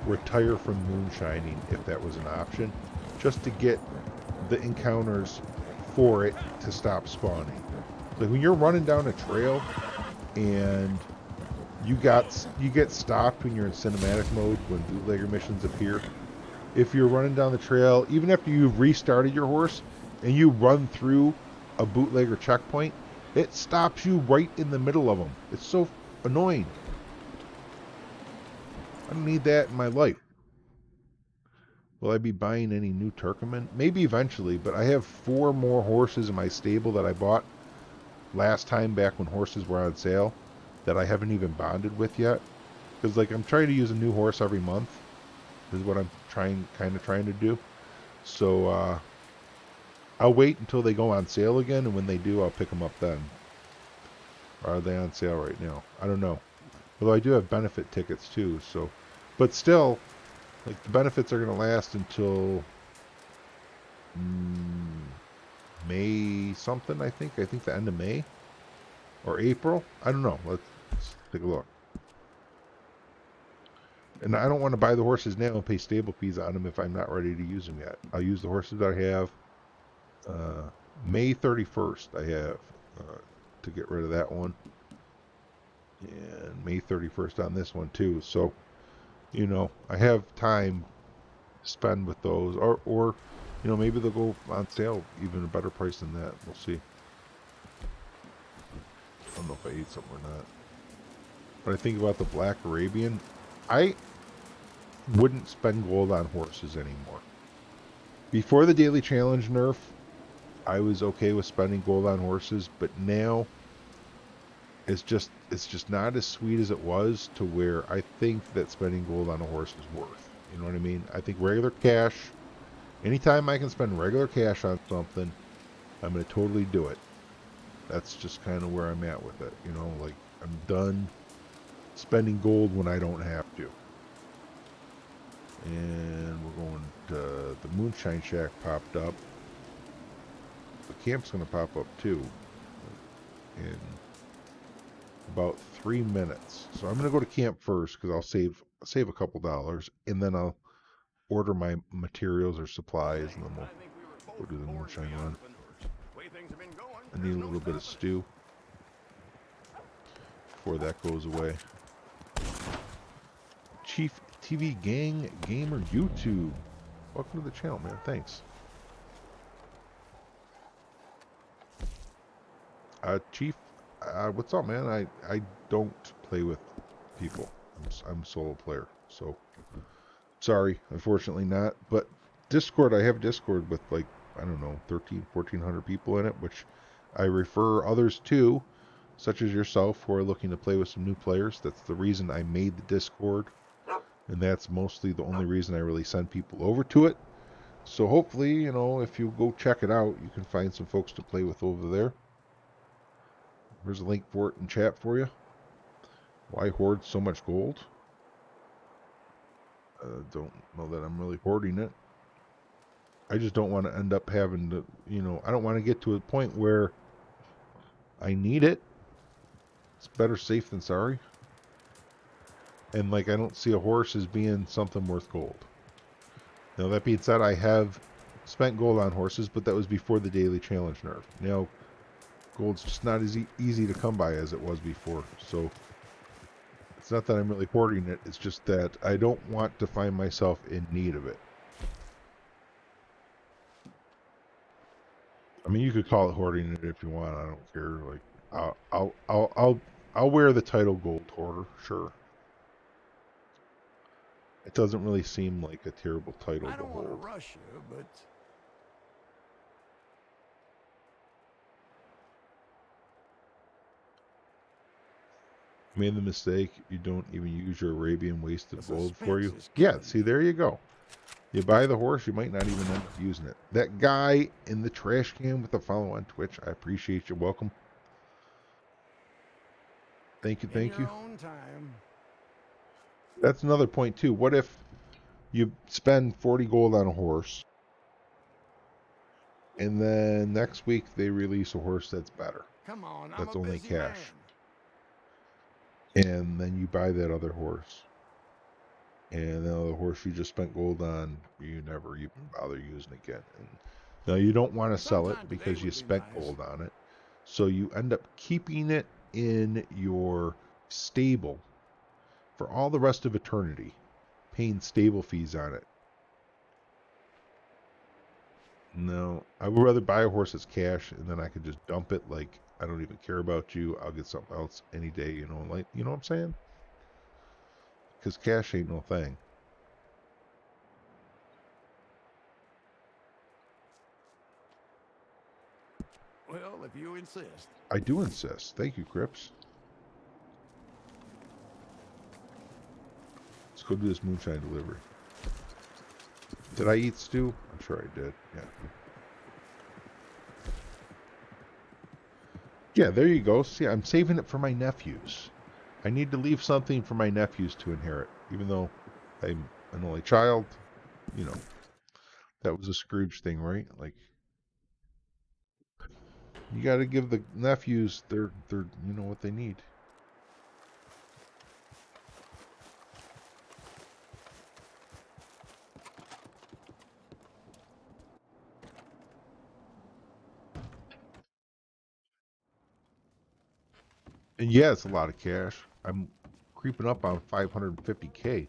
retire from moonshining if that was an option, just to get the encounters for it to stop spawning. Like when you're running down a trail and you get stopped when you're in cinematic mode when bootlegger missions appear. If you're running down the trail, even after you've restarted your horse and you run through a bootlegger checkpoint, it stops you right in the middle of them. It's so annoying. I don't need that in my life. Will I be buying any new Turkmen? Maybe eventually, but I have 4 more horses in my stable that I bought last time back when horses were on sale that I haven't even bonded with yet. Because like I'm trying to use a new horse every month is what I'm kind of trying to do. So I'll wait until they go on sale again, and when they do, I'll pick them up then. Or are they on sale right now? I don't know. Although I do have benefit tickets too, so. But still, like the benefits are going to last until May something, I think. I think the end of May or April. I don't know. Let's take a look. And I don't want to buy the horses now and pay stable fees on them if I'm not ready to use them yet. I'll use the horses that I have. May 31st I have to get rid of that one. And May 31st on this one too. So, you know, I have time to spend with those. Or you know, maybe they'll go on sale even a better price than that. We'll see. I don't know if I ate something or not. But I think about the Black Arabian, I wouldn't spend gold on horses anymore. Before the daily challenge nerf, I was okay with spending gold on horses, but now it's just not as sweet as it was, to where I think that spending gold on a horse is worth. You know what I mean? I think regular cash, anytime I can spend regular cash on something, I'm going to totally do it. That's just kind of where I'm at with it. You know, like I'm done spending gold when I don't have to. And we're going to the Moonshine Shack popped up. The camp's going to pop up too in about 3 minutes. So I'm going to go to camp first because I'll save a couple dollars, and then I'll order my materials or supplies, and then we'll do the Moonshine run. I need a little bit of stew before that goes away. Chief TV Gang Gamer YouTube. Welcome to the channel, man. Thanks. Chief, what's up, man? I don't play with people. I'm a solo player, so sorry, unfortunately not. But Discord, I have Discord with like, I don't know, 1,400 people in it, which I refer others to, such as yourself, who are looking to play with some new players. That's the reason I made the Discord, and that's mostly the only reason I really send people over to it. So hopefully, you know, if you go check it out, you can find some folks to play with over there. There's a link for it in chat for you. Why hoard so much gold? Don't know that I'm really hoarding it. I just don't want to end up having to, you know, I don't want to get to a point where I need it. It's better safe than sorry. And like, I don't see a horse as being something worth gold. Now that being said, I have spent gold on horses, but that was before the daily challenge nerf. Now, gold's just not as easy to come by as it was before. So It's not that I'm really hoarding it. It's just that I don't want to find myself in need of it. I mean, you could call it hoarding it if you want. I don't care. Like, I'll wear the title gold hoarder. Sure. It doesn't really seem like a terrible title I to don't want to hold. rush you, but Made the mistake. You don't even use your Arabian wasted the gold for you. suspense is Yeah. killing See, me. there you go. You buy the horse, you might not even end up using it. That guy in the trash can with the follow on Twitch, I appreciate you. Welcome. Thank you, In thank your you. own time. That's another point too. What if you spend 40 gold on a horse, and then next week they release a horse that's better, Come on, I'm that's a only busy cash, man. and then you buy that other horse, and the other horse you just spent gold on, you never even bother using again. And now you don't want to sell it Sometime today because you would be spent nice. gold on it, so you end up keeping it in your stable for all the rest of eternity, paying stable fees on it. No, I would rather buy a horse as cash, and then I could just dump it. Like, I don't even care about you. I'll get something else any day. You know, like, you know what I'm saying? Because cash ain't no thing. Well, if you insist. I do insist. Thank you, Crips. Let's go do this moonshine delivery. Did I eat stew? I'm sure I did. Yeah. Yeah, there you go. See, I'm saving it for my nephews. I need to leave something for my nephews to inherit. Even though I'm an only child, you know, that was a Scrooge thing, right? Like, you got to give the nephews their you know what they need. And yeah, it's a lot of cash. I'm creeping up on 550K.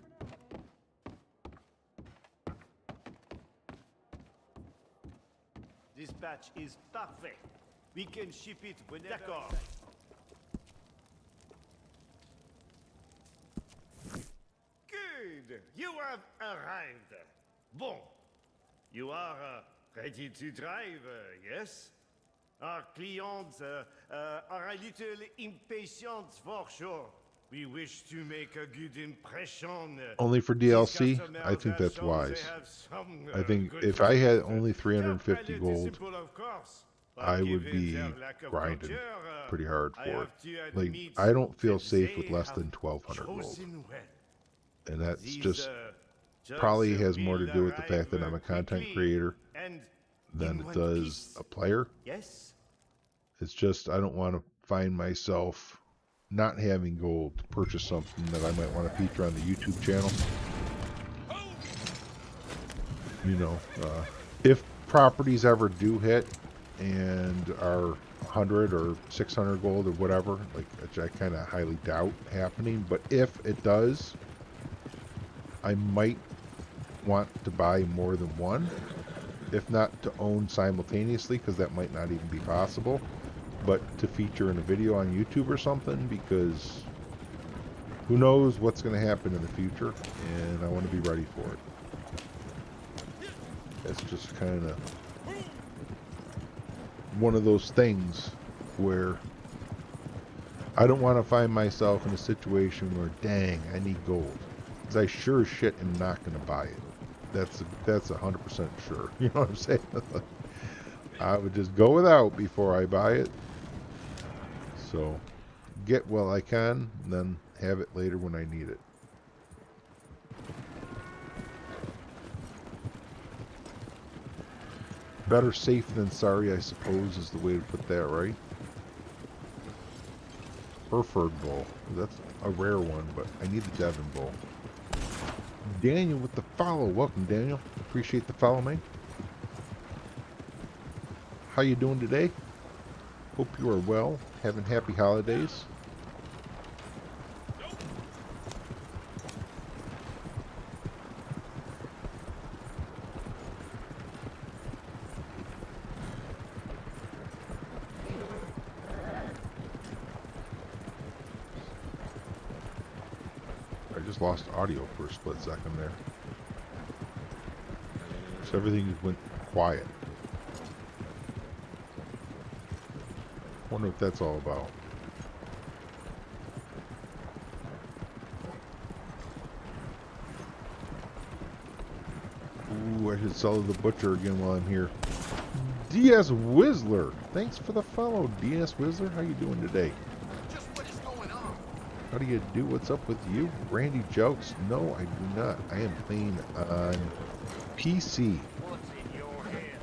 Dispatch is parfait. We can ship it whenever. D'accord. Good. You have arrived. Bon. You are ready to drive, yes? Our clients are a little impatient for sure. We wish to make a good impression. Only for DLC? I think that's wise. I think if I had only 350 gold, I would be grinding pretty hard for it. Like, I don't feel safe with less than 1200 gold. And that's just probably has more to do with the fact that I'm a content creator than it does a player. Yes. It's just I don't want to find myself not having gold to purchase something that I might want to feature on the YouTube channel. You know, if properties ever do hit and are 100 or 600 gold or whatever, like, which I kind of highly doubt happening, but if it does, I might want to buy more than one, if not to own simultaneously, because that might not even be possible, but to feature in a video on YouTube or something, because who knows what's going to happen in the future, and I want to be ready for it. It's just kind of one of those things where I don't want to find myself in a situation where, dang, I need gold, because I sure as shit am not going to buy it. That's 100% sure. You know what I'm saying? I would just go without before I buy it. So, get while I can, and then have it later when I need it. Better safe than sorry, I suppose, is the way to put that, right? Hereford bull. That's a rare one, but I need the Devon bull. Daniel with the follow. Welcome, Daniel. Appreciate the follow, man. How you doing today? Hope you are well. Having happy holidays. just lost audio for a split second there. So everything just went quiet. Wonder what that's all about. Ooh, I should sell the butcher again while I'm here. DS Whistler, thanks for the follow. DS Whistler, how you doing today? Just what is going on? How do you do? What's up with you? Randy Jokes? No, I do not. I am playing on PC. What's in your head?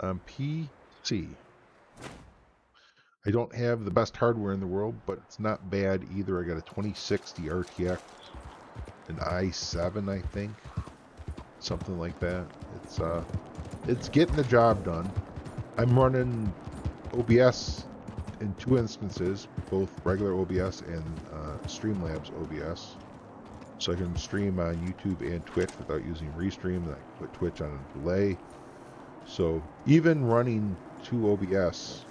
On PC. I don't have the best hardware in the world, but it's not bad either. I got a 2060 RTX, an i7, I think, something like that. It's getting the job done. I'm running OBS in 2 instances, both regular OBS and Streamlabs OBS, so I can stream on YouTube and Twitch without using Restream. And I can put Twitch on a delay. So even running 2 OBS,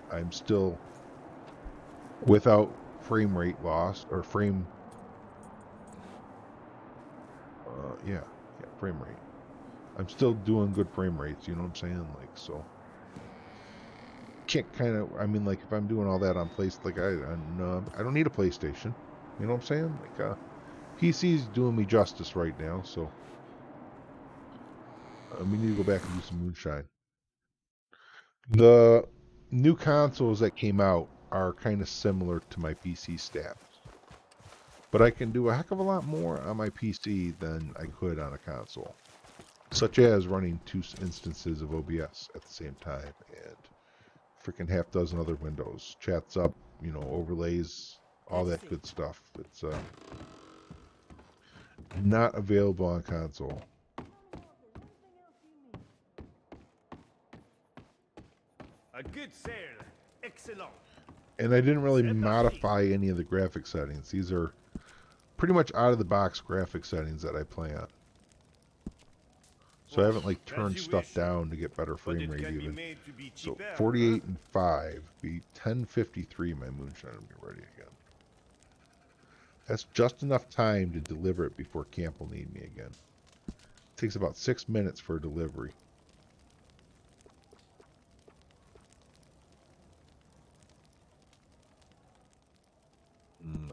I'm still without frame rate loss or frame frame rate. I'm still doing good frame rates, you know what I'm saying? Like, so can't kind of, I mean, like if I'm doing all that on place, like I don't need a PlayStation, you know what I'm saying? Like PC's doing me justice right now, so we need to go back and do some Moonshine. The new consoles that came out are kind of similar to my PC stats, but I can do a heck of a lot more on my PC than I could on a console, such as running 2 instances of OBS at the same time and freaking half dozen other windows, chats up, you know, overlays, all that good stuff. It's not available on console. A good sale. Excellent. And I didn't really modify any of the graphic settings. These are pretty much out of the box graphic settings that I play on. So I haven't like turned stuff down to get better frame rate even. So 48 and 5 be 1053 my Moonshine will be ready again. That's just enough time to deliver it before camp will need me again. It takes about 6 minutes for a delivery.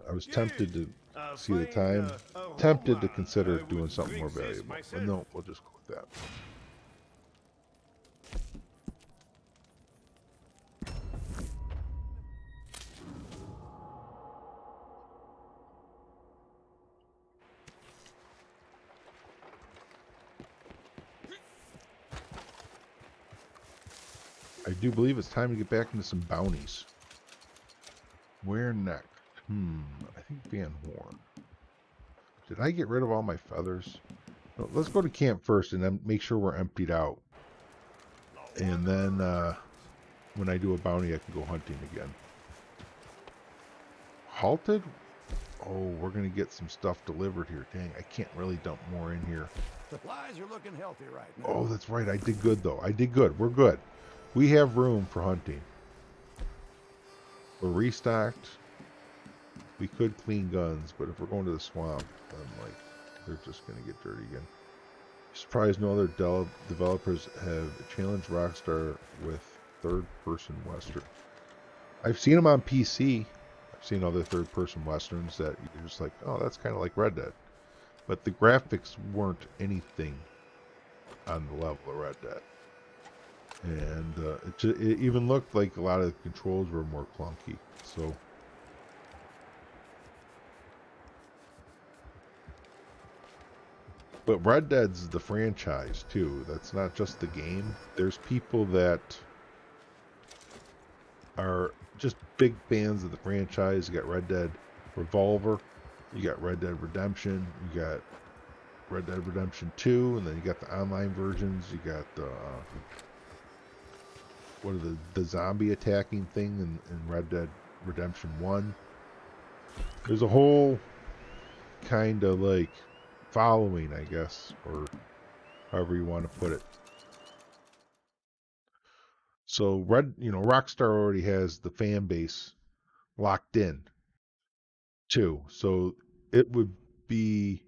I was tempted to see the time, tempted to consider doing something more valuable, but no, we'll just go with that. I do believe it's time to get back into some bounties. Where next? I think Van Horn. Did I get rid of all my feathers? No, let's go to camp first and then make sure we're emptied out. And then when I do a bounty, I can go hunting again. Halted? Oh, we're going to get some stuff delivered here. Dang, I can't really dump more in here. The flies are looking healthy right now. Oh, that's right. I did good, though. I did good. We're good. We have room for hunting. We're restocked. We could clean guns, but if we're going to the swamp, then like they're just going to get dirty again. Surprised no other developers have challenged Rockstar with third-person Western. I've seen them on PC. I've seen other third-person Westerns that you're just like, oh, that's kind of like Red Dead. But the graphics weren't anything on the level of Red Dead. And it even looked like a lot of the controls were more clunky. So but Red Dead's the franchise too. That's not just the game. There's people that are just big fans of the franchise. You got Red Dead Revolver, you got Red Dead Redemption, you got Red Dead Redemption 2, and then you got the online versions. You got the what are the zombie attacking thing in Red Dead Redemption 1. There's a whole kind of like following, I guess, or however you want to put it. So Rockstar already has the fan base locked in too. So it would be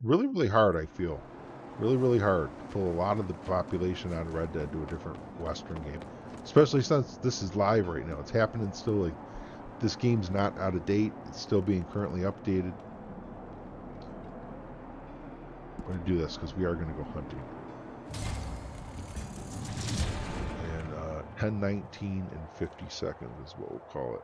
really, really hard, I feel. Really, really hard to pull a lot of the population out of Red Dead to a different Western game. Especially since this is live right now. It's happening still. Like, this game's not out of date. It's still being currently updated. We're going to do this because we are going to go hunting. And 10, 19, and 50 seconds is what we'll call it.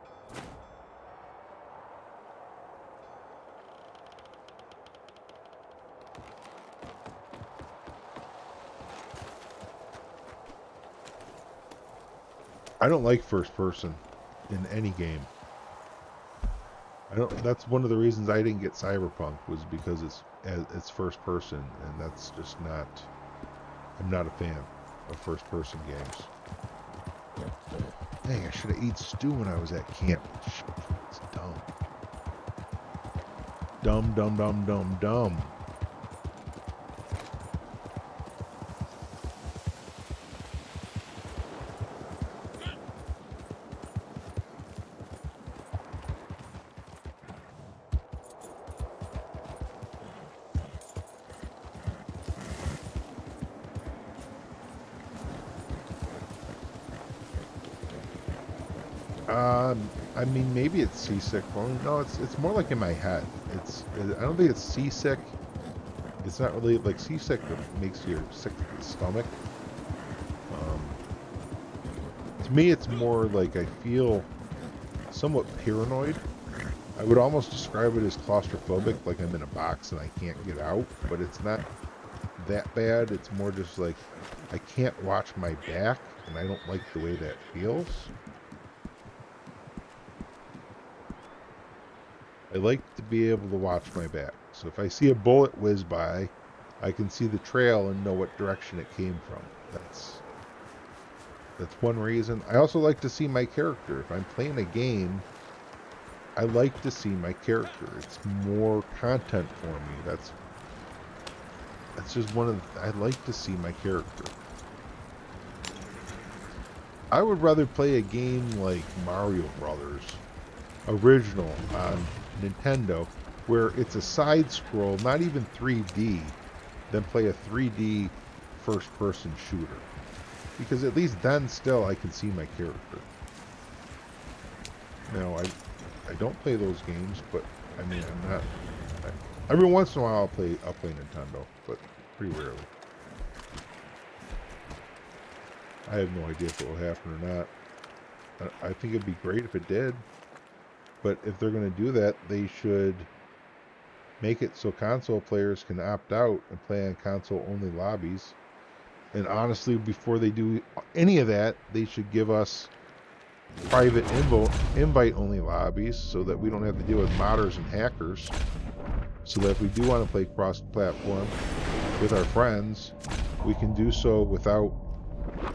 I don't like first person in any game. That's one of the reasons I didn't get Cyberpunk, was because it's first person, and that's just not. I'm not a fan of first person games. Dang, I should have eaten stew when I was at camp. It's dumb. Dumb, dumb, dumb, dumb, dumb. I mean, maybe it's seasick. Well, no, it's more like in my head. I don't think it's seasick. It's not really like seasick that makes you sick to the stomach. To me, it's more like I feel somewhat paranoid. I would almost describe it as claustrophobic, like I'm in a box and I can't get out, but it's not that bad. It's more just like I can't watch my back, and I don't like the way that feels. I like to be able to watch my back. So if I see a bullet whiz by, I can see the trail and know what direction it came from. That's one reason. I also like to see my character. If I'm playing a game, I like to see my character. It's more content for me. That's just one of the, I like to see my character. I would rather play a game like Mario Brothers original on Nintendo, where it's a side scroll, not even 3D, than play a 3D first person shooter. Because at least then still I can see my character. Now I don't play those games, but I mean every once in a while I'll play Nintendo, but pretty rarely. I have no idea if it will happen or not. I think it'd be great if it did. But if they're going to do that, they should make it so console players can opt out and play on console-only lobbies. And honestly, before they do any of that, they should give us private invite-only lobbies so that we don't have to deal with modders and hackers. So that if we do want to play cross-platform with our friends, we can do so without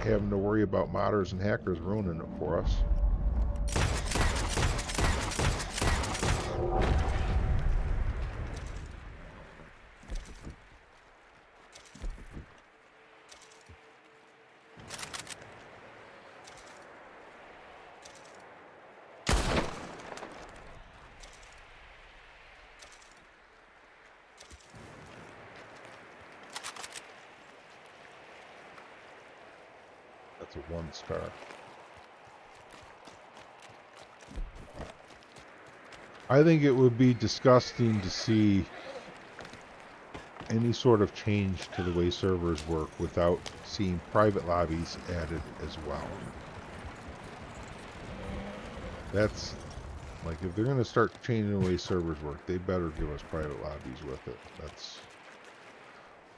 having to worry about modders and hackers ruining it for us. That's a 1 star. I think it would be disgusting to see any sort of change to the way servers work without seeing private lobbies added as well. That's like, if they're going to start changing the way servers work, they better give us private lobbies with it. That's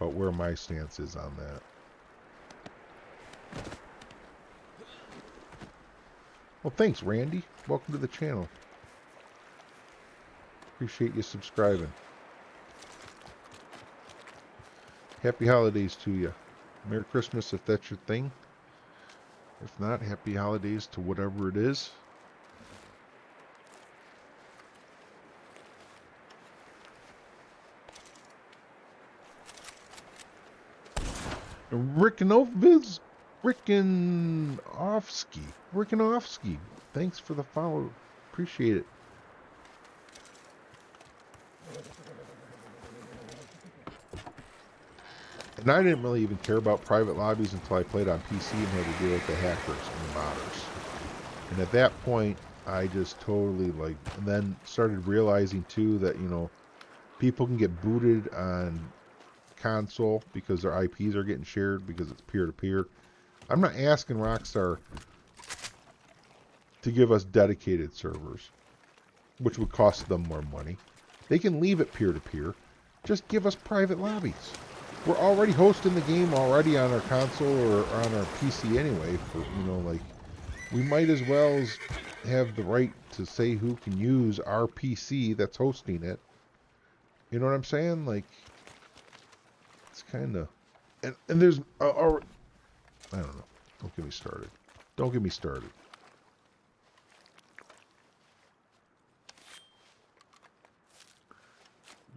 about where my stance is on that. Well, thanks, Randy. Welcome to the channel. Appreciate you subscribing. Happy holidays to you. Merry Christmas if that's your thing. If not, happy holidays to whatever it is. Rick Noviz, Rickinovsky. Thanks for the follow. Appreciate it. And I didn't really even care about private lobbies until I played on PC and had to deal with the hackers and the modders. And at that point, I just totally like, and then started realizing too that, you know, people can get booted on console because their IPs are getting shared because it's peer-to-peer. I'm not asking Rockstar to give us dedicated servers, which would cost them more money. They can leave it peer-to-peer. Just give us private lobbies. We're already hosting the game already on our console or on our PC anyway. For, you know, like, we might as well have the right to say who can use our PC that's hosting it. You know what I'm saying? Like, it's kind of, and there's, I don't know. Don't get me started. Don't get me started.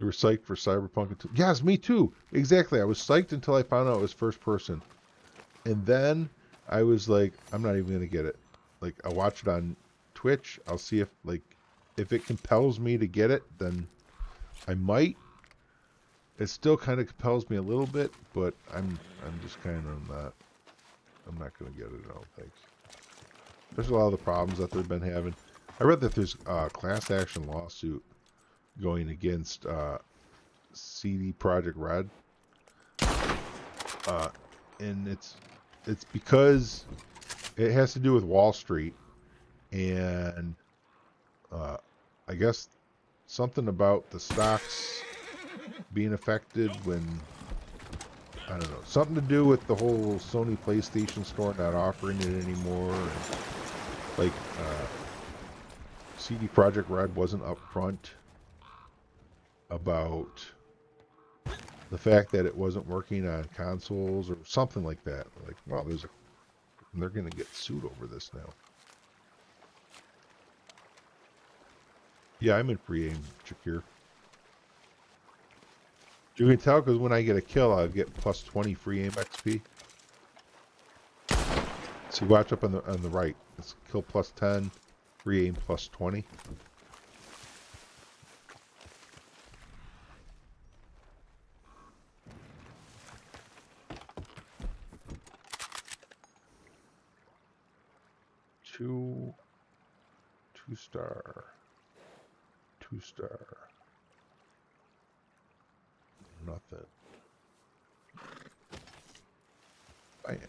You were psyched for Cyberpunk? Yes, me too. Exactly. I was psyched until I found out it was first person. And then I was like, I'm not even going to get it. Like, I'll watch it on Twitch. I'll see if, like, if it compels me to get it, then I might. It still kind of compels me a little bit, but I'm just kind of not, I'm not going to get it, I don't think. There's a lot of the problems that they've been having. I read that there's a class action lawsuit going against CD Projekt Red, and it's because it has to do with Wall Street, and I guess something about the stocks being affected when, I don't know, something to do with the whole Sony PlayStation Store not offering it anymore, and like CD Projekt Red wasn't upfront about the fact that it wasn't working on consoles or something like that. Like, well, they're going to get sued over this now. Yeah, I'm in free aim, Shakir. You can tell because when I get a kill, I'll get plus 20 free aim XP. So watch up on the right. It's kill plus 10, free aim plus 20. Two star. Nothing.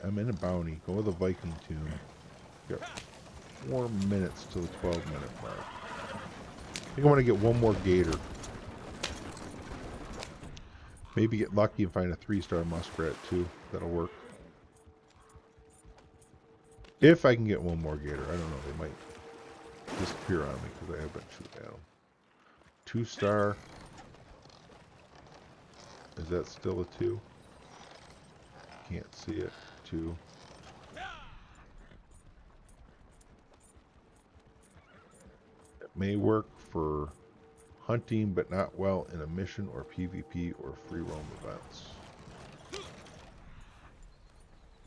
I'm in a bounty. Go with a Viking tune. Got 4 minutes till the 12-minute mark. I think I want to get one more Gator. Maybe get lucky and find a 3-star muskrat too. That'll work. If I can get one more Gator. I don't know. They might disappear on me because I haven't shooting at them. 2-star. Is that still a 2? Can't see it. 2. It may work for hunting, but not well in a mission or PvP or free roam events.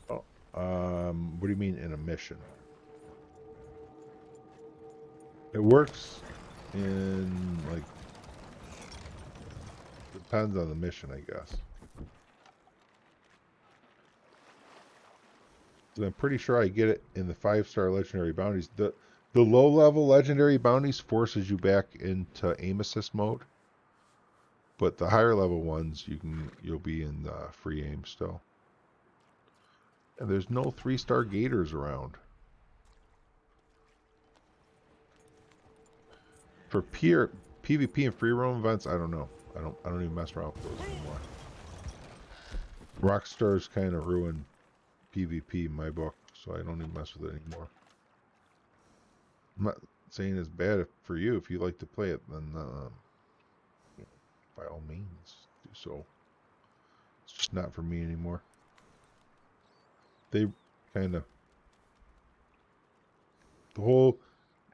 Oh, what do you mean in a mission? It works in, like, depends on the mission, I guess. So I'm pretty sure I get it in the 5-star legendary bounties. The low-level legendary bounties forces you back into aim assist mode, but the higher-level ones you'll be in free aim still. And there's no 3-star Gators around. For PvP and free roam events, I don't know. I don't even mess around with those anymore. Rockstar's kind of ruined PvP in my book, so I don't even mess with it anymore. I'm not saying it's bad for you. If you like to play it, then by all means do so. It's just not for me anymore. They kind of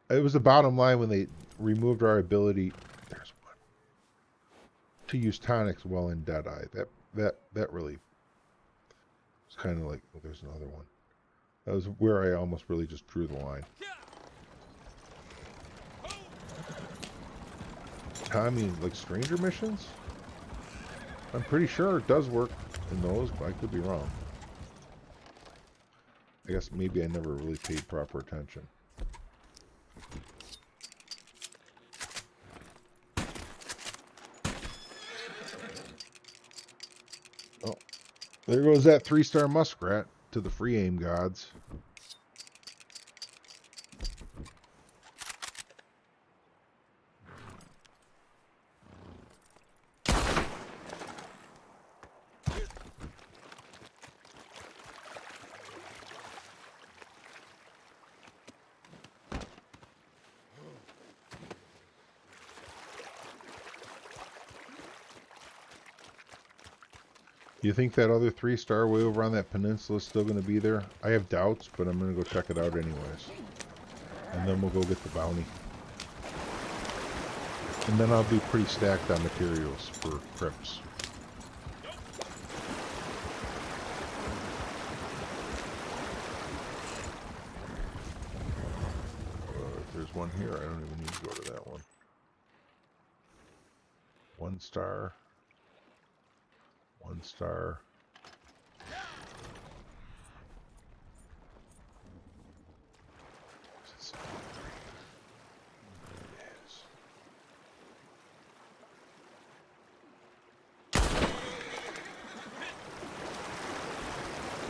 it was the bottom line when they removed our ability. There's one to use tonics while in Deadeye. That really was kind of like, oh, there's another one. That was where I almost really just drew the line. I mean, like stranger missions? I'm pretty sure it does work in those, but I could be wrong. I guess maybe I never really paid proper attention. Oh, there goes that 3-star muskrat to the free aim gods. You think that other 3-star way over on that peninsula is still going to be there? I have doubts, but I'm going to go check it out anyways. And then we'll go get the bounty. And then I'll be pretty stacked on materials for crypts. If there's one here, I don't even need to go to that one. 1 star. 1 star.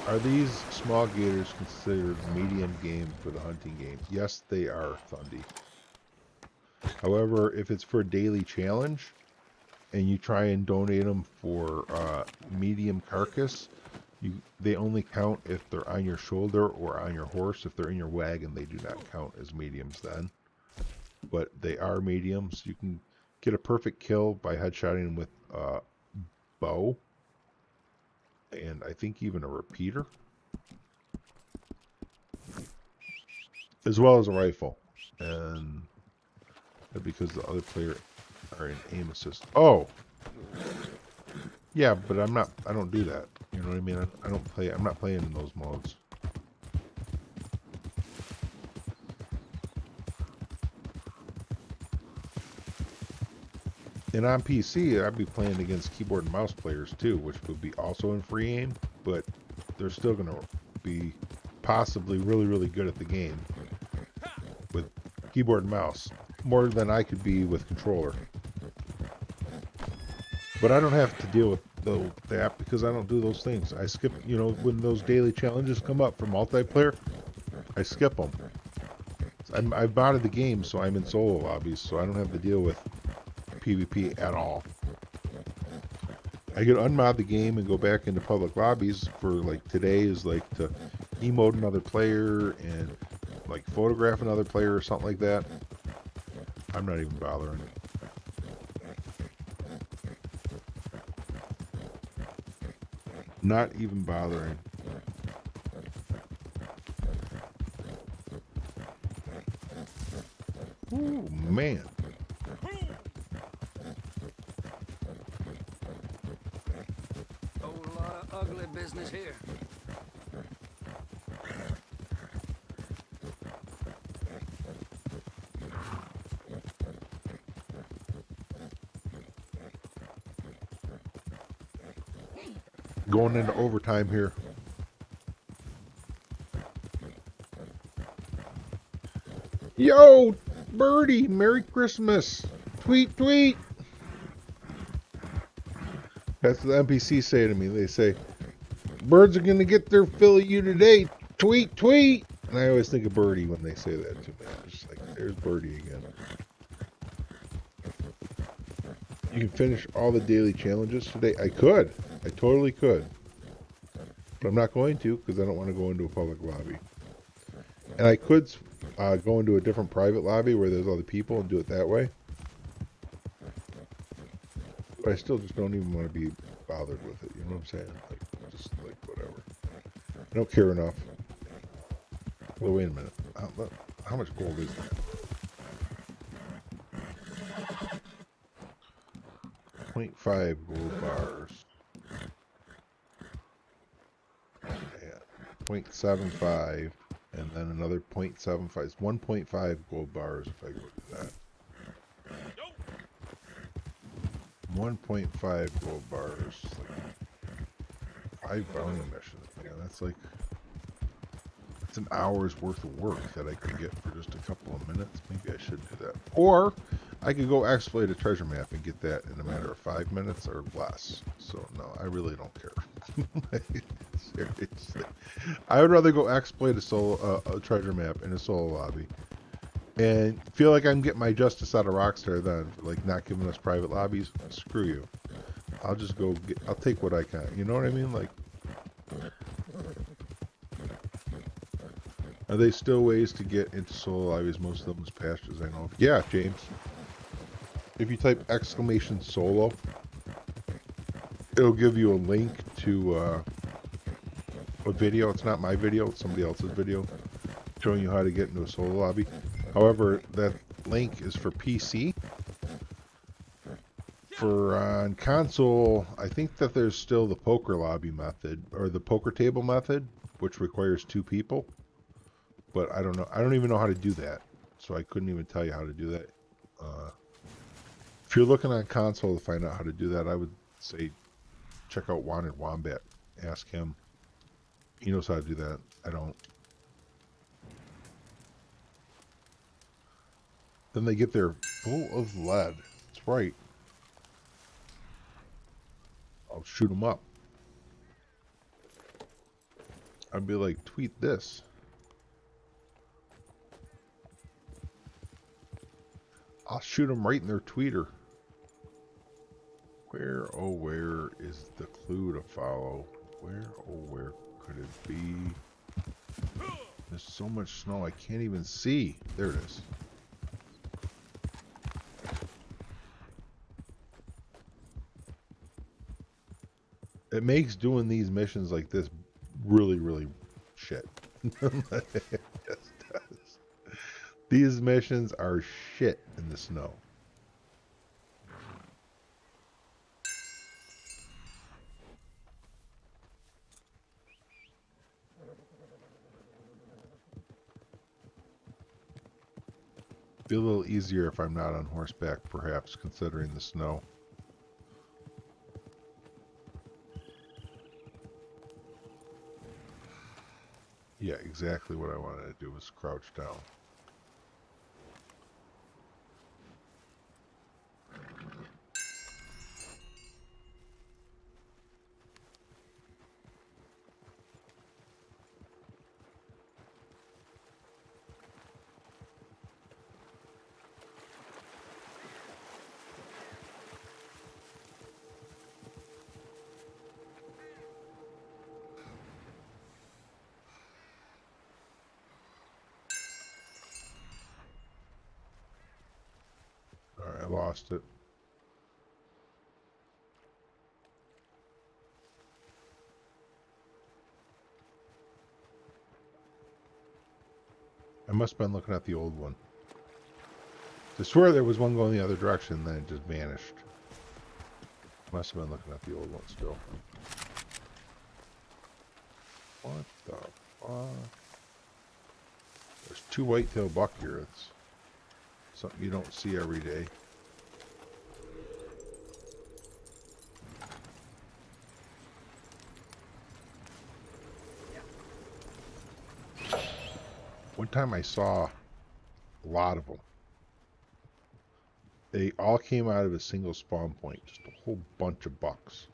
Are these small gators considered medium game for the hunting game? Yes, they are, Thundy. However, if it's for a daily challenge, and you try and donate them for medium carcass, they only count if they're on your shoulder or on your horse. If they're in your wagon, they do not count as mediums then. But they are mediums. You can get a perfect kill by headshotting them with a bow, and I think even a repeater, as well as a rifle. And because the other player are in aim assist. Oh, yeah, but I don't do that. You know what I mean? I don't play. I'm not playing in those modes. And on PC, I'd be playing against keyboard and mouse players too, which would be also in free aim, but they're still going to be possibly really, really good at the game with keyboard and mouse, more than I could be with controller. But I don't have to deal with that because I don't do those things. I skip, you know, when those daily challenges come up for multiplayer, I skip them. I've botted the game, so I'm in solo lobbies, so I don't have to deal with PvP at all. I can unmod the game and go back into public lobbies for, like, today is like to emote another player and like photograph another player or something like that. I'm not even bothering. Not even bothering. Ooh, man. Whole lot of ugly business here. Going into overtime here. Yo, Birdie, Merry Christmas. Tweet, tweet. That's what the NPCs say to me. They say, birds are going to get their fill of you today. Tweet, tweet. And I always think of Birdie when they say that to me. I'm just like, there's Birdie again. You can finish all the daily challenges today. I could. I totally could. But I'm not going to because I don't want to go into a public lobby. And I could go into a different private lobby where there's other people and do it that way. But I still just don't even want to be bothered with it. You know what I'm saying? Like, just like whatever. I don't care enough. Well, wait a minute. How much gold is that? 0.5 gold bars. Yeah. 0.75, and then another 0.75. It's 1.5 gold bars if I go do that. 1.5 gold bars. Like 5 bounty missions. Man, that's like... It's an hour's worth of work that I could get for just a couple of minutes. Maybe I should do that. Or I could go exploit a treasure map and get that in a matter of 5 minutes or less. So no, I really don't care. Seriously, I would rather go exploit a treasure map in a solo lobby and feel like I'm getting my justice out of Rockstar than like not giving us private lobbies. Screw you. I'll just go get. I'll take what I can. You know what I mean? Like. Are they still ways to get into solo lobbies? Most of them is patched, as I know of. Yeah, James. If you type exclamation solo, it'll give you a link to a video. It's not my video, it's somebody else's video showing you how to get into a solo lobby. However, that link is for PC. For on console, I think that there's still the poker lobby method, or the poker table method, which requires 2 people. But I don't know. I don't even know how to do that. So I couldn't even tell you how to do that. If you're looking on console to find out how to do that, I would say check out Wanted Wombat. Ask him. He knows how to do that. I don't. Then they get there full of lead. That's right. I'll shoot them up. I'd be like, tweet this. I'll shoot them right in their tweeter. Where, oh where is the clue to follow? Where, oh where could it be? There's so much snow I can't even see. There it is. It makes doing these missions like this really, really shit. It just does. These missions are shit in the snow. Be a little easier if I'm not on horseback, perhaps, considering the snow. Yeah, exactly what I wanted to do was crouch down. Alright, I lost it. I must have been looking at the old one. I swear there was one going the other direction, then it just vanished. Must have been looking at the old one still. What the fuck? There's 2 white-tailed buck here. It's something you don't see every day. One time I saw a lot of them. They all came out of a single spawn point. Just a whole bunch of bucks.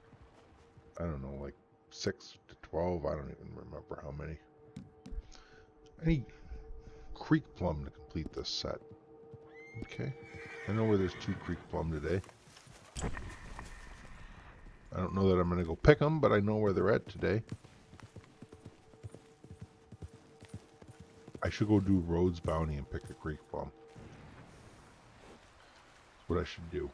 I don't know, like 6 to 12. I don't even remember how many. I need creek plum to complete this set. Okay. I know where there's 2 creek plum today. I don't know that I'm going to go pick them, but I know where they're at today. I should go do Rhodes Bounty and pick a creek plum. That's what I should do.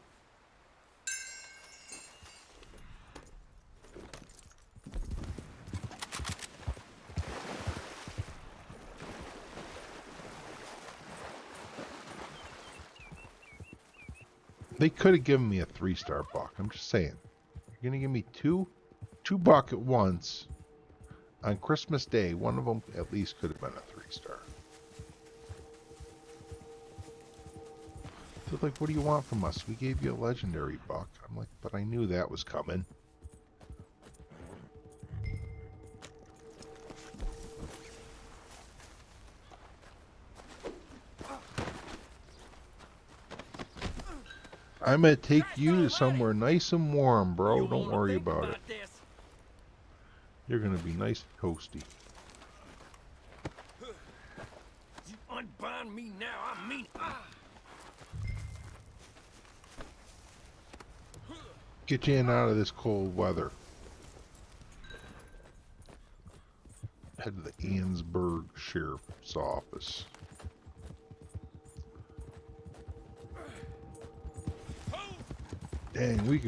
They could have given me a 3-star buck. I'm just saying. You're going to give me two buck at once. On Christmas Day, one of them at least could have been a 3-star. They're like, what do you want from us? We gave you a legendary buck. I'm like, but I knew that was coming. I'm gonna take you to somewhere nice and warm, bro. Don't worry about it. You're gonna be nice and toasty. You unbind me now, I mean it. Get you in and out of this cold weather. Head to the Ansburg Sheriff's Office. Dang, we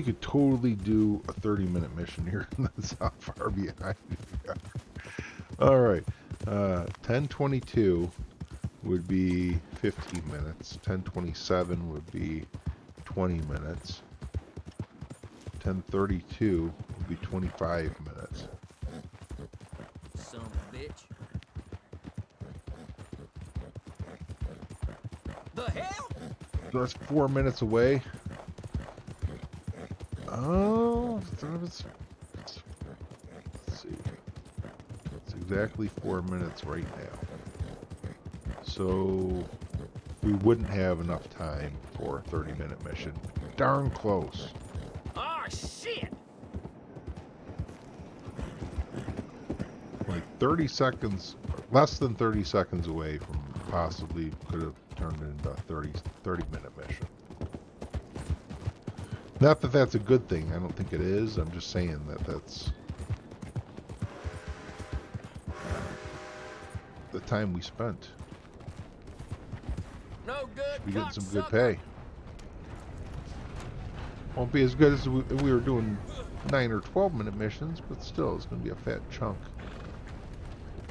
could totally do a 30-minute mission here. That's how far behind we are. All right, 10:22 would be 15 minutes. 10:27 would be 20 minutes. 10:32 would be 25 minutes. Son of a bitch. The hell? So that's 4 minutes away. Oh, let's see. It's exactly 4 minutes right now. So we wouldn't have enough time for a 30-minute mission. Darn close. Oh, shit! Like 30 seconds, less than 30 seconds away from possibly could have turned into a 30-minute mission. Not that that's a good thing. I don't think it is. I'm just saying that that's the time we spent. No good. We get some good pay. Won't be as good as we were doing 9 or 12-minute missions, but still, it's going to be a fat chunk.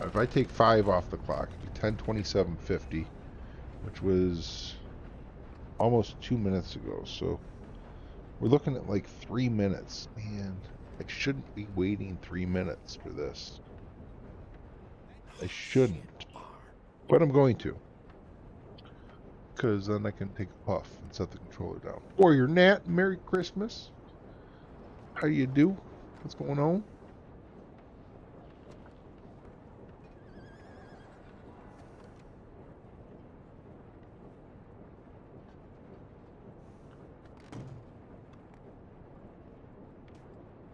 If I take 5 off the clock, it'd be 10:27:50, which was almost 2 minutes ago. So we're looking at like 3 minutes. Man, I shouldn't be waiting 3 minutes for this. I shouldn't, but I'm going to, because then I can take a puff and set the controller down. Warrior Nat, Merry Christmas. How you do? What's going on?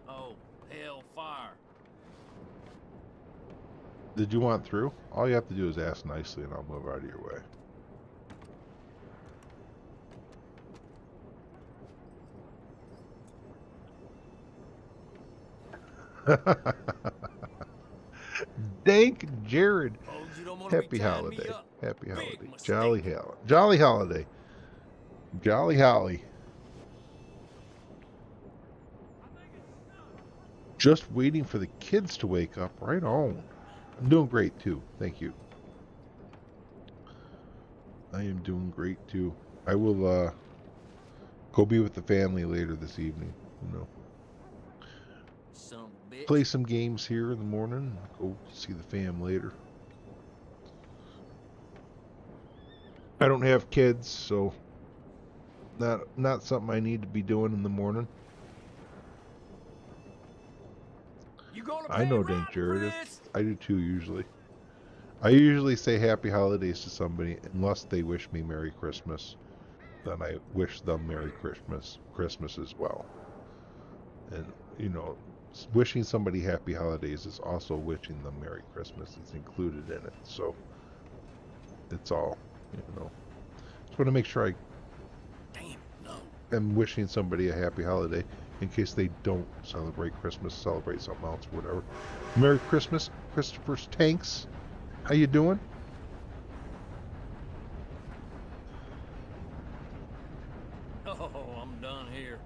Oh, hellfire. Did you want through? All you have to do is ask nicely and I'll move out of your way. Dank Jared. Oh, you don't want to Happy be tying holiday. me up. Happy Big holiday. mistake. Jolly holiday. Jolly holiday. Jolly holly. Just waiting for the kids to wake up. Right on. I'm doing great too. Thank you. I am doing great too. I will go be with the family later this evening. You know, Son of a bitch. play some games here in the morning. Go see the fam later. I don't have kids, so not something I need to be doing in the morning. You gonna I pay know, right, Dank Jared. Chris? I do too, usually. I usually say happy holidays to somebody unless they wish me Merry Christmas. Then I wish them Merry Christmas as well. And, you know, wishing somebody happy holidays is also wishing them Merry Christmas. It's included in it. So, it's all, you know. Just want to make sure I Damn, no. am wishing somebody a happy holiday in case they don't celebrate Christmas, celebrate something else, whatever. Merry Christmas, Christopher's Tanks. How you doing? Oh, I'm done here.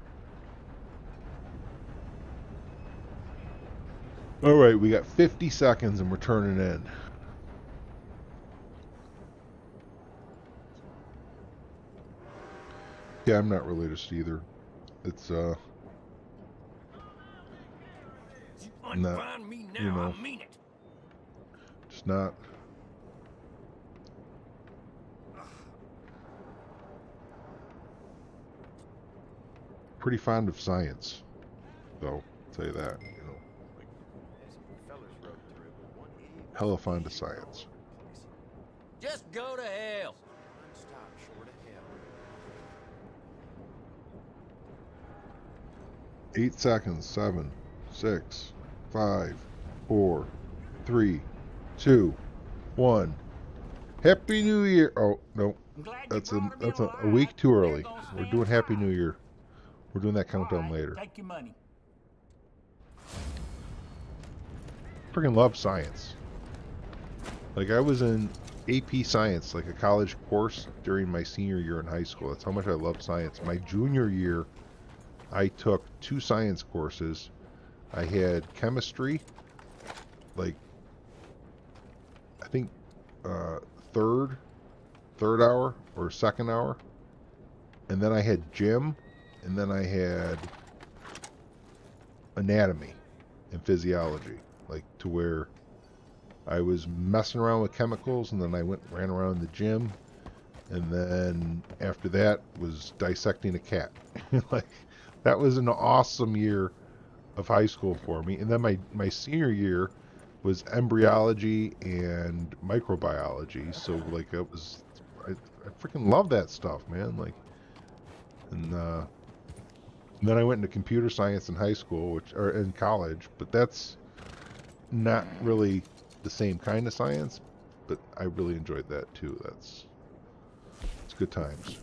All right, we got 50 seconds and we're turning in. Yeah, I'm not religious either. It's You and not, find me now. you know, I mean it. just not. Pretty fond of science, though. I'll tell you that. You know, like, hella fond of science. Just go to hell. 8 seconds. 7, 6, 5, 4, 3, 2, 1. Happy New Year! Oh no, that's a week too early. We're doing Happy New Year. We're doing that countdown later. Take your money. Freaking love science. Like, I was in AP Science, like a college course, during my senior year in high school. That's how much I love science. My junior year, I took 2 science courses. I had chemistry, like, I think third hour or second hour, and then I had gym, and then I had anatomy and physiology, like, to where I was messing around with chemicals, and then I ran around the gym, and then after that was dissecting a cat. Like, that was an awesome year of high school for me. And then my senior year was embryology and microbiology. So, like, I freaking love that stuff, man. Like, and then I went into computer science in high school, or in college, but that's not really the same kind of science, but I really enjoyed that too. It's good times.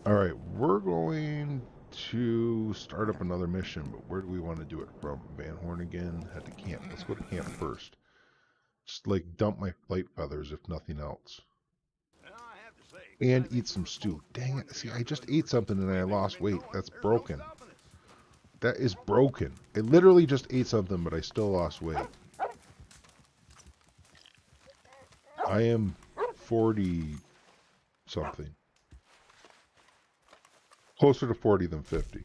All right, we're going to start up another mission, but where do we want to do it from? Van Horn again? Head to camp. Let's go to camp first. Just, like, dump my flight feathers, if nothing else. And eat some stew. Dang it. See, I just ate something and I lost weight. That's broken. That is broken. I literally just ate something, but I still lost weight. I am 40 something. Closer to 40 than 50.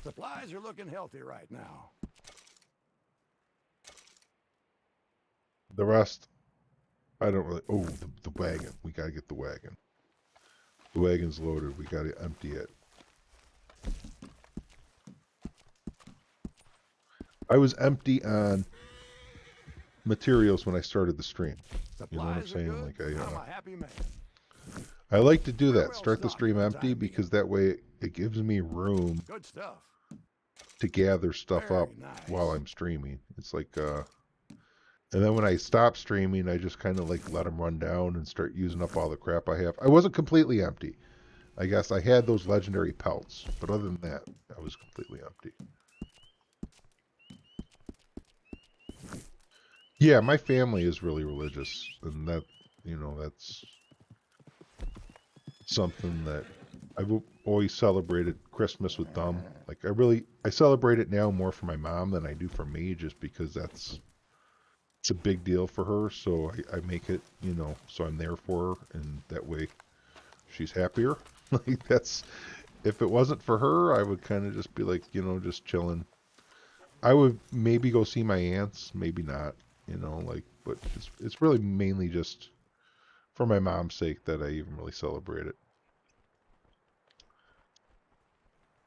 Supplies are looking healthy right now. The rest, I don't really... Oh, the wagon. We gotta get the wagon. The wagon's loaded. We gotta empty it. I was empty on materials when I started the stream. You know what I'm saying? Like, I'm a happy man. I like to do that. Start the stream empty, because that way it gives me room Good stuff. to gather stuff Very up nice. while I'm streaming. It's like, and then when I stop streaming, I just kind of, like, let them run down and start using up all the crap I have. I wasn't completely empty. I guess I had those legendary pelts, but other than that, I was completely empty. Yeah, my family is really religious, and that, you know, that's something that I've always celebrated Christmas with them. Like, I celebrate it now more for my mom than I do for me, just because it's a big deal for her. So I make it, you know, so I'm there for her, and that way she's happier. Like, that's, if it wasn't for her, I would kind of just be like, you know, just chilling. I would maybe go see my aunts, maybe not, you know, like, but it's really mainly just for my mom's sake that I even really celebrate it.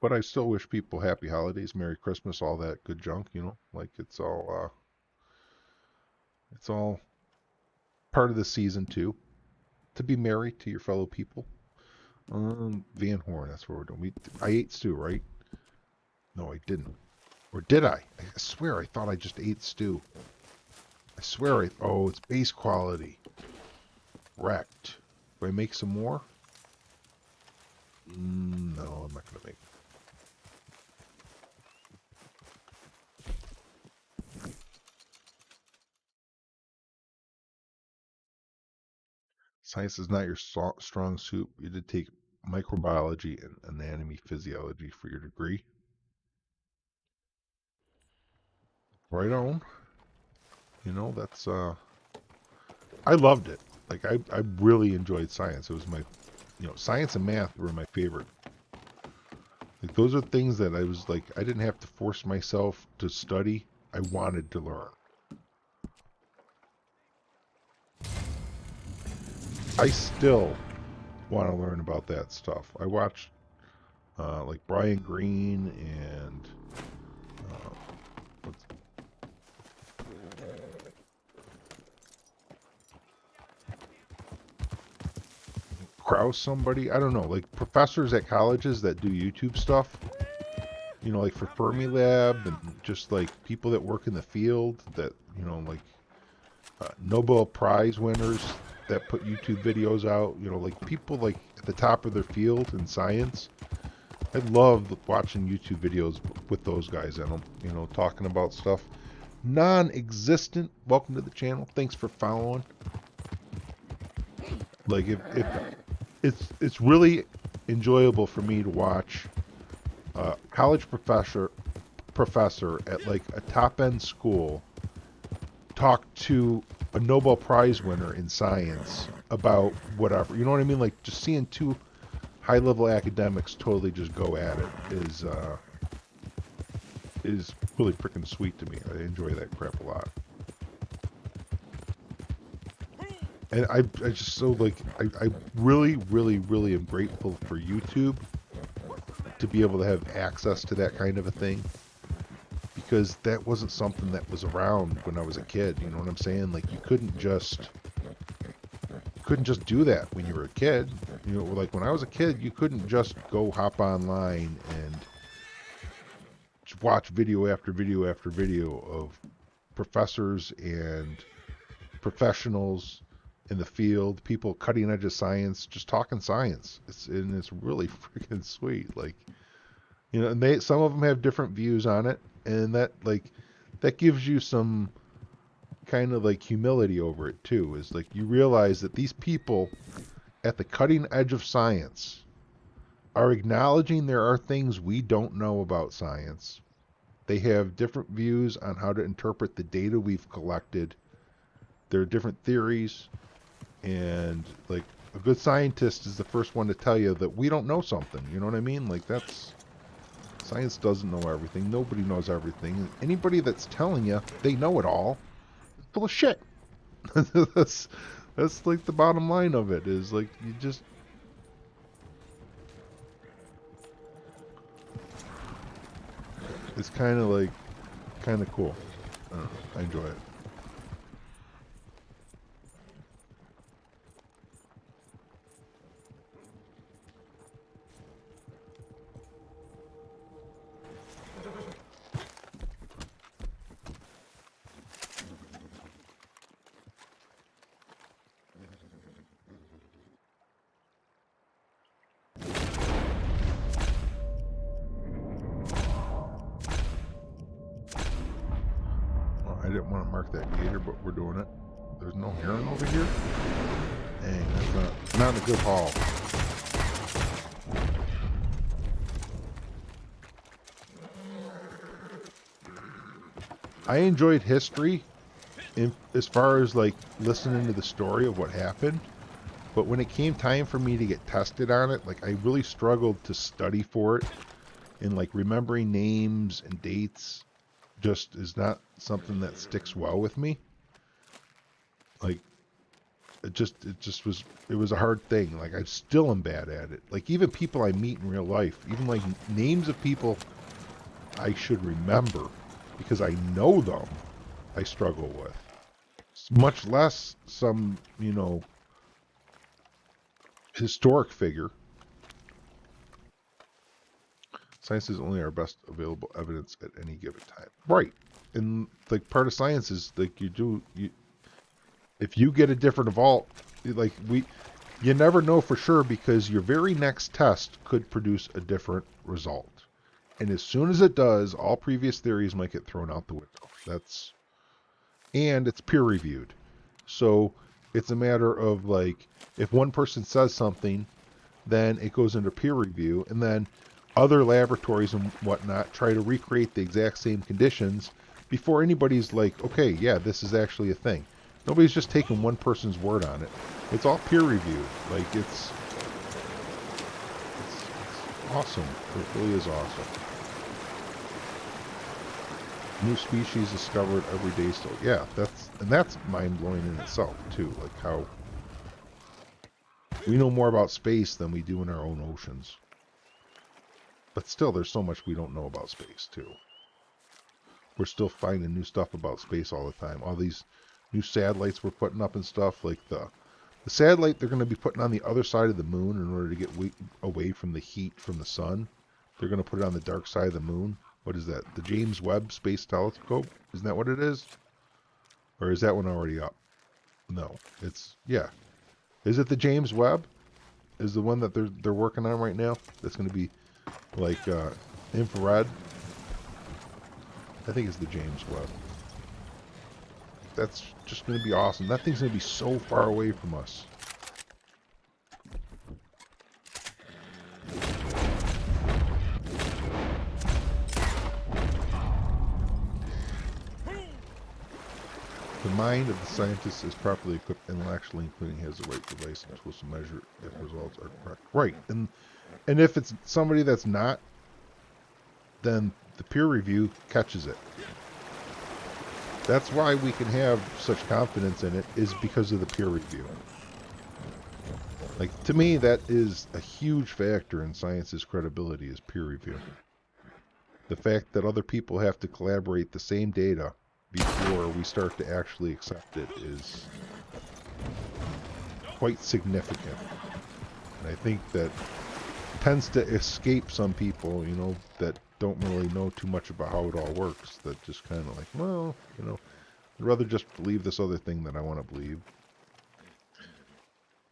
But I still wish people happy holidays, Merry Christmas, all that good junk, you know, like, it's all part of the season too, to be merry to your fellow people. Van Horn, that's what we're doing. I ate stew, right? No, I didn't. Or did I? I swear I thought I just ate stew. I swear oh, it's base quality. Wrecked. Do I make some more? No, I'm not going to make. Science is not your strong suit. You did take microbiology and anatomy physiology for your degree. Right on. You know, that's I loved it. Like, I really enjoyed science. It was my, you know, science and math were my favorite. Like, those are things that I was like, I didn't have to force myself to study. I wanted to learn. I still want to learn about that stuff. I watched like Brian Greene and Krause, somebody, I don't know, like professors at colleges that do YouTube stuff, you know, like for Fermilab, and just like people that work in the field that, you know, like Nobel Prize winners that put YouTube videos out, you know, like people like at the top of their field in science. I love watching YouTube videos with those guys in them, you know, talking about stuff non-existent. Welcome to the channel. Thanks for following. Like, if it's really enjoyable for me to watch a college professor at like a top-end school talk to a Nobel Prize winner in science about whatever. You know what I mean? Like, just seeing two high-level academics totally just go at it is really freaking sweet to me. I enjoy that crap a lot. And I just so like, I really, really, really am grateful for YouTube to be able to have access to that kind of a thing. Because that wasn't something that was around when I was a kid, you know what I'm saying? Like, you couldn't just do that when you were a kid. You know, like when I was a kid, you couldn't just go hop online and watch video after video after video of professors and professionals in the field, people cutting edge of science, just talking science. It's really freaking sweet. Like, you know, and some of them have different views on it, and that gives you some kind of like humility over it too. Is like, you realize that these people at the cutting edge of science are acknowledging there are things we don't know about science. They have different views on how to interpret the data we've collected. There are different theories, and like, a good scientist is the first one to tell you that we don't know something. You know what I mean? Like, science doesn't know everything. Nobody knows everything. Anybody that's telling you they know it all is full of shit. That's like the bottom line of it, is like, you just... It's kind of cool. I don't know. I enjoy it. I didn't want to mark that gator, but we're doing it. There's no heron over here? Dang, that's not a good haul. I enjoyed history as far as like listening to the story of what happened, but when it came time for me to get tested on it, like, I really struggled to study for it, and like remembering names and dates just is not something that sticks well with me. Like, it was a hard thing. Like, I still am bad at it. Like, even people I meet in real life, even like names of people I should remember because I know them, I struggle with. Much less some, you know, historic figure. Science is only our best available evidence at any given time. Right. And like, part of science is like, if you get a different vault, like, you never know for sure, because your very next test could produce a different result. And as soon as it does, all previous theories might get thrown out the window. And it's peer reviewed. So it's a matter of like, if one person says something, then it goes into peer review, and then other laboratories and whatnot try to recreate the exact same conditions before anybody's like, okay, yeah, this is actually a thing. Nobody's just taking one person's word on it. It's all peer reviewed. Like, awesome. It really is awesome. New species discovered every day still. Yeah, that's mind-blowing in itself, too. Like how we know more about space than we do in our own oceans. But still, there's so much we don't know about space, too. We're still finding new stuff about space all the time. All these new satellites we're putting up and stuff, like the satellite they're going to be putting on the other side of the moon in order to get away from the heat from the sun. They're going to put it on the dark side of the moon. What is that? The James Webb Space Telescope? Isn't that what it is? Or is that one already up? No, it's, yeah. Is it the James Webb? Is the one that they're working on right now? That's going to be like infrared? I think it's the James Webb. That's just going to be awesome. That thing's going to be so far away from us. The mind of the scientist is properly equipped intellectually, including has the right device and tools to measure if results are correct. Right, and if it's somebody that's not, then the peer review catches it. That's why we can have such confidence in it, is because of the peer review. Like, to me, that is a huge factor in science's credibility, is peer review. The fact that other people have to collaborate the same data before we start to actually accept it is quite significant. And I think that tends to escape some people, you know, that don't really know too much about how it all works, that just kind of like, well, you know, I'd rather just believe this other thing that I want to believe.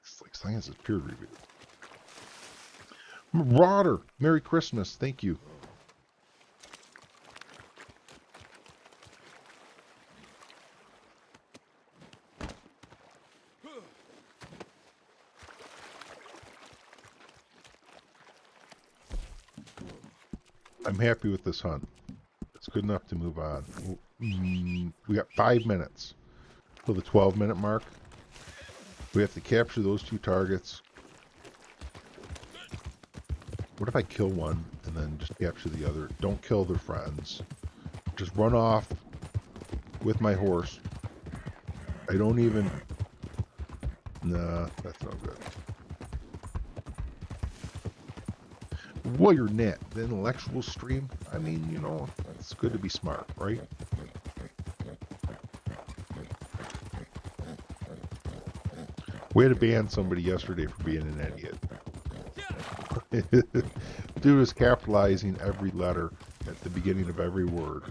It's like science is peer reviewed. Marauder, Merry Christmas, thank you. I'm happy with this hunt. It's good enough to move on. We got 5 minutes till the 12-minute mark. We have to capture those 2 targets. What if I kill one and then just capture the other? Don't kill their friends. Just run off with my horse. I don't even... Nah, that's no good. Warrior Net, the intellectual stream. I mean, you know, it's good to be smart, right? We had to ban somebody yesterday for being an idiot. Dude was capitalizing every letter at the beginning of every word.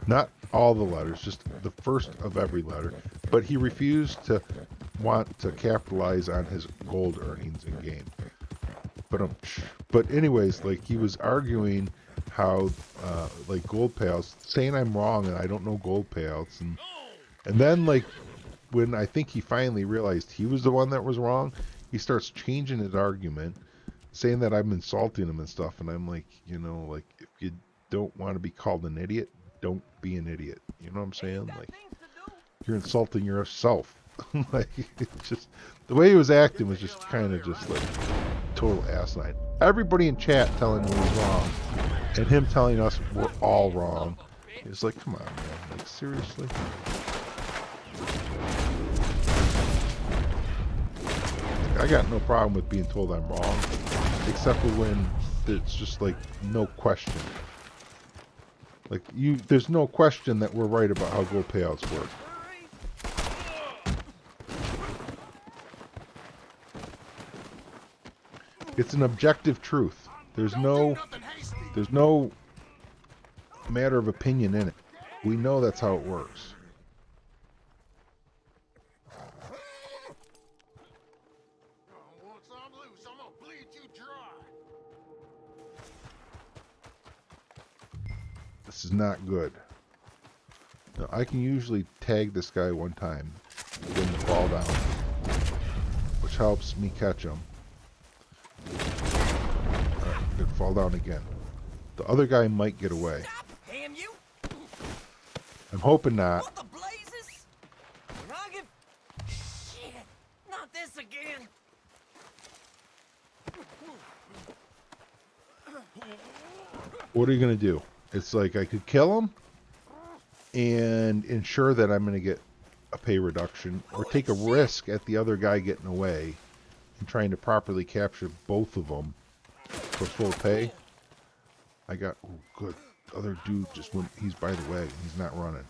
Not all the letters, just the first of every letter. But he refused to want to capitalize on his gold earnings in game. But anyways, like, he was arguing how, like, gold payouts, saying I'm wrong and I don't know gold payouts, and then, like, when I think he finally realized he was the one that was wrong, he starts changing his argument, saying that I'm insulting him and stuff, and I'm like, you know, like, if you don't want to be called an idiot, don't be an idiot. You know what I'm saying? Like, you're insulting yourself. Like, it's just, the way he was acting was just kind of just like total asinine. Everybody in chat telling him he's wrong, and him telling us we're all wrong. It's like, come on, man. Like, seriously? I got no problem with being told I'm wrong, except for when it's just like no question. Like, there's no question that we're right about how gold payouts work. It's an objective truth. There's no matter of opinion in it. We know that's how it works. Once I'm loose, I'm gonna bleed you dry. This is not good. Now, I can usually tag this guy one time, get him to fall down, which helps me catch him. Alright, good, fall down again. The other guy might get away. Damn you! I'm hoping not. What the blazes? When I get... Shit! Not this again! what are you going to do? It's like I could kill him and ensure that I'm going to get a pay reduction, or take a risk at the other guy getting away and trying to properly capture both of them for full pay. I got, oh good, the other dude just went, he's by the way, he's not running.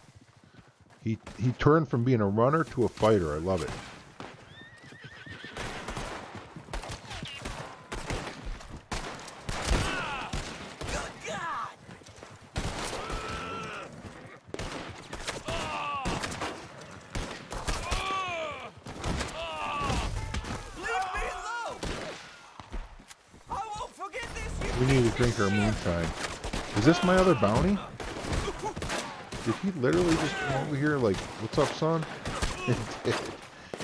He turned from being a runner to a fighter. I love it. We need to drink our moonshine. Is this my other bounty? Did he literally just come over here like, what's up, son?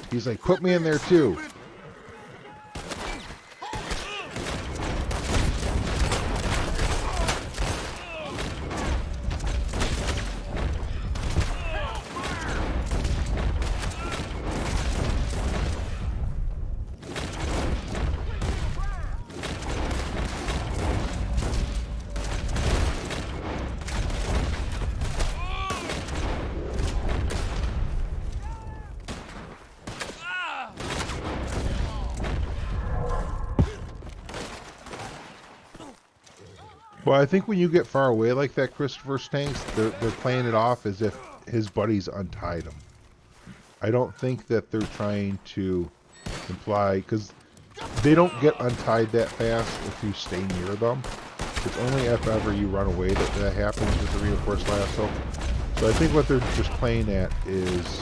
He's like, put me in there too. Well, I think when you get far away like that, Christopher Stanks, they're playing it off as if his buddies untied him. I don't think that they're trying to imply, because they don't get untied that fast if you stay near them. It's only if ever you run away that happens with the reinforced lasso. So I think what they're just playing at is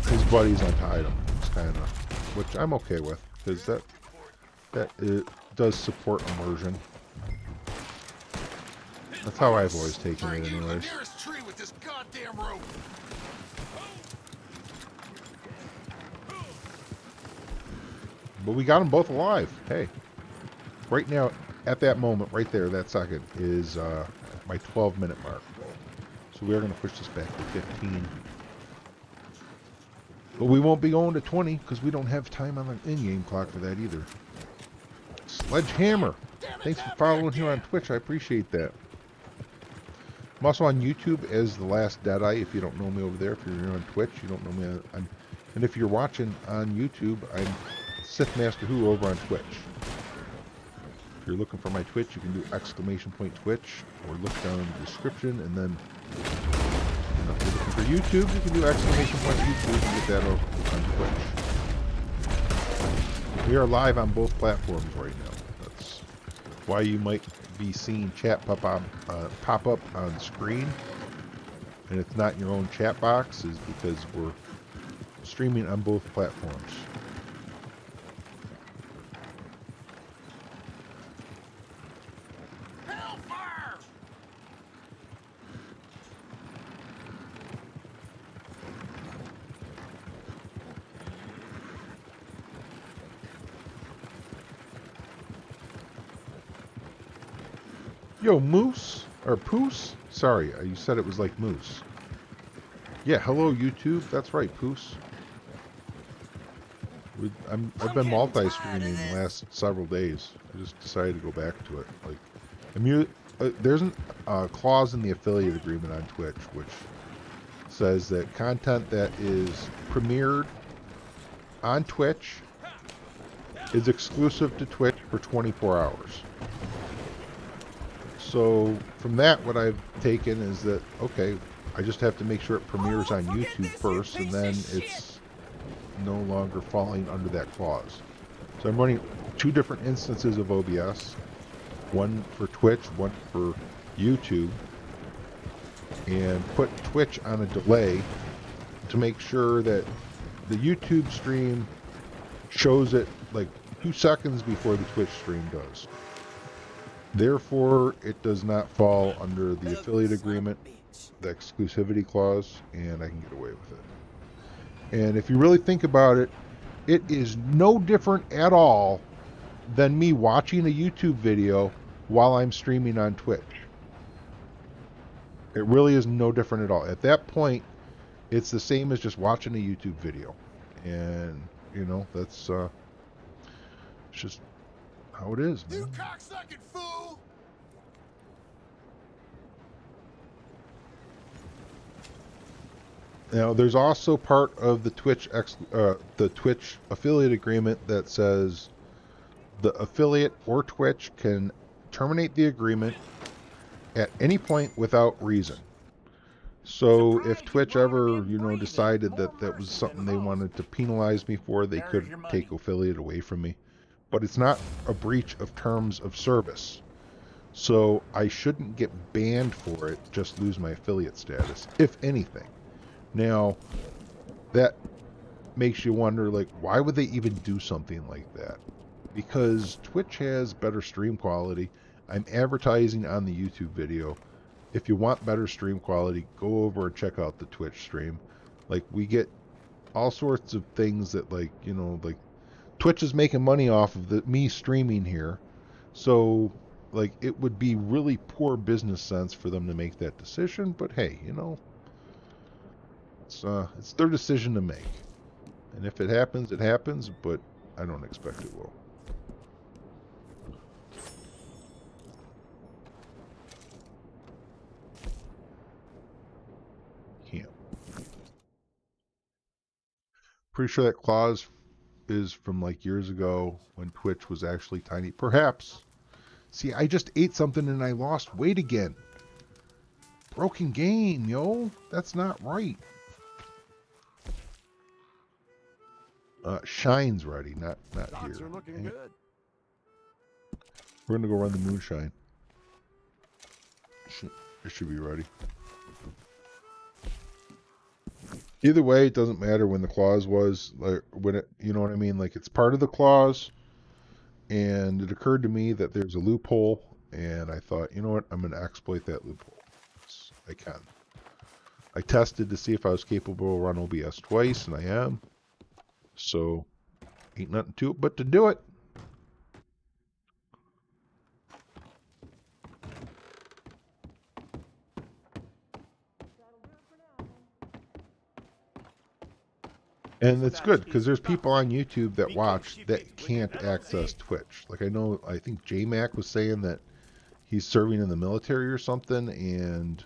his buddies untied him. It's kind of, which I'm okay with, because that it does support immersion. That's how I've always taken it, anyways. But we got them both alive. Hey, right now, at that moment, right there, that second is my 12-minute mark. So we are going to push this back to 15. But we won't be going to 20 because we don't have time on the in-game clock for that either. Sledgehammer, thanks for following here on Twitch. I appreciate that. I'm also on YouTube as TheLastDeadEye. If you don't know me over there, if you're here on Twitch, you don't know me. And if you're watching on YouTube, I'm SithMasterWHO over on Twitch. If you're looking for my Twitch, you can do !Twitch, or look down in the description, and then if you're looking for YouTube, you can do !YouTube and get that on Twitch. We are live on both platforms right now. That's why you might be seeing chat pop up on screen, and it's not in your own chat box, is because we're streaming on both platforms. Yo, Moose, or Poos? Sorry, you said it was like Moose. Yeah, hello YouTube, that's right, Poos. I've been multi-streaming the last several days. I just decided to go back to it. Like, there's a clause in the affiliate agreement on Twitch which says that content that is premiered on Twitch is exclusive to Twitch for 24 hours. So from that, what I've taken is that, okay, I just have to make sure it premieres on YouTube first, and then it's no longer falling under that clause. So I'm running 2 different instances of OBS, one for Twitch, one for YouTube, and put Twitch on a delay to make sure that the YouTube stream shows it like 2 seconds before the Twitch stream does. Therefore, it does not fall under the affiliate agreement, the exclusivity clause, and I can get away with it. And if you really think about it, it is no different at all than me watching a YouTube video while I'm streaming on Twitch. It really is no different at all. At that point, it's the same as just watching a YouTube video. And, you know, that's it's just how it is, man. You cocksucking fool! Now, there's also part of the Twitch affiliate agreement that says the affiliate or Twitch can terminate the agreement at any point without reason. So if Twitch ever, decided that that was something they wanted to penalize me for, they could take affiliate away from me. But it's not a breach of terms of service. So I shouldn't get banned for it, just lose my affiliate status, if anything. Now, that makes you wonder, like, why would they even do something like that? Because Twitch has better stream quality. I'm advertising on the YouTube video. If you want better stream quality, go over and check out the Twitch stream. Like, we get all sorts of things that, like, like, Twitch is making money off of me streaming here. So, like, it would be really poor business sense for them to make that decision. But hey, it's their decision to make. And if it happens, it happens, but I don't expect it will. Can't. Pretty sure that clause is from like years ago when Twitch was actually tiny. Perhaps. See, I just ate something and I lost weight again. Broken game, yo. That's not right. Shine's ready, not Docks here. are looking good. We're gonna go run the Moonshine. It should be ready. Either way, it doesn't matter when the clause was, like, when it, you know what I mean? Like, it's part of the clause, and it occurred to me that there's a loophole, and I thought, you know what, I'm gonna exploit that loophole. I can. I tested to see if I was capable of run OBS twice, and I am. So, ain't nothing to it but to do it. And it's good because there's people on YouTube that watch that can't access Twitch. Like, I think J-Mac was saying that he's serving in the military or something, and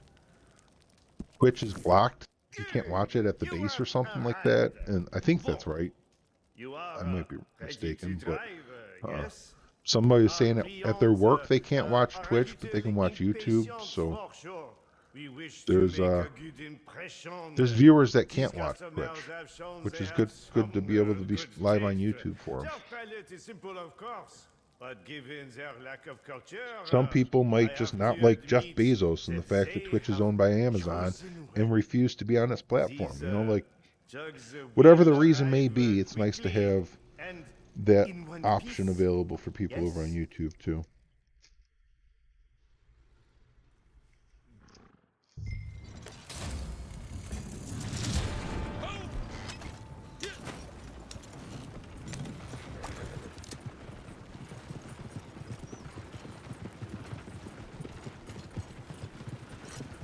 Twitch is blocked. You can't watch it at the base or something like that. And I think that's right. I might be mistaken, but somebody was saying at their work they can't watch Twitch, but they can watch YouTube. So there's viewers that can't watch Twitch, which is good to be able to be live on YouTube for them. Some people might just not like Jeff Bezos and the fact that Twitch is owned by Amazon and refuse to be on its platform. Like, whatever the reason may be, it's nice to have that option available for people over on YouTube too.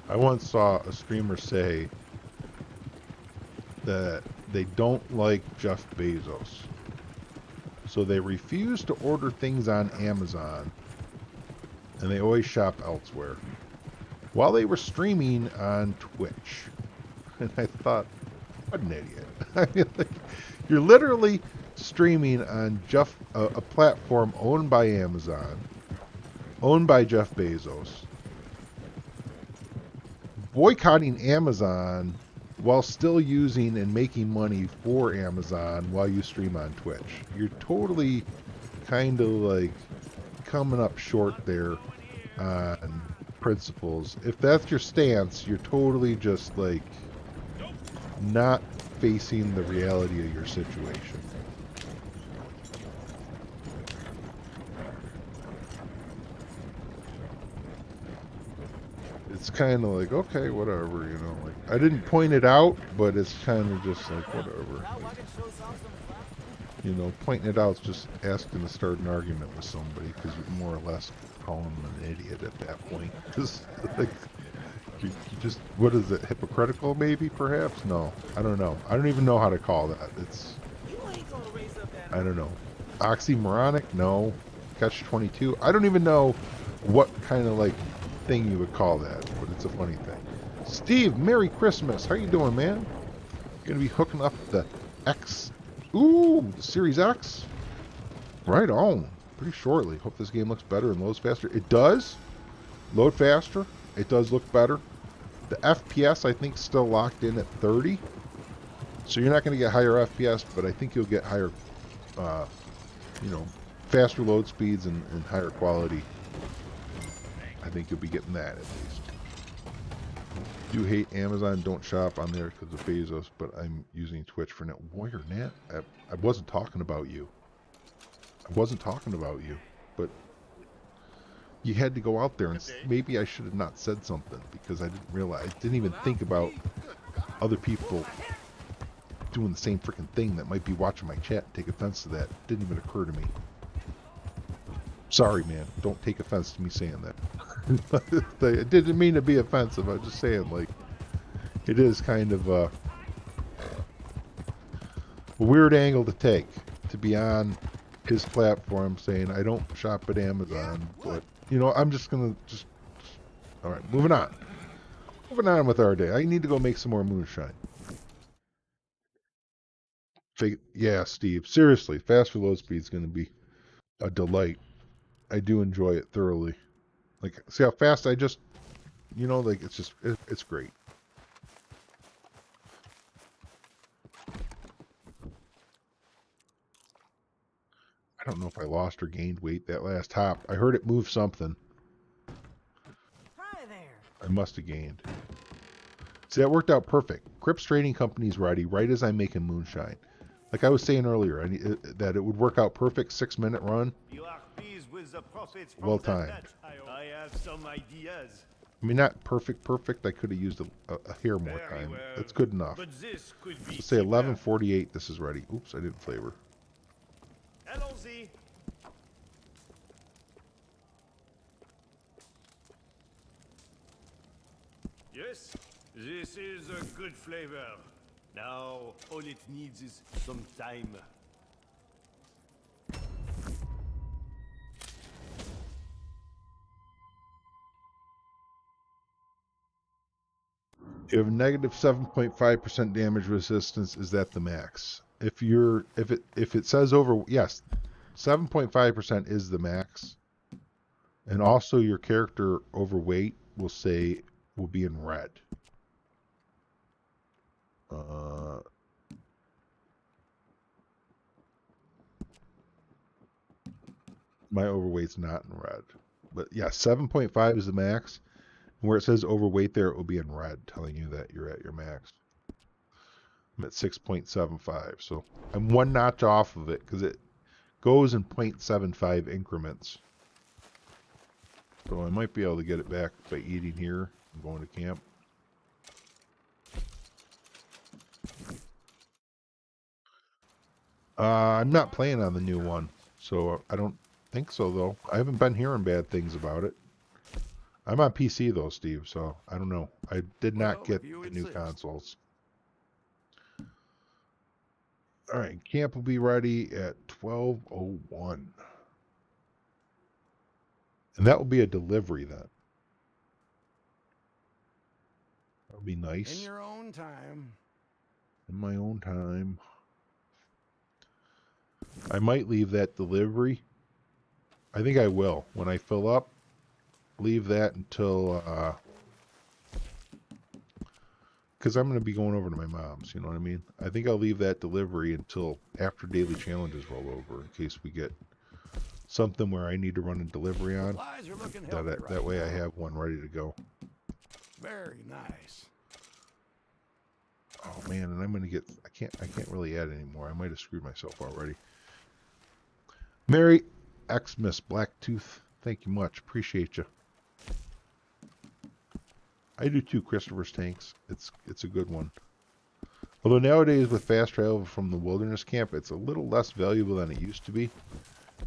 I once saw a streamer say that they don't like Jeff Bezos, so they refuse to order things on Amazon, and they always shop elsewhere, while they were streaming on Twitch. And I thought, what an idiot. I mean, like, you're literally streaming on a platform owned by Amazon, owned by Jeff Bezos, boycotting Amazon while still using and making money for Amazon while you stream on Twitch. You're totally kind of like coming up short there on principles. If that's your stance, you're totally just like not facing the reality of your situation. It's kind of like, okay, whatever, like, I didn't point it out, but it's kind of just like, whatever. Pointing it out is just asking to start an argument with somebody, because you're more or less calling them an idiot at that point. Just, like, you just, what is it, hypocritical maybe, perhaps? No, I don't know. I don't even know how to call that. It's, I don't know. Oxymoronic? No. Catch-22? I don't even know what kind of, like, thing you would call that, but it's a funny thing. Steve, Merry Christmas. How you doing, man? Gonna be hooking up the X. Ooh, the Series X. Right on. Pretty shortly. Hope this game looks better and loads faster. It does. Load faster. It does look better. The FPS, I think, still locked in at 30. So you're not going to get higher FPS, but I think you'll get higher, you know, faster load speeds and higher quality. I think you'll be getting that at least. Do hate Amazon. Don't shop on there because of Bezos, but I'm using Twitch for net. Warrior Net? I wasn't talking about you. I wasn't talking about you, but you had to go out there, and maybe I should have not said something because I didn't realize. I didn't even think about other people doing the same freaking thing that might be watching my chat and take offense to that. It didn't even occur to me. Sorry, man. Don't take offense to me saying that. It didn't mean to be offensive. I was just saying, like, it is kind of a weird angle to take, to be on his platform saying, I don't shop at Amazon, but, you know, I'm just going to all right, moving on. Moving on with our day. I need to go make some more moonshine. Yeah, Steve. Seriously, faster load speed is going to be a delight. I do enjoy it thoroughly. Like, see how fast I just, you know, like, it's just, it's great. I don't know if I lost or gained weight that last hop. I heard it move something. Hi there. I must have gained. See, that worked out perfect. Crips Trading Company's ready right as I'm making moonshine. Like I was saying earlier, that it would work out perfect 6-minute run. You are pleased with the profits from Well that timed. bet, I have some ideas. I mean, not perfect. I could have used a hair more Very time. well. That's good enough. But this could be So say cheaper. 11:48. This is ready. Oops, I didn't flavor. Allons-y. Yes, this is a good flavor. Now, all it needs is some time. You have negative 7.5% damage resistance. Is that the max? If it says over, yes, 7.5% is the max. And also your character overweight will be in red. My overweight's not in red. But yeah, 7.5 is the max. Where it says overweight there, it will be in red, telling you that you're at your max. I'm at 6.75, so I'm one notch off of it because it goes in 0.75 increments. So I might be able to get it back by eating here and going to camp. I'm not playing on the new one, so I don't think so, though. I haven't been hearing bad things about it. I'm on PC though, Steve, so I don't know. I did not get the new consoles. Alright, camp will be ready at 12:01. And that will be a delivery then. That'll be nice. In your own time. In my own time. I might leave that delivery. I think I will. When I fill up, leave that until because I'm going to be going over to my mom's, you know what I mean? I think I'll leave that delivery until after daily challenges roll over in case we get something where I need to run a delivery on. That way I have one ready to go. Very nice. Oh man, and I'm going to get I can't really add anymore. I might have screwed myself already. Mary Xmas Blacktooth, thank you much. Appreciate you. I do too, Christopher's Tanks. It's a good one. Although nowadays with fast travel from the wilderness camp, it's a little less valuable than it used to be.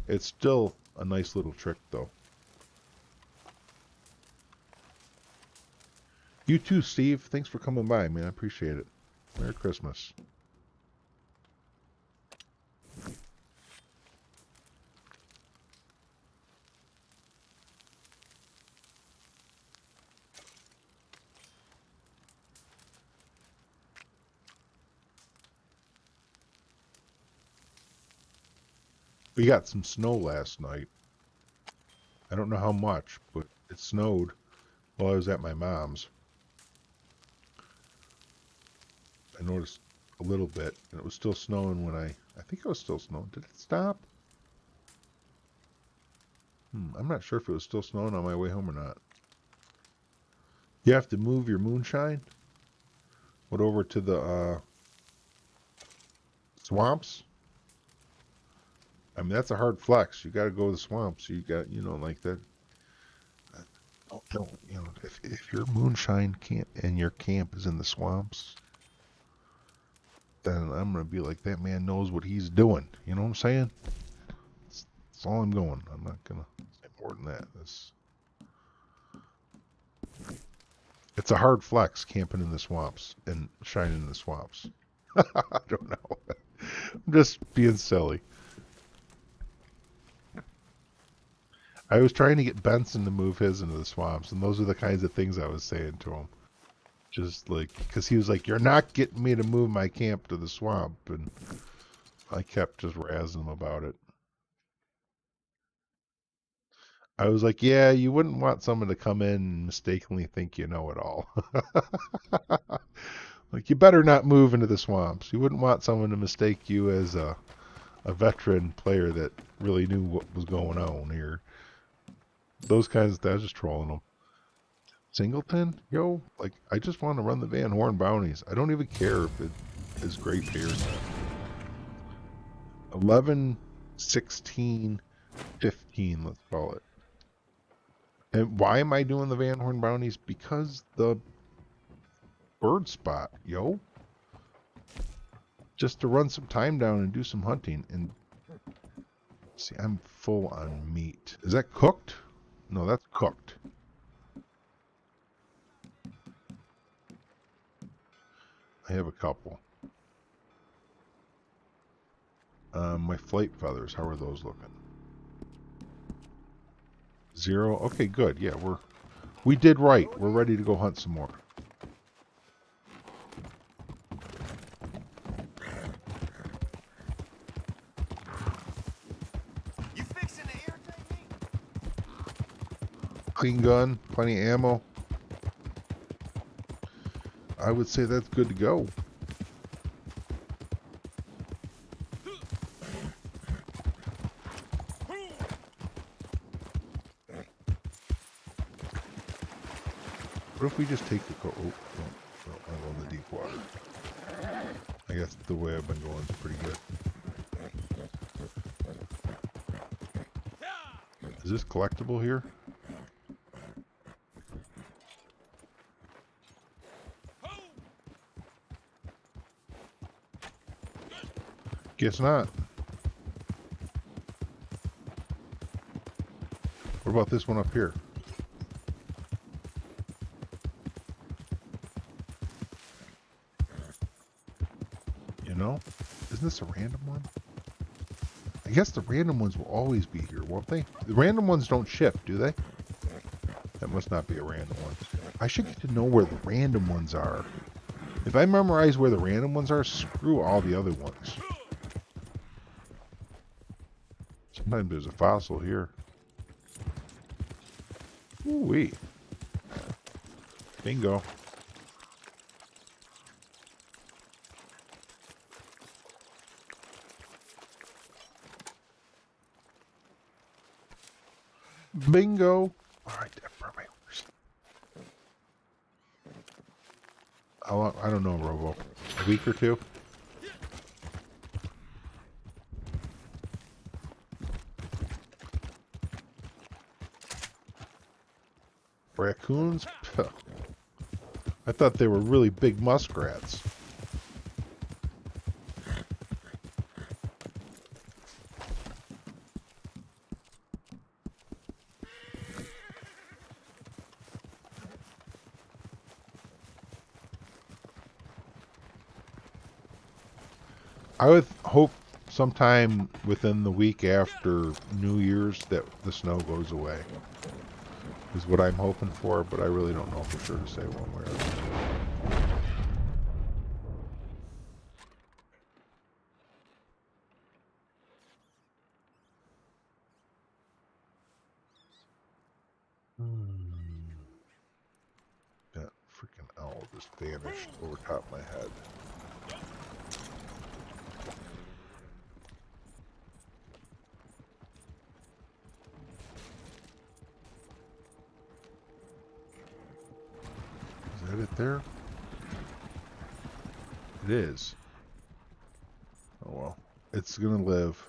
It's still a nice little trick though. You too, Steve. Thanks for coming by, man. I appreciate it. Merry Christmas. We got some snow last night. I don't know how much, but it snowed while I was at my mom's. I noticed a little bit, and it was still snowing when I think it was still snowing. Did it stop? I'm not sure if it was still snowing on my way home or not. You have to move your Moonshine? What, over to the swamps? I mean, that's a hard flex. You got to go to the swamps. You got, you know, like that. Oh, no, you know, if your Moonshine camp and your camp is in the swamps, then I'm gonna be like, that man knows what he's doing. You know what I'm saying? That's all I'm going. I'm not gonna say more than that. It's a hard flex camping in the swamps and shining in the swamps. I don't know. I'm just being silly. I was trying to get Benson to move his into the swamps, and those are the kinds of things I was saying to him. Just like, because he was like, you're not getting me to move my camp to the swamp, and I kept just razzing him about it. I was like, yeah, you wouldn't want someone to come in and mistakenly think you know it all. Like, you better not move into the swamps. You wouldn't want someone to mistake you as a veteran player that really knew what was going on here. Those kinds of things. I was just trolling them. Singleton? Yo, like, I just want to run the Van Horn bounties. I don't even care if it is great pay or not. 11, 16, 15, let's call it. And why am I doing the Van Horn bounties? Because the bird spot, yo. Just to run some time down and do some hunting. And see, I'm full on meat. Is that cooked? No, that's cooked. I have a couple. My flight feathers, how are those looking? 0. Okay, good. Yeah, we did right. We're ready to go hunt some more. You fixing to irritate me? Clean gun, plenty of ammo. I would say that's good to go. What if we just take the no, I'm on the deep water. I guess the way I've been going is pretty good. Is this collectible here? Guess not. What about this one up here? You know? Isn't this a random one? I guess the random ones will always be here, won't they? The random ones don't ship, do they? That must not be a random one. I should get to know where the random ones are. If I memorize where the random ones are, screw all the other ones. Sometimes there's a fossil here. Ooh-wee. Bingo. Bingo. All right, for my horse. How long? I don't know, Robo. A week or two? Raccoons? Puh. I thought they were really big muskrats. I would hope sometime within the week after New Year's that the snow goes away. Is what I'm hoping for, but I really don't know for sure to say one way or the other. just vanished over top of my head. Is that it there? It is. Oh well. It's gonna live.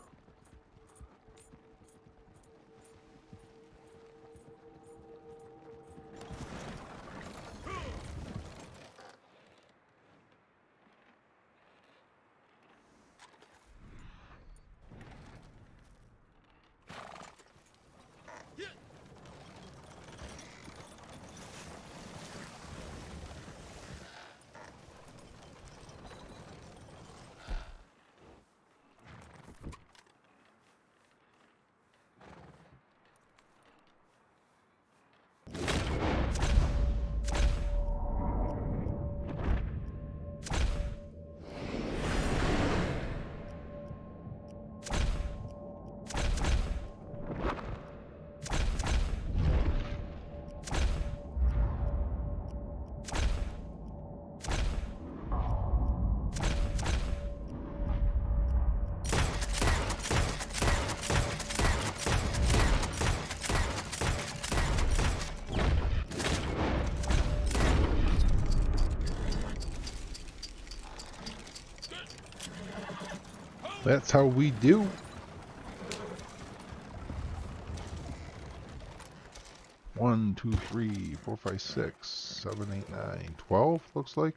That's how we do. One, two, three, 4, 5, 6, 7, 8, 9, 12 looks like.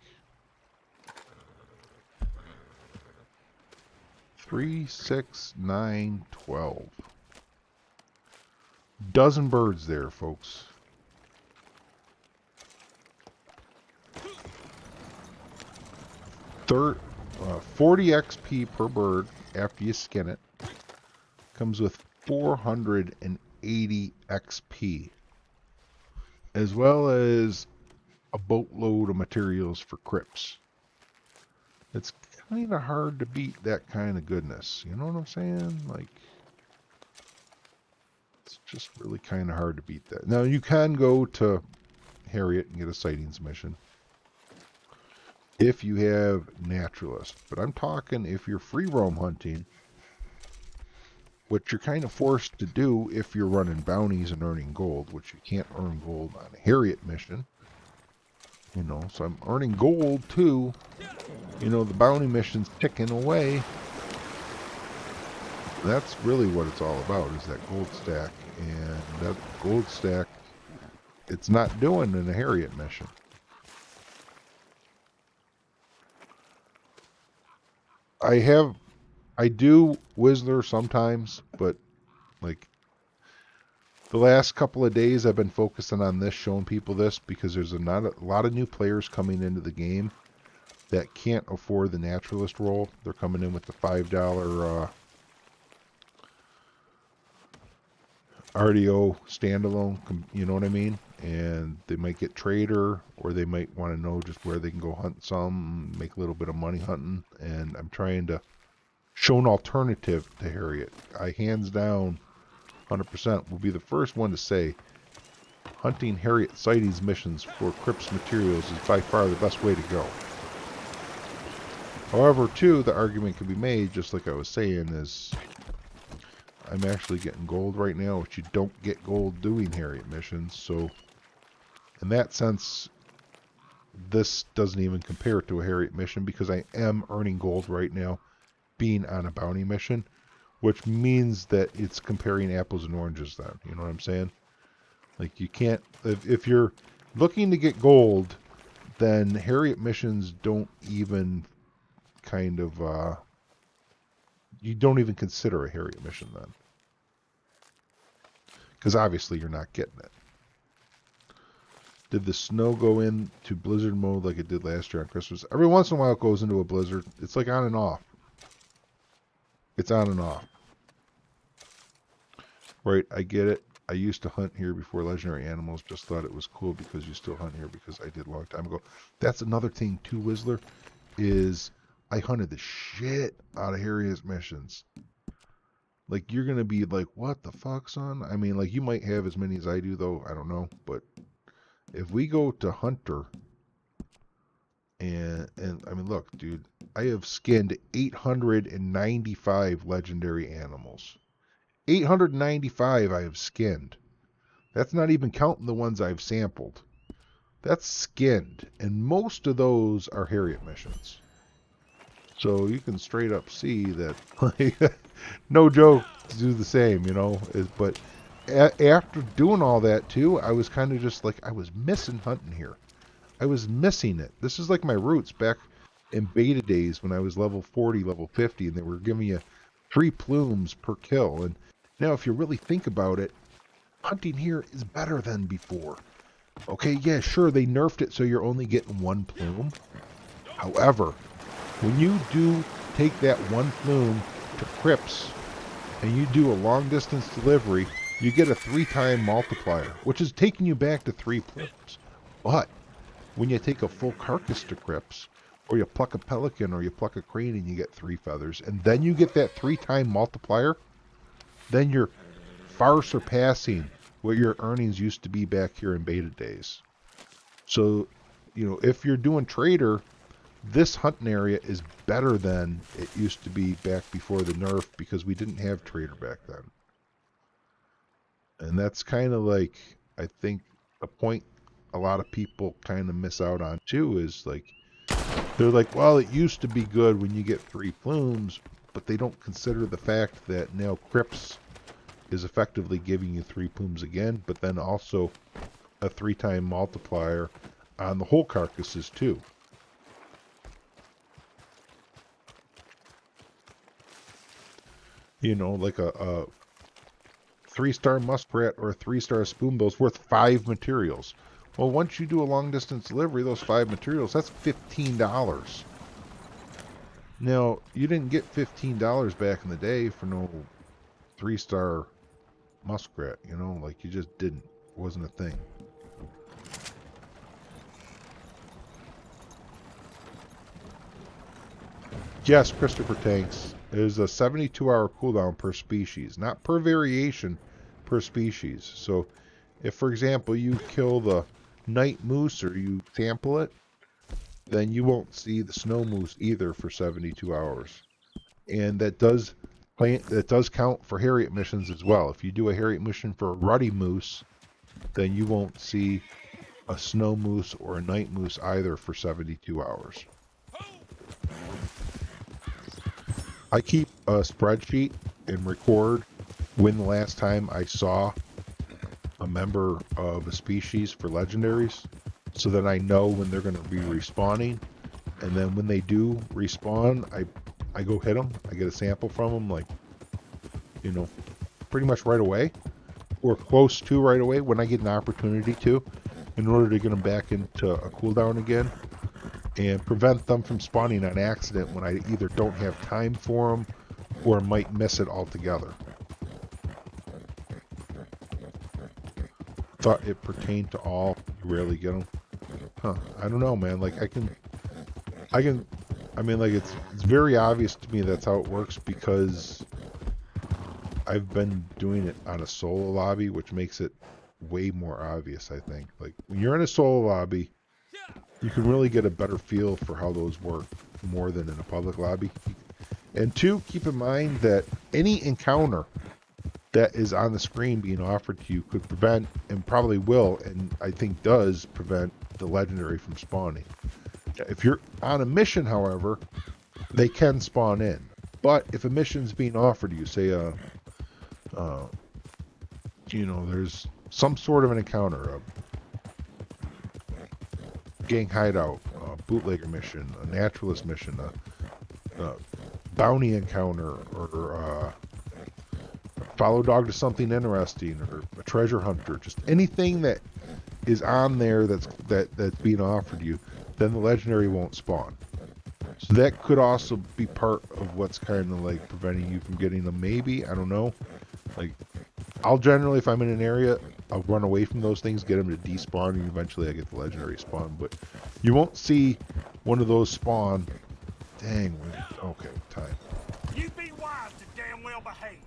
3, 6, 9, 12. Dozen birds there, folks. Third, 40 XP per bird after you skin it. Comes with 480 XP. As well as a boatload of materials for crypts. It's kind of hard to beat that kind of goodness. You know what I'm saying? Like, it's just really kind of hard to beat that. Now, you can go to Harriet and get a sightings mission. If you have Naturalist. But I'm talking if you're free roam hunting, which you're kind of forced to do if you're running bounties and earning gold, which you can't earn gold on a Harriet mission. You know, so I'm earning gold too. You know, the bounty mission's ticking away. That's really what it's all about, is that gold stack. And that gold stack, it's not doing in a Harriet mission. I do Whistler sometimes, but like the last couple of days I've been focusing on this, showing people this, because there's not a lot of new players coming into the game that can't afford the Naturalist role. They're coming in with the $5 RDO standalone, you know what I mean? And they might get trader, or they might want to know just where they can go hunt some, make a little bit of money hunting. And I'm trying to show an alternative to Harriet. I hands down 100% will be the first one to say hunting Harriet sightings missions for crypts materials is by far the best way to go. However, too, the argument can be made, just like I was saying, is I'm actually getting gold right now, which you don't get gold doing Harriet missions. So in that sense, this doesn't even compare to a Harriet mission, because I am earning gold right now being on a bounty mission, which means that it's comparing apples and oranges then. You know what I'm saying? Like, you can't, if you're looking to get gold, then Harriet missions don't even kind of, you don't even consider a Harriet mission then. Because obviously you're not getting it. Did the snow go into blizzard mode like it did last year on Christmas? Every once in a while it goes into a blizzard. It's like on and off. It's on and off. Right, I get it. I used to hunt here before Legendary Animals. Just thought it was cool because you still hunt here, because I did a long time ago. That's another thing too, Whistler, is I hunted the shit out of Harriet's missions. Like, you're going to be like, what the fuck, son? I mean, like, you might have as many as I do, though. I don't know. But if we go to Hunter, And I mean, look, dude, I have skinned 895 legendary animals. 895 I have skinned. That's not even counting the ones I've sampled. That's skinned, and most of those are Harriet missions. So you can straight up see that, like, no joke, to do the same, you know. But after doing all that too, I was kind of just like, I was missing hunting here. I was missing it. This is like my roots back in beta days when I was level 40, level 50, and they were giving you 3 plumes per kill. And now if you really think about it, hunting here is better than before. Okay, yeah, sure, they nerfed it so you're only getting 1 plume. However, when you do take that 1 plume to Crips and you do a long distance delivery, you get a 3-time multiplier, which is taking you back to 3 plumes. But when you take a full carcass to Crips, or you pluck a pelican or you pluck a crane and you get 3 feathers, and then you get that 3-time multiplier, then you're far surpassing what your earnings used to be back here in beta days. So, you know, if you're doing trader, this hunting area is better than it used to be back before the nerf, because we didn't have trader back then. And that's kind of like, I think, a point a lot of people kind of miss out on too, is like, they're like, well, it used to be good when you get 3 plumes, but they don't consider the fact that now Crips is effectively giving you 3 plumes again, but then also a 3-time multiplier on the whole carcasses too. You know, like a 3-star muskrat or a 3-star spoonbill is worth 5 materials. Well, once you do a long distance delivery, those 5 materials, that's $15. Now, you didn't get $15 back in the day for no 3-star muskrat, you know, like, you just didn't. It wasn't a thing. Yes, Christopher Tanks. There's a 72-hour cooldown per species, not per variation, per species. So, if, for example, you kill the night moose or you sample it, then you won't see the snow moose either for 72 hours. And that does count for Harriet missions as well. If you do a Harriet mission for a ruddy moose, then you won't see a snow moose or a night moose either for 72 hours. I keep a spreadsheet and record when the last time I saw a member of a species for legendaries, so that I know when they're going to be respawning. And then when they do respawn, I go hit them. I get a sample from them, like, you know, pretty much right away, or close to right away when I get an opportunity to, in order to get them back into a cooldown again, and prevent them from spawning on accident when I either don't have time for them or might miss it altogether. Thought it pertained to all. You rarely get them. Huh. I don't know, man. Like, I mean, like, it's very obvious to me that's how it works, because I've been doing it on a solo lobby, which makes it way more obvious, I think. Like, when you're in a solo lobby, you can really get a better feel for how those work more than in a public lobby. And 2, keep in mind that any encounter that is on the screen being offered to you could prevent, and probably will, and I think does prevent, the legendary from spawning. If you're on a mission, however, they can spawn in. But if a mission's being offered to you, say you know, there's some sort of an encounter, a gang hideout, a bootlegger mission, a naturalist mission, a bounty encounter, or follow dog to something interesting, or a treasure hunter, just anything that is on there that's being offered to you, then the legendary won't spawn. So that could also be part of what's kind of like preventing you from getting them, maybe. I don't know. Like, I'll generally, if I'm in an area, I'll run away from those things, get them to despawn, and eventually I get the legendary spawn. But you won't see one of those spawn. Dang, okay, time. You be wise to damn well behave.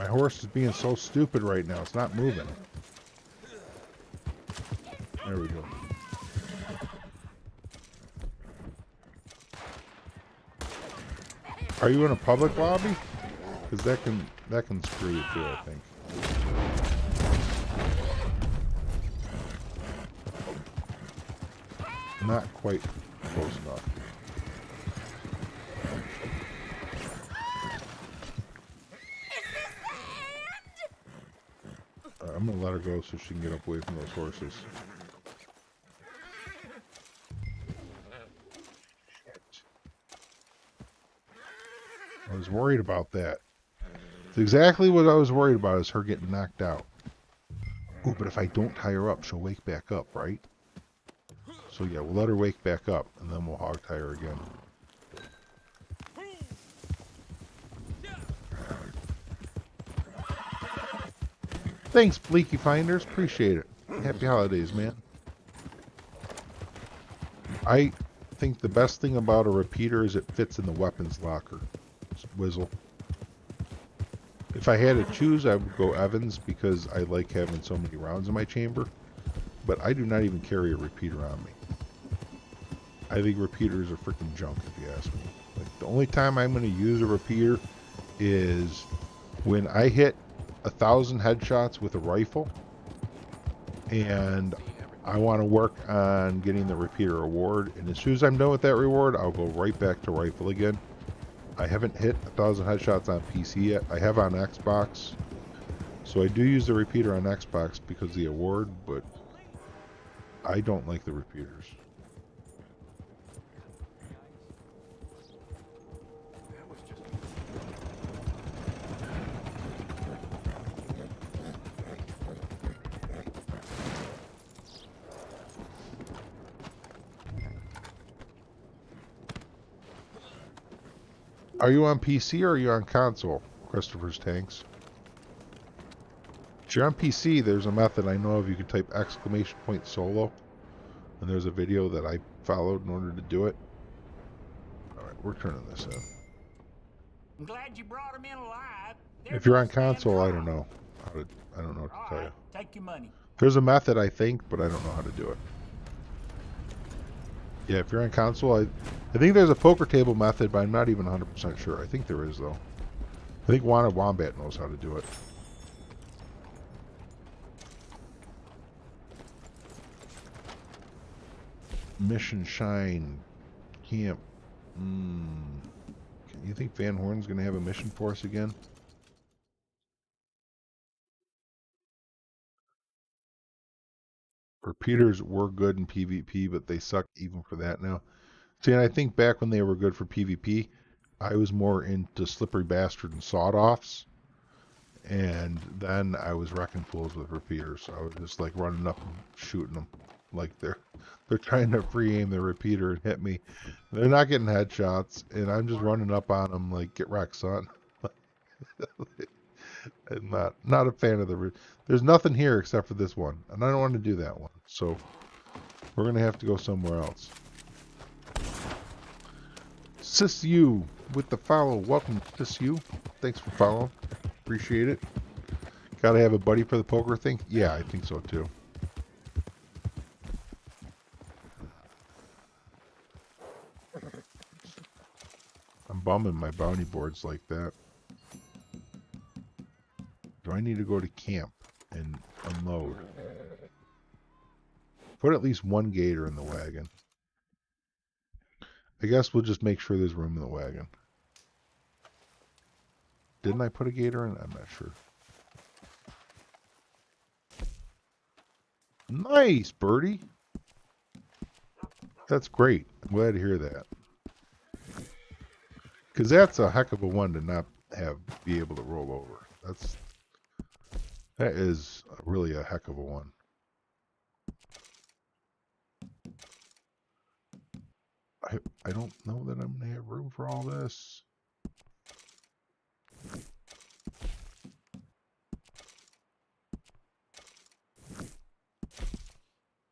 My horse is being so stupid right now. It's not moving. There we go. Are you in a public lobby? Because that can screw you too, I think. Not quite close enough. I'm gonna let her go so she can get up away from those horses. I was worried about that. It's exactly what I was worried about, is her getting knocked out. Oh, but if I don't tie her up, she'll wake back up, right? So yeah, we'll let her wake back up, and then we'll hog tie her again. Thanks, Bleaky Finders. Appreciate it. Happy holidays, man. I think the best thing about a repeater is it fits in the weapons locker. Whizzle. If I had to choose, I would go Evans because I like having so many rounds in my chamber. But I do not even carry a repeater on me. I think repeaters are freaking junk, if you ask me. Like, the only time I'm going to use a repeater is when I hit 1,000 headshots with a rifle and I want to work on getting the repeater award, and as soon as I'm done with that reward, I'll go right back to rifle again. I haven't hit 1,000 headshots on PC yet. I have on Xbox, so I do use the repeater on Xbox because of the award, but I don't like the repeaters. Are you on PC or are you on console, Christopher's Tanks? If you're on PC, there's a method I know of. You can type !solo, and there's a video that I followed in order to do it. Alright, we're turning this in. I'm glad you brought him in alive. If you're on console, I don't know I don't know what to tell you. Take your money. There's a method, I think, but I don't know how to do it. Yeah, if you're on console, I think there's a poker table method, but I'm not even 100% sure. I think there is, though. I think Wanted Wombat knows how to do it. Mission Shine. Camp. You think Van Horn's going to have a mission for us again? Repeaters were good in PvP, but they suck even for that now. See, and I think back when they were good for PvP, I was more into Slippery Bastard and Sawed-Offs. And then I was wrecking fools with repeaters. I was just like running up and shooting them. Like they're trying to free aim their repeater and hit me. They're not getting headshots, and I'm just running up on them like, get wrecked, son. I'm not a fan of the... There's nothing here except for this one, and I don't want to do that one. So we're going to have to go somewhere else. SithMasterWHO with the follow. Welcome, SithMasterWHO. Thanks for following. Appreciate it. Gotta have a buddy for the poker thing? Yeah, I think so too. I'm bumming my bounty boards like that. Do I need to go to camp and unload? Put at least one gator in the wagon. I guess we'll just make sure there's room in the wagon. Didn't I put a gator in? I'm not sure. Nice, birdie. That's great. I'm glad to hear that. Because that's a heck of a one to not be able to roll over. That is really a heck of a one. I don't know that I'm going to have room for all this.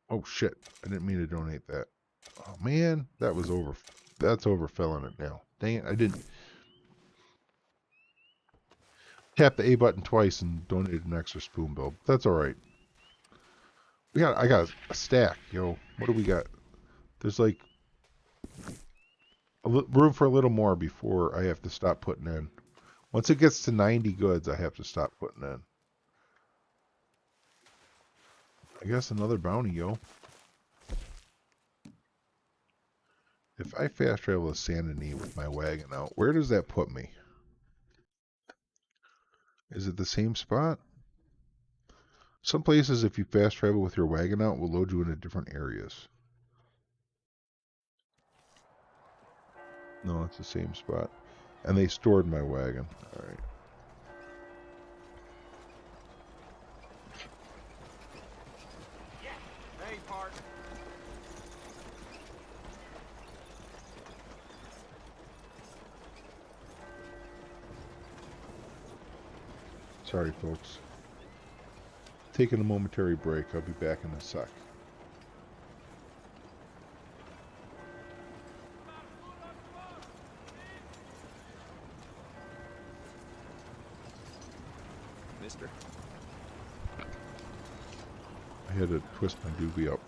Oh shit, I didn't mean to donate that. Oh man, that's overfilling it now. Dang it, I didn't. Tap the A button twice and donated an extra spoon bill. That's alright. I got a stack, yo. What do we got? There's like room for a little more before I have to stop putting in. Once it gets to 90 goods, I have to stop putting in. I guess another bounty, yo. If I fast travel to Sanity with my wagon out, where does that put me? Is it the same spot? Some places, if you fast travel with your wagon out, will load you into different areas. No, it's the same spot. And they stored my wagon. Alright. Hey, partner. Sorry, folks. Taking a momentary break. I'll be back in a sec. Mister. I had to twist my doobie up.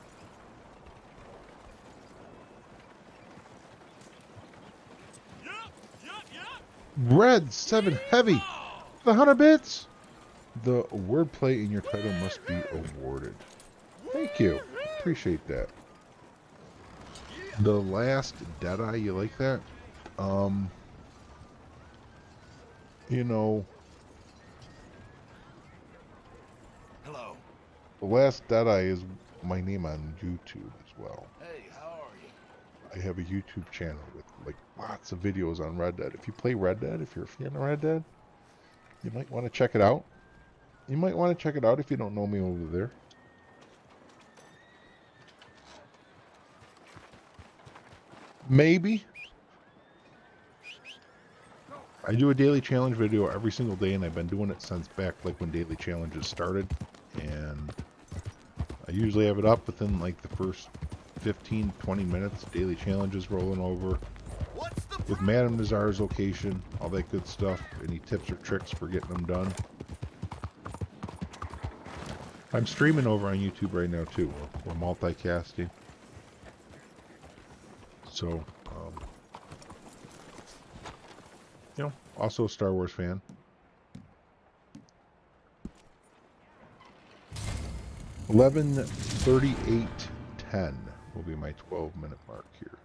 Red 7 heavy. The 100 bits. The wordplay in your title must be awarded. Thank you. Appreciate that. The Last Deadeye, you like that? You know, Hello. The Last Deadeye is my name on YouTube as well. Hey, how are you? I have a YouTube channel with like lots of videos on Red Dead. If you play Red Dead, if you're a fan of Red Dead, you might want to check it out. You might want to check it out if you don't know me over there. Maybe. I do a daily challenge video every single day, and I've been doing it since back like when daily challenges started. And I usually have it up within like the first 15-20 minutes. Daily challenges rolling over with Madame Nazar's location, all that good stuff. Any tips or tricks for getting them done. I'm streaming over on YouTube right now too. We're multicasting. So, you know, also a Star Wars fan. $11:38:10 will be my 12-minute mark here.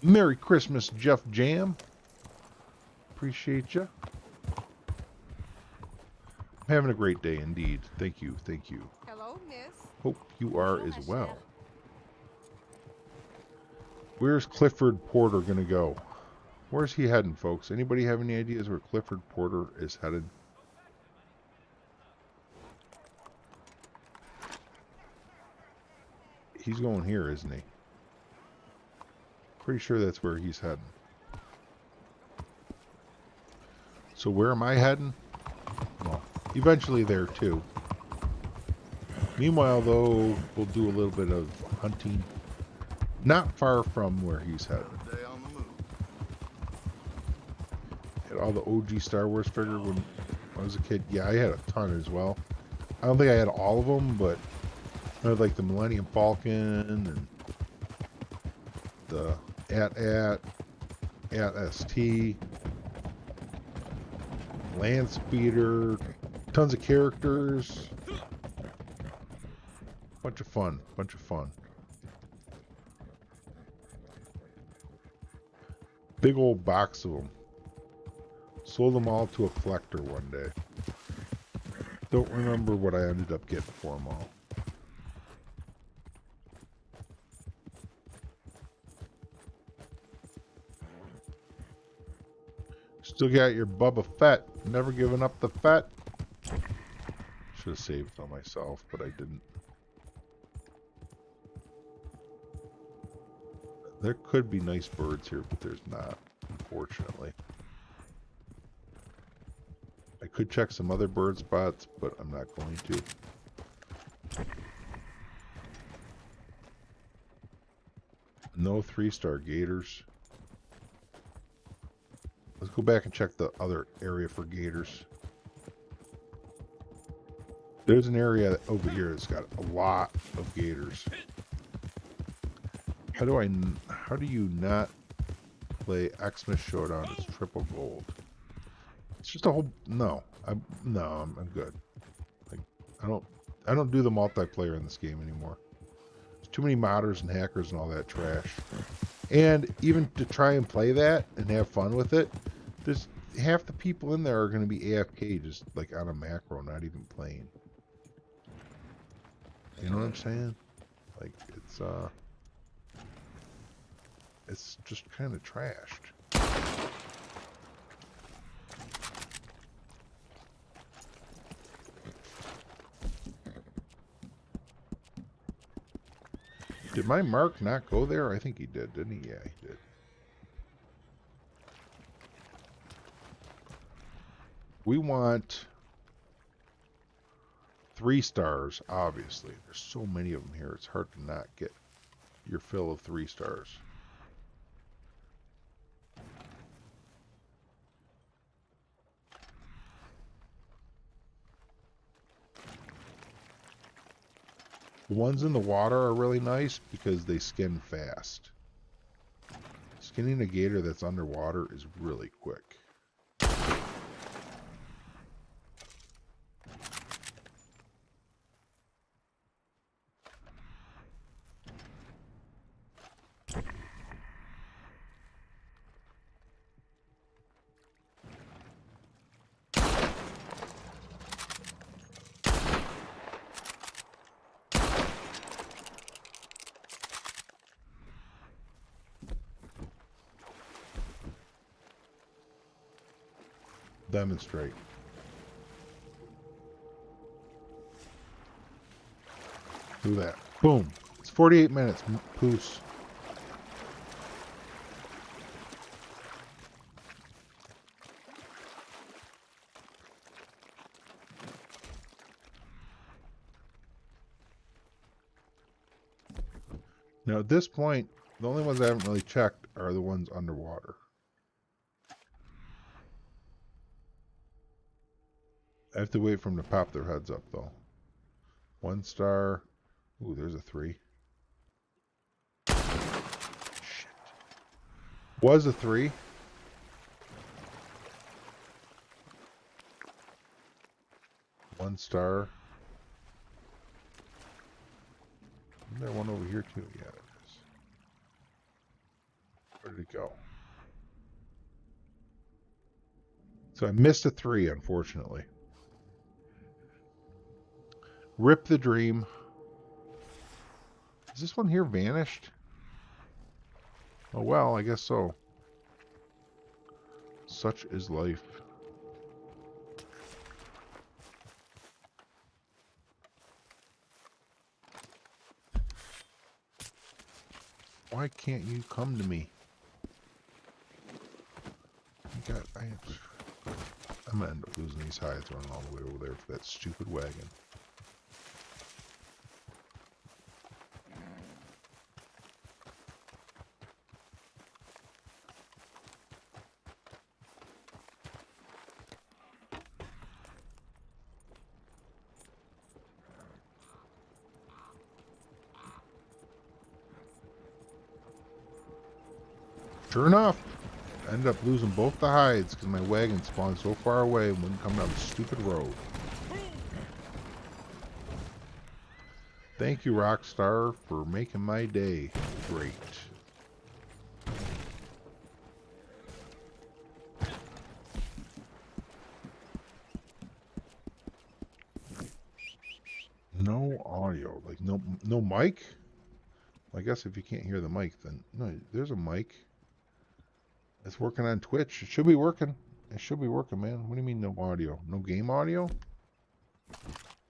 Merry Christmas, Jeff Jam. Appreciate you. Having a great day indeed. Thank you. Thank you. Hello, miss. Hope you are as well. Where's Clifford Porter gonna go? Where's he heading, folks? Anybody have any ideas where Clifford Porter is headed? He's going here, isn't he? Pretty sure that's where he's heading. So where am I heading? Well, eventually there too. Meanwhile, though, we'll do a little bit of hunting. Not far from where he's headed. Another day on the move. Had all the OG Star Wars figure when I was a kid. Yeah, I had a ton as well. I don't think I had all of them, but I had like the Millennium Falcon and the AT-ST, Land Speeder, tons of characters. Bunch of fun. Bunch of fun. Big old box of them. Sold them all to a collector one day. Don't remember what I ended up getting for them all. Still got your Bubba Fett. Never giving up the Fett. Should have saved on myself, but I didn't. There could be nice birds here, but there's not, unfortunately. I could check some other bird spots, but I'm not going to. No 3-star gators. go back and check the other area for gators. There's an area over here that's got a lot of gators. How do you not play Xmas Showdown? It's triple gold. It's just a whole I'm good. Like I don't do the multiplayer in this game anymore. There's too many modders and hackers and all that trash. And even to try and play that and have fun with it, there's half the people in there are going to be AFK, just like on a macro, not even playing. You know what I'm saying? Like it's just kind of trashed. Did my mark not go there? I think he did, didn't he? Yeah, he did. We want 3 stars, obviously. There's so many of them here. It's hard to not get your fill of 3 stars. The ones in the water are really nice because they skin fast. Skinning a gator that's underwater is really quick. Demonstrate. Do that. Boom. It's 48 minutes. Poos. Now at this point, the only ones I haven't really checked are the ones underwater. I have to wait for them to pop their heads up, though. 1 star. Ooh, there's a 3. Shit. Was a 3. One star. Isn't there one over here, too? Yeah, there is. Where did it go? So I missed a 3, unfortunately. Rip the dream. Is this one here vanished? Oh well, I guess so. Such is life. Why can't you come to me? I'm gonna end up losing these hides running all the way over there for that stupid wagon. Sure enough, I ended up losing both the hides because my wagon spawned so far away and wouldn't come down the stupid road. Thank you, Rockstar, for making my day great. No audio, like no mic? I guess if you can't hear the mic, then no, there's a mic. It's working on Twitch. It should be working. It should be working, man. What do you mean no audio? No game audio?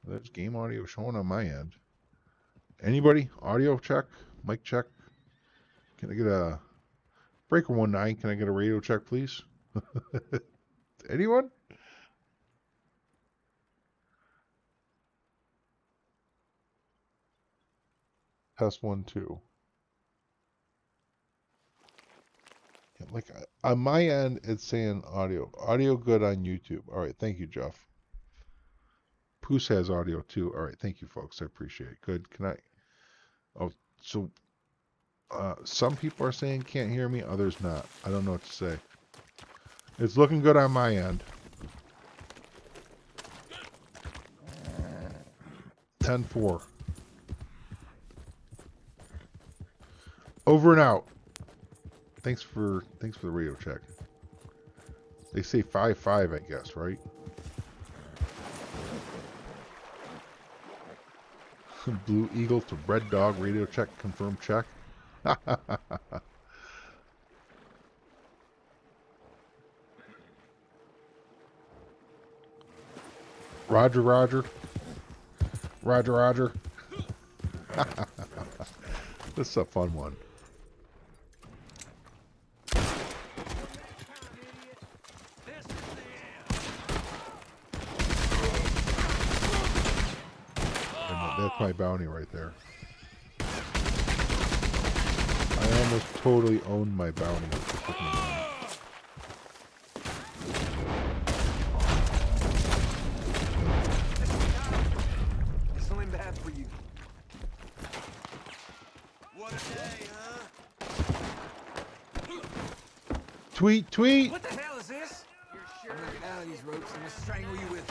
There's game audio showing on my end. Anybody? Audio check? Mic check? Can I get a... Breaker 19, can I get a radio check, please? Anyone? Test 1, 2. Can't Like on my end, it's saying audio. Audio good on YouTube. All right, thank you, Jeff. Poos has audio too. All right, thank you, folks. I appreciate it. Good. Can I? Oh, so some people are saying can't hear me, others not. I don't know what to say. It's looking good on my end. 10-4. Over and out. Thanks for the radio check. They say 5-5, I guess, right? Blue Eagle to Red Dog radio check, confirm check. Roger, Roger. Roger, Roger. This is a fun one. And that's my bounty right there. I almost totally owned my bounty with the freaking gun. Bad for you. What a day, huh? Tweet, tweet! What the hell is this? You're sure? I'm gonna get out of these ropes and we'll strangle you with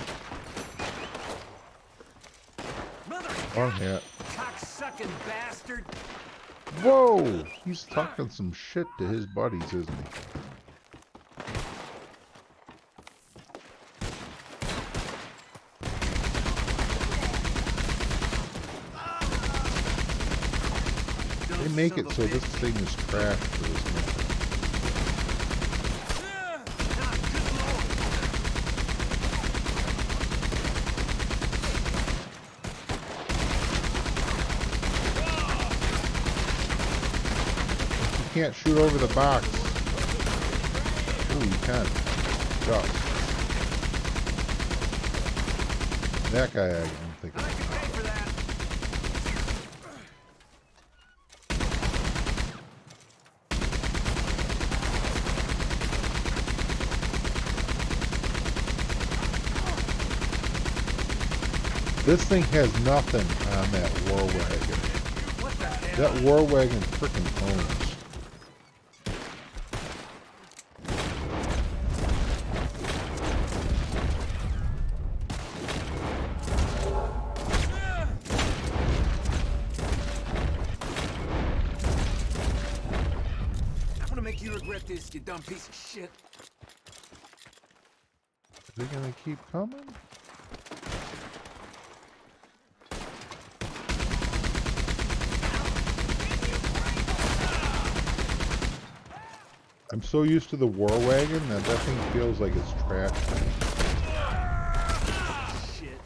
mother Long hat. cocksucking bastard. Whoa! He's talking some shit to his buddies, isn't he? They make it so this thing is crashed for this mission. You can't shoot over the box. Ooh, you can. Duck. That guy I didn't think of. This thing has nothing on that war wagon. That war wagon freaking owns. I'm gonna make you regret this, you dumb piece of shit. Are they gonna keep coming? I'm so used to the war wagon that that thing feels like it's trash. Shit.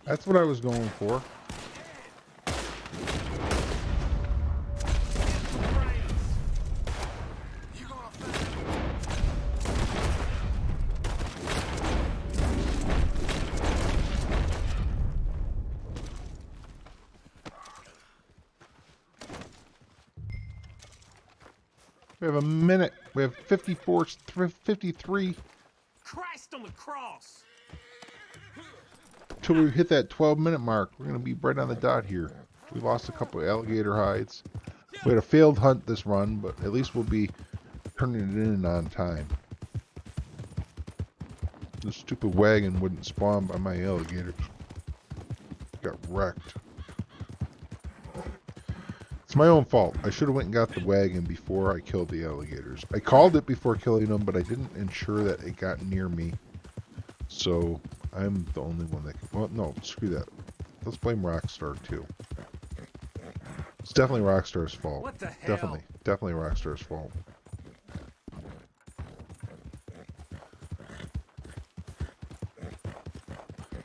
That's what I was going for. We have a minute. We have 54, 53 Christ on the cross. till we hit that 12-minute mark. We're going to be right on the dot here. We lost a couple of alligator hides. We had a failed hunt this run, but at least we'll be turning it in on time. The stupid wagon wouldn't spawn by my alligators. Got wrecked. It's my own fault. I should have went and got the wagon before I killed the alligators. I called it before killing them, but I didn't ensure that it got near me. So I'm the only one that can... Well, no, screw that. Let's blame Rockstar too. It's definitely Rockstar's fault. What the hell? Definitely Rockstar's fault.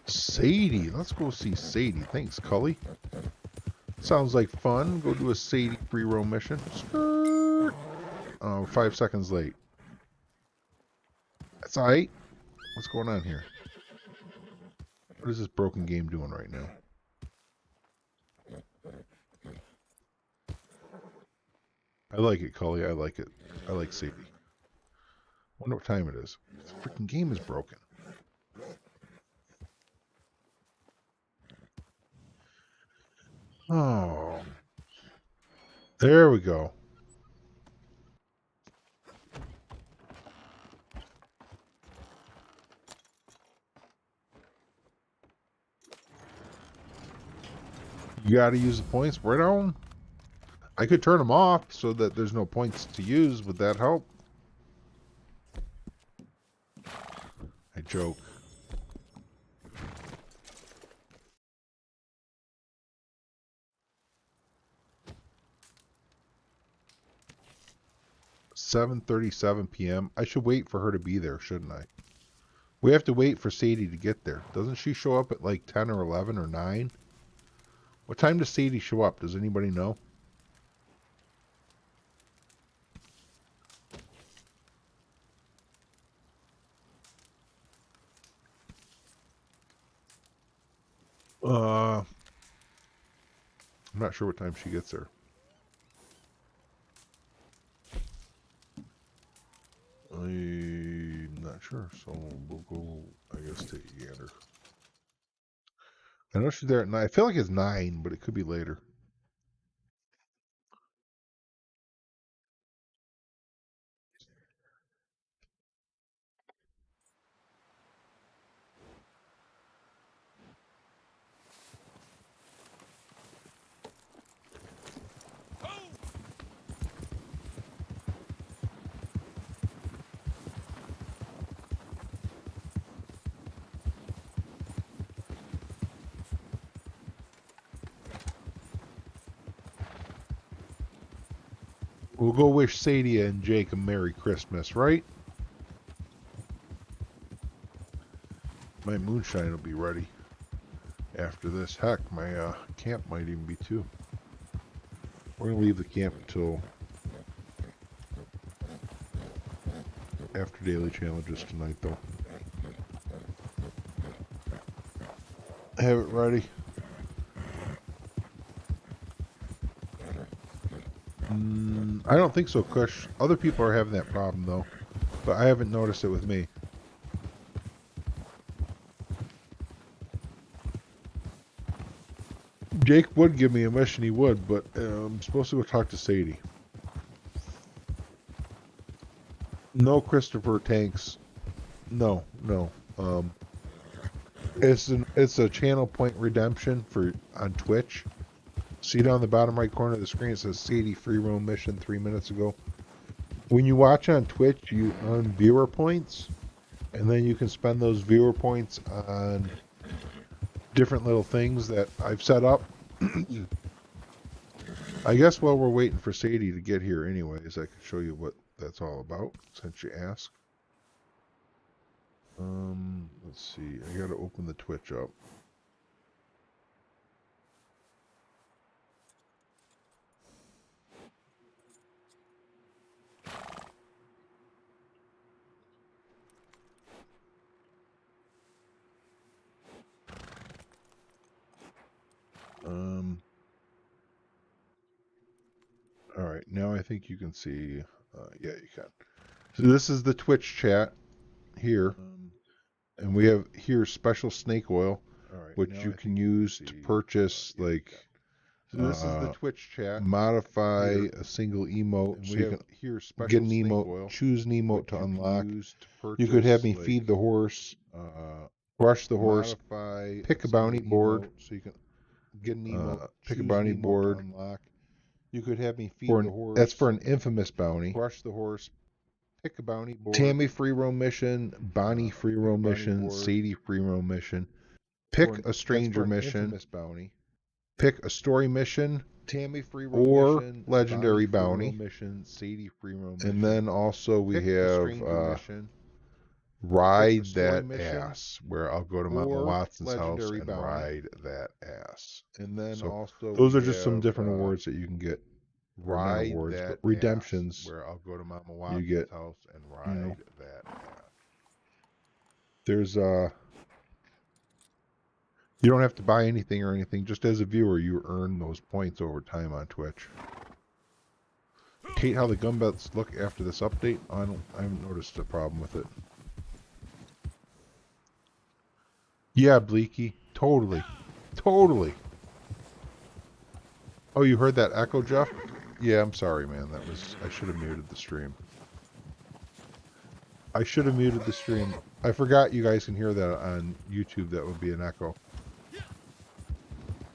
Sadie. Let's go see Sadie. Thanks, Cully. Sounds like fun. Go do a Sadie free roam mission. Skirt. Oh, 5 seconds late. That's alright. What's going on here? What is this broken game doing right now? I like it, Cully. I like it. I like Sadie. Wonder what time it is. This freaking game is broken. Oh. There we go. You gotta use the points right on. I could turn them off so that there's no points to use. Would that help? I joke. $7:37 p.m. I should wait for her to be there, shouldn't I? We have to wait for Sadie to get there. Doesn't she show up at like 10 or 11 or 9? What time does Sadie show up? Does anybody know? I'm not sure what time she gets there. I'm not sure, so we'll go, I guess, take a gander. I know she's there at 9. I feel like it's 9, but it could be later. We'll go wish Sadie and Jake a Merry Christmas, right? My moonshine will be ready after this. Heck, my camp might even be too. We're going to leave the camp until after daily challenges tonight, though. Have it ready. I don't think so, Kush. Other people are having that problem, though. But I haven't noticed it with me. Jake would give me a mission, he would, but I'm supposed to go talk to Sadie. No Christopher Tanks. No. It's a channel point redemption on Twitch. See down the bottom right corner of the screen, it says Sadie free roam mission 3 minutes ago. When you watch on Twitch, you earn viewer points, and then you can spend those viewer points on different little things that I've set up. I guess while we're waiting for Sadie to get here anyways, I can show you what that's all about, since you asked. Let's see, I gotta open the Twitch up. All right, now I think you can see. Yeah, you can. So this is the Twitch chat here, and we have here special snake oil, which you can use to purchase like. So this is the Twitch chat. Modify a single emote, so you can get an emote, choose an emote to unlock. You could have me feed the horse, brush the horse, pick a bounty board, so you can get an emote, pick a bounty board. Unlock. You could have me feed the horse. That's for an infamous bounty. Brush the horse, pick a bounty board. Tammy free roam mission, Bonnie free roam mission, Sadie free roam mission. Pick a stranger mission. Infamous bounty. Pick a story mission, Tammy free roam or mission, legendary bounty mission, Sadie free roam mission. And then also we have ride that ass, where I'll go to Mama Watson's house and ride that ass. And then also those are just some different awards that you can get. Ride awards, but redemptions, where I'll go to Mama Watson's house and ride that ass. There's you don't have to buy anything or anything. Just as a viewer, you earn those points over time on Twitch. Hate how the gun belts look after this update. I haven't noticed a problem with it. Yeah, Bleaky. Totally. Totally. Oh, you heard that echo, Jeff? Yeah, I'm sorry, man. I should have muted the stream. I should have muted the stream. I forgot you guys can hear that on YouTube. That would be an echo.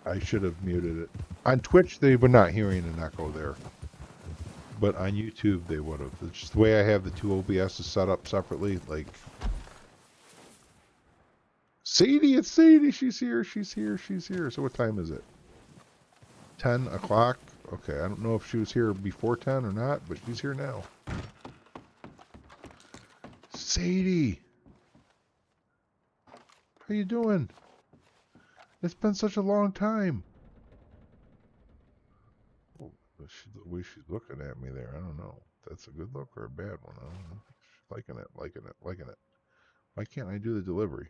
I should have muted it. On Twitch, they were not hearing an echo there. But on YouTube, they would have. It's just the way I have the two OBSs set up separately. Like, Sadie, it's Sadie. She's here. She's here. She's here. So what time is it? 10 o'clock? Okay, I don't know if she was here before 10 or not, but she's here now. Sadie! How you doing? It's been such a long time. Oh, the way she's looking at me there, I don't know. That's a good look or a bad one. I don't know. Liking it, liking it, liking it. Why can't I do the delivery?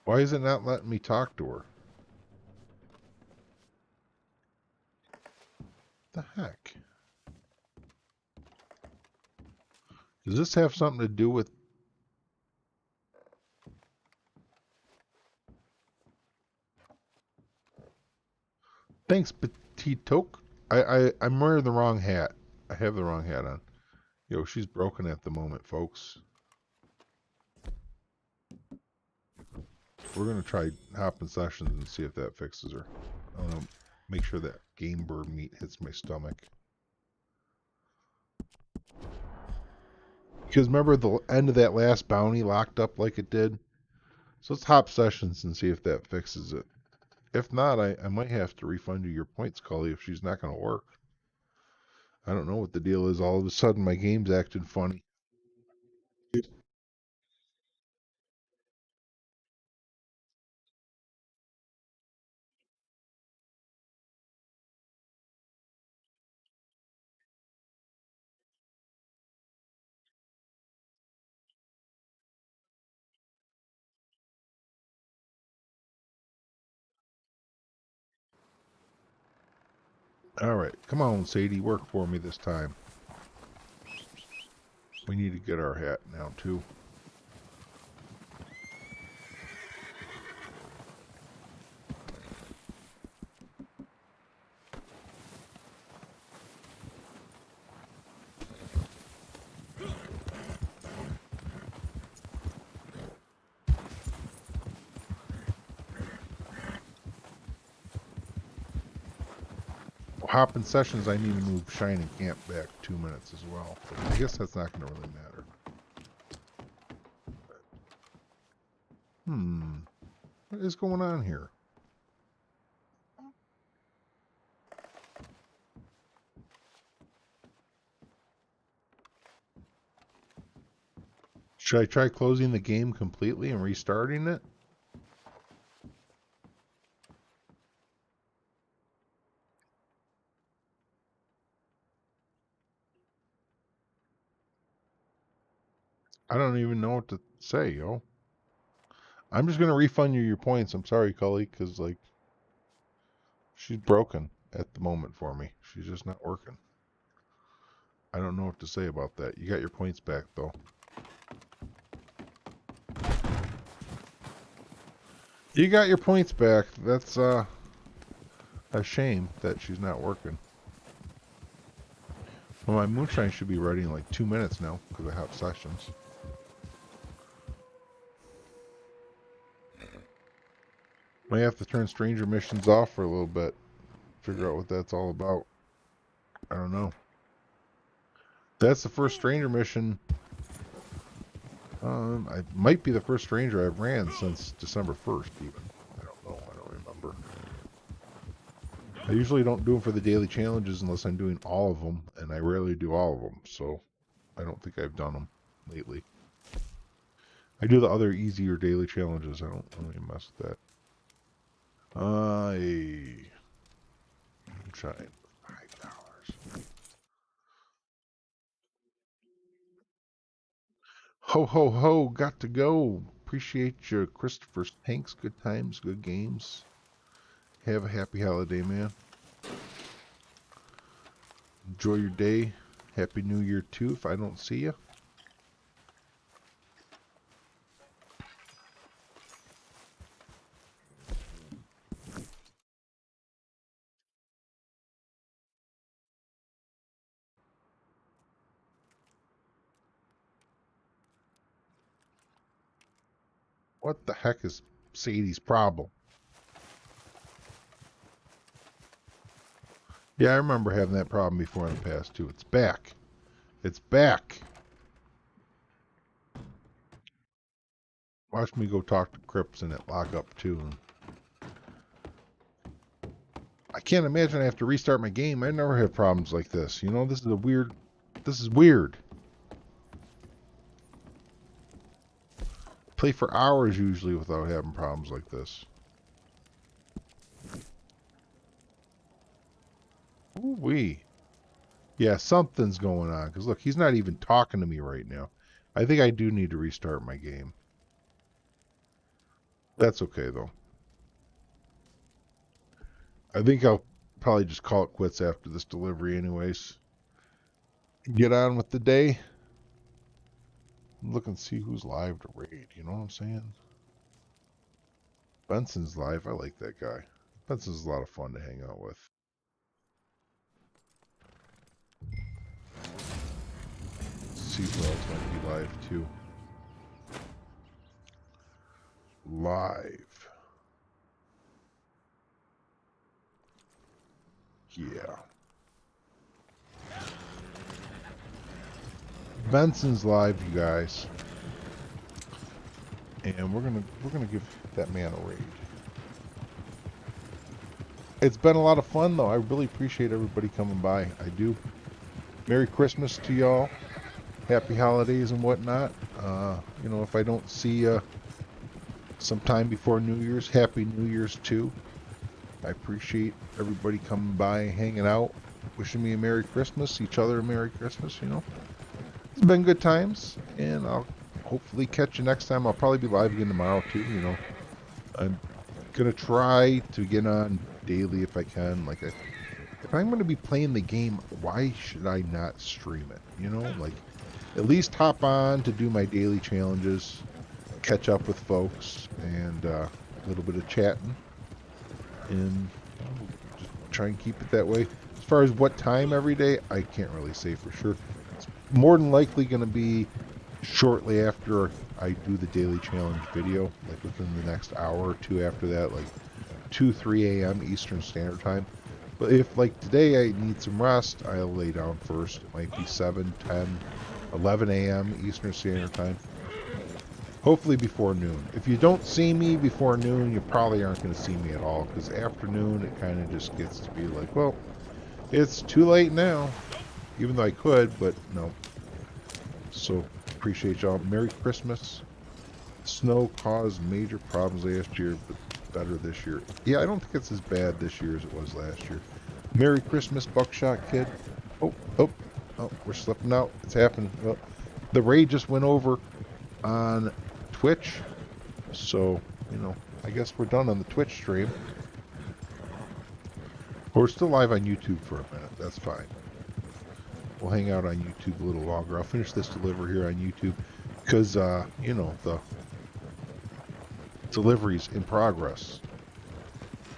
Why is it not letting me talk to her? The heck? Does this have something to do with... Thanks, Petite Toke. I'm wearing the wrong hat. I have the wrong hat on. Yo, she's broken at the moment, folks. We're going to try hopping sessions and see if that fixes her. I want to make sure that game bird meat hits my stomach. Because remember the end of that last bounty locked up like it did? So let's hop sessions and see if that fixes it. If not, I might have to refund you your points, Cully, if she's not going to work. I don't know what the deal is. All of a sudden, my game's acting funny. All right, come on, Sadie, work for me this time. We need to get our hat now, too. Hopping sessions, I need to move Shining Camp back 2 minutes as well. But I guess that's not going to really matter. What is going on here? Should I try closing the game completely and restarting it? I don't even know what to say, yo. I'm just going to refund you your points. I'm sorry, Cully, because, like, she's broken at the moment for me. She's just not working. I don't know what to say about that. You got your points back, though. You got your points back. That's, a shame that she's not working. Well, my Moonshine should be ready in, like, 2 minutes now, because I have sessions. Might have to turn stranger missions off for a little bit. Figure out what that's all about. I don't know. That's the first stranger mission. I might be the first stranger I've ran since December 1st, even. I don't know. I don't remember. I usually don't do them for the daily challenges unless I'm doing all of them, and I rarely do all of them, so I don't think I've done them lately. I do the other easier daily challenges. I don't really mess with that. Moonshine, $5. Ho, ho, ho, got to go. Appreciate you, Christopher Hanks. Good times, good games. Have a happy holiday, man. Enjoy your day. Happy New Year, too, if I don't see you. What the heck is Sadie's problem? Yeah, I remember having that problem before in the past, too. It's back. It's back. Watch me go talk to Crips and it lock up, too. I can't imagine I have to restart my game. I never have problems like this. You know, this is a weird... This is weird. Play for hours usually without having problems like this. Ooh-wee. Yeah, something's going on. Because look, he's not even talking to me right now. I think I do need to restart my game. That's okay, though. I think I'll probably just call it quits after this delivery anyways. Get on with the day. Look and see who's live to raid. You know what I'm saying? Benson's live. I like that guy. Benson's a lot of fun to hang out with. See who else might be live too. Live. Yeah. Benson's live, you guys. And we're gonna give that man a raid. It's been a lot of fun though. I really appreciate everybody coming by. I do. Merry Christmas to y'all. Happy holidays and whatnot. You know, if I don't see you sometime before New Year's, Happy New Year's too. I appreciate everybody coming by, hanging out, wishing me a Merry Christmas, each other a Merry Christmas, you know. It's been good times, and I'll hopefully catch you next time. I'll probably be live again tomorrow too, you know. I'm gonna try to get on daily if I can. Like, if I'm gonna be playing the game, why should I not stream it? You know, like, at least hop on to do my daily challenges, catch up with folks, and a little bit of chatting, and just try and keep it that way. As far as what time every day, I can't really say for sure. It's more than likely going to be shortly after I do the daily challenge video, like within the next hour or two after that, like 2, 3 a.m. Eastern Standard Time. But if, like, today I need some rest, I'll lay down first. It might be 7, 10, 11 a.m. Eastern Standard Time. Hopefully before noon. If you don't see me before noon, you probably aren't going to see me at all, because afternoon it kind of just gets to be like, well, it's too late now. Even though I could, but no. So, appreciate y'all. Merry Christmas. Snow caused major problems last year, but better this year. Yeah, I don't think it's as bad this year as it was last year. Merry Christmas, Buckshot Kid. Oh, we're slipping out. It's happening. Well, the raid just went over on Twitch, so, you know, I guess we're done on the Twitch stream. We're still live on YouTube for a minute. That's fine. We'll hang out on YouTube a little longer. I'll finish this delivery here on YouTube because, you know, the delivery's in progress.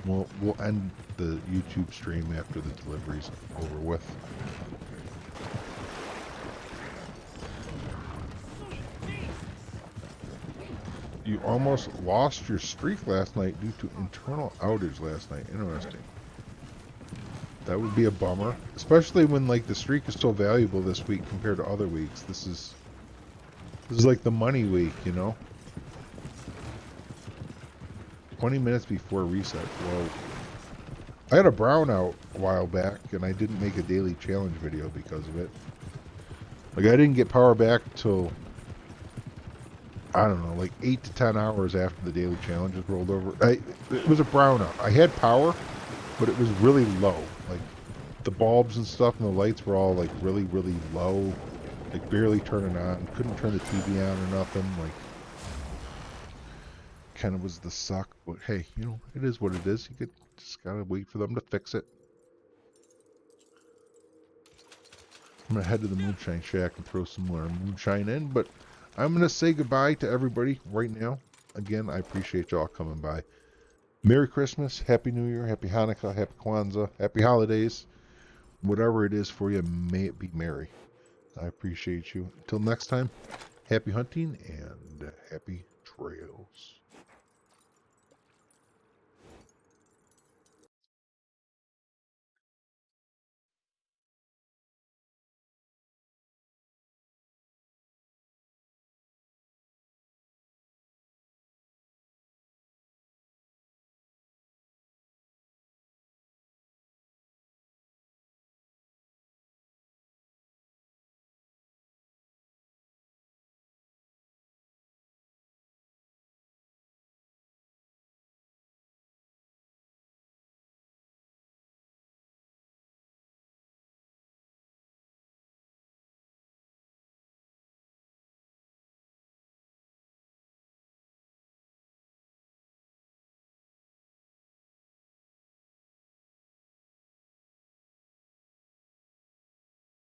We'll end the YouTube stream after the delivery's over with. You almost lost your streak last night due to internal outage last night. Interesting. That would be a bummer, especially when, like, the streak is so valuable this week compared to other weeks. This is like the money week, you know. 20 minutes before reset. Whoa. I had a brownout a while back, and I didn't make a daily challenge video because of it. Like, I didn't get power back till, I don't know, like 8 to 10 hours after the daily challenges rolled over. It was a brownout. I had power, but it was really low. Like, the bulbs and stuff and the lights were all, like, really, really low. like barely turn it on. Couldn't turn the TV on or nothing. Like, kind of was the suck. But hey, you know, it is what it is. You just gotta wait for them to fix it. I'm gonna head to the Moonshine Shack and throw some more moonshine in, but I'm gonna say goodbye to everybody right now. Again, I appreciate y'all coming by. Merry Christmas, Happy New Year, Happy Hanukkah, Happy Kwanzaa, Happy Holidays. Whatever it is for you, may it be merry. I appreciate you. Until next time, happy hunting and happy trails.